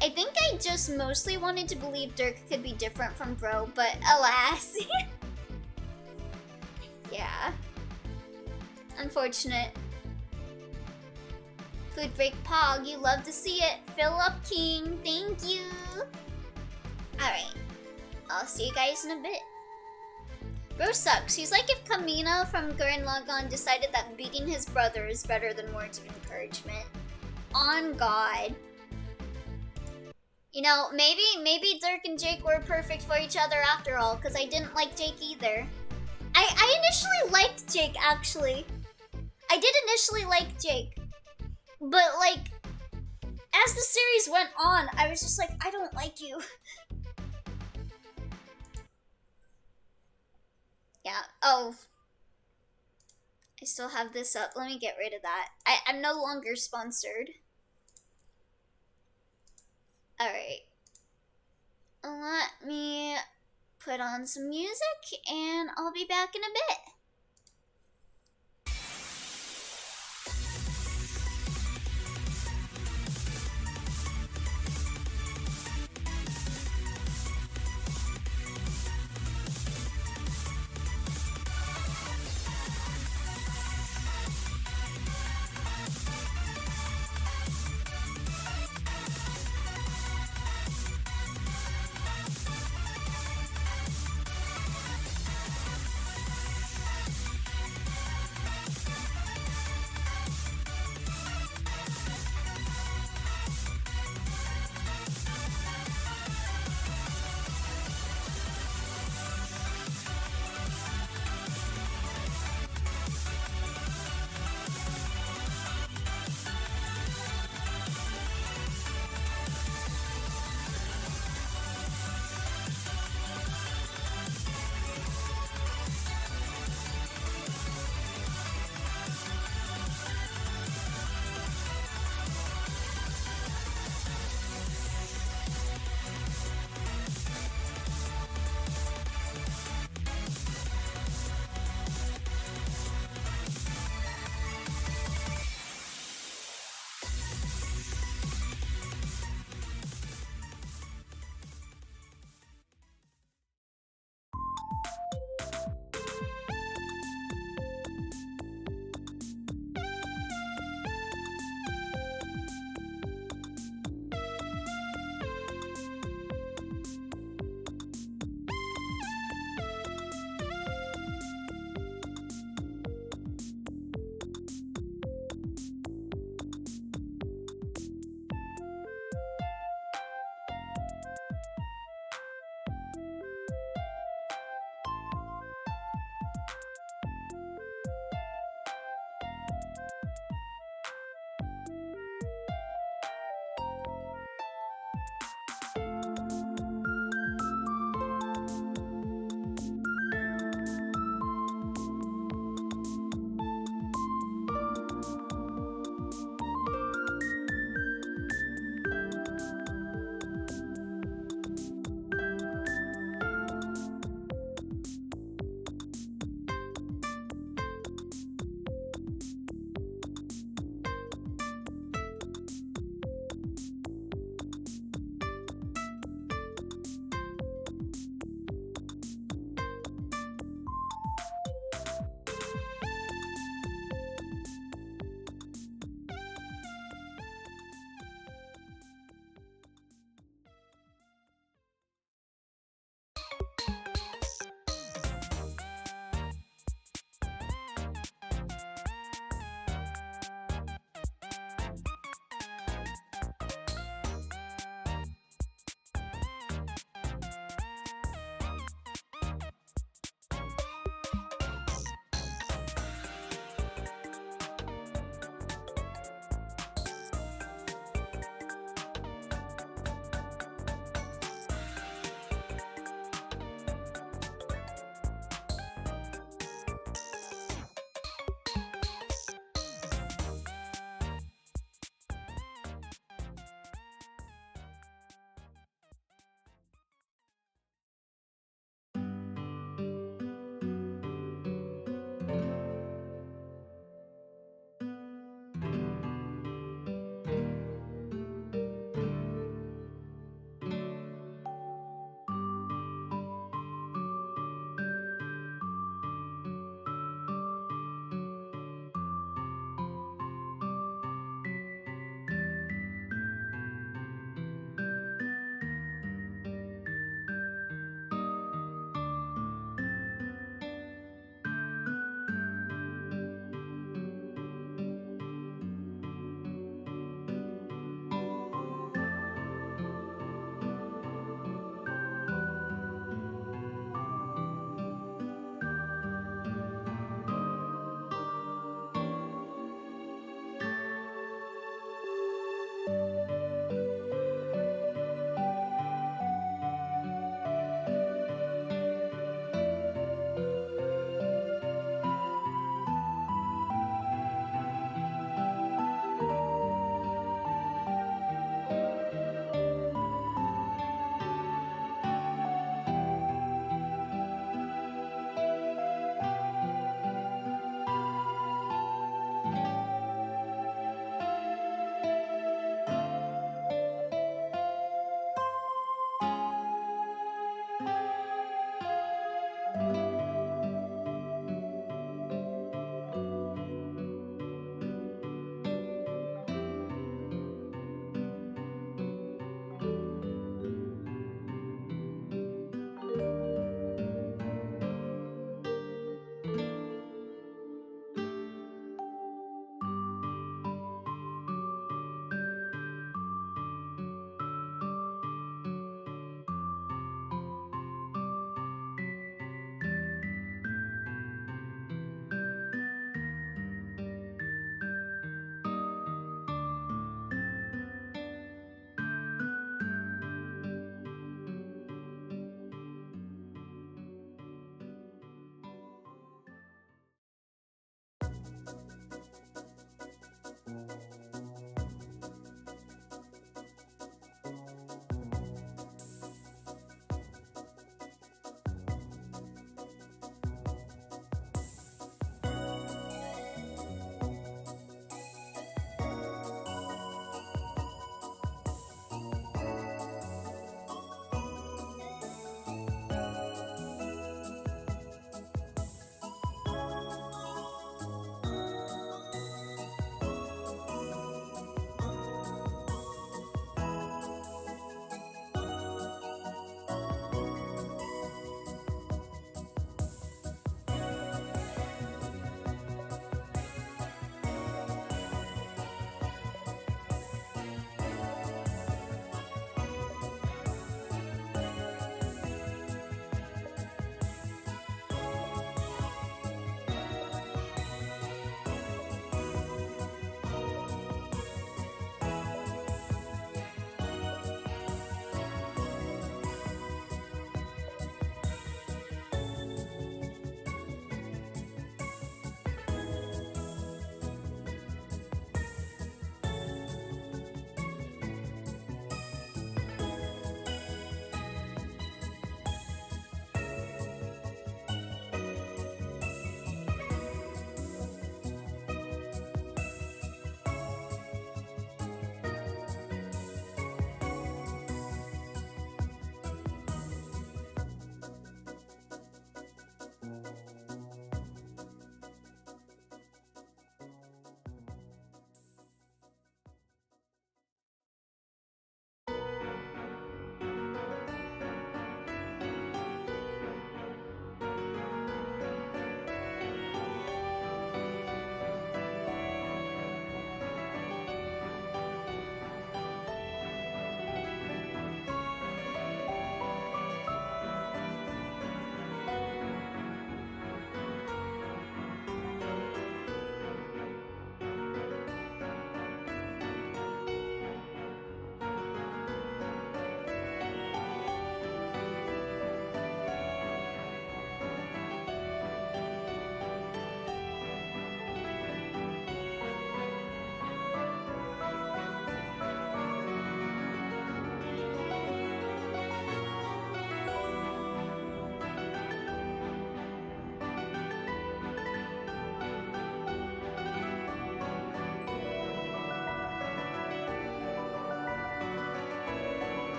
I think I just mostly wanted to believe Dirk could be different from Bro, but alas. Yeah. Unfortunate. Food break Pog, you love to see it. Fill up King, thank you. Alright. I'll see you guys in a bit. Bro sucks. He's like if Kamina from Gurren Lagann decided that beating his brother is better than words of encouragement. On God. You know, maybe Dirk and Jake were perfect for each other after all, because I didn't like Jake either. I initially liked Jake, actually. I did initially like Jake. But, like, as the series went on, I was just like, I don't like you. Yeah, oh. I still have this up. Let me get rid of that. I'm no longer sponsored. Alright. Let me put on some music and I'll be back in a bit.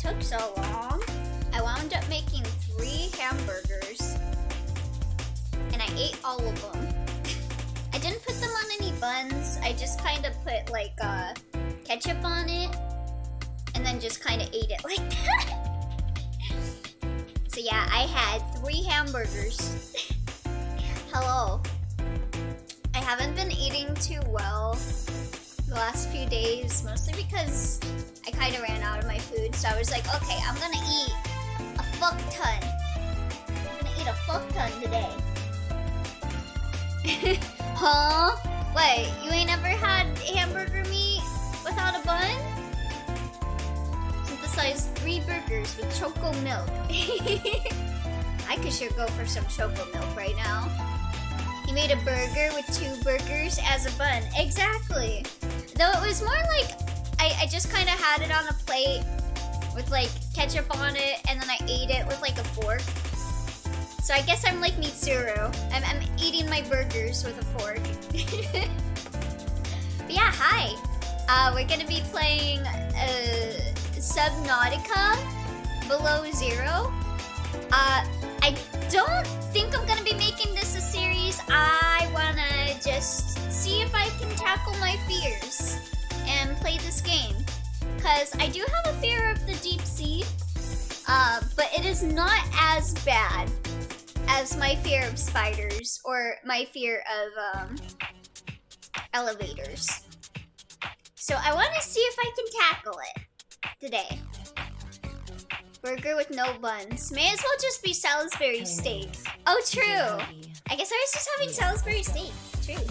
took so long. I wound up making 3 hamburgers, and I ate all of them. I didn't put them on any buns. I just kind of put like ketchup on it, and then just kind of ate it like that. So yeah, I had 3 hamburgers. Hello. I haven't been eating too well the last few days, mostly because I kind of ran out of my food. So I was like, okay, I'm gonna eat a fuck ton. I'm gonna eat a fuck ton today. Huh? Wait, you ain't ever had hamburger meat without a bun? Synthesize 3 burgers with choco milk. I could sure go for some choco milk right now. He made a burger with 2 burgers as a bun. Exactly. Though it was more like I just kind of had it on a plate with like ketchup on it, and then I ate it with like a fork. So I guess I'm like Mitsuru. I'm eating my burgers with a fork. But yeah, hi. We're gonna be playing Subnautica Below Zero. I don't think I'm gonna be making this a series. I wanna just see if I can tackle my fears and play this game. Cause I do have a fear of the deep sea, but it is not as bad as my fear of spiders or my fear of elevators. So I wanna see if I can tackle it today. Burger with no buns. May as well just be Salisbury steak. Oh, true. I guess I was just having Salisbury steak. True.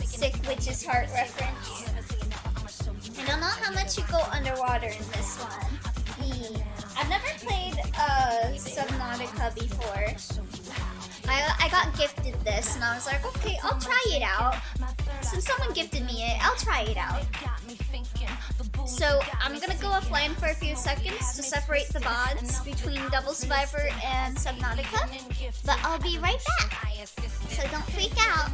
Sick witch's heart reference. I don't know how much you go underwater in this one. I've never played Subnautica before. I got gifted this and I was like, okay, I'll try it out. Since someone gifted me it, I'll try it out. So I'm gonna go offline for a few seconds to separate the VODs between Devil Survivor and Subnautica, but I'll be right back. So don't freak out.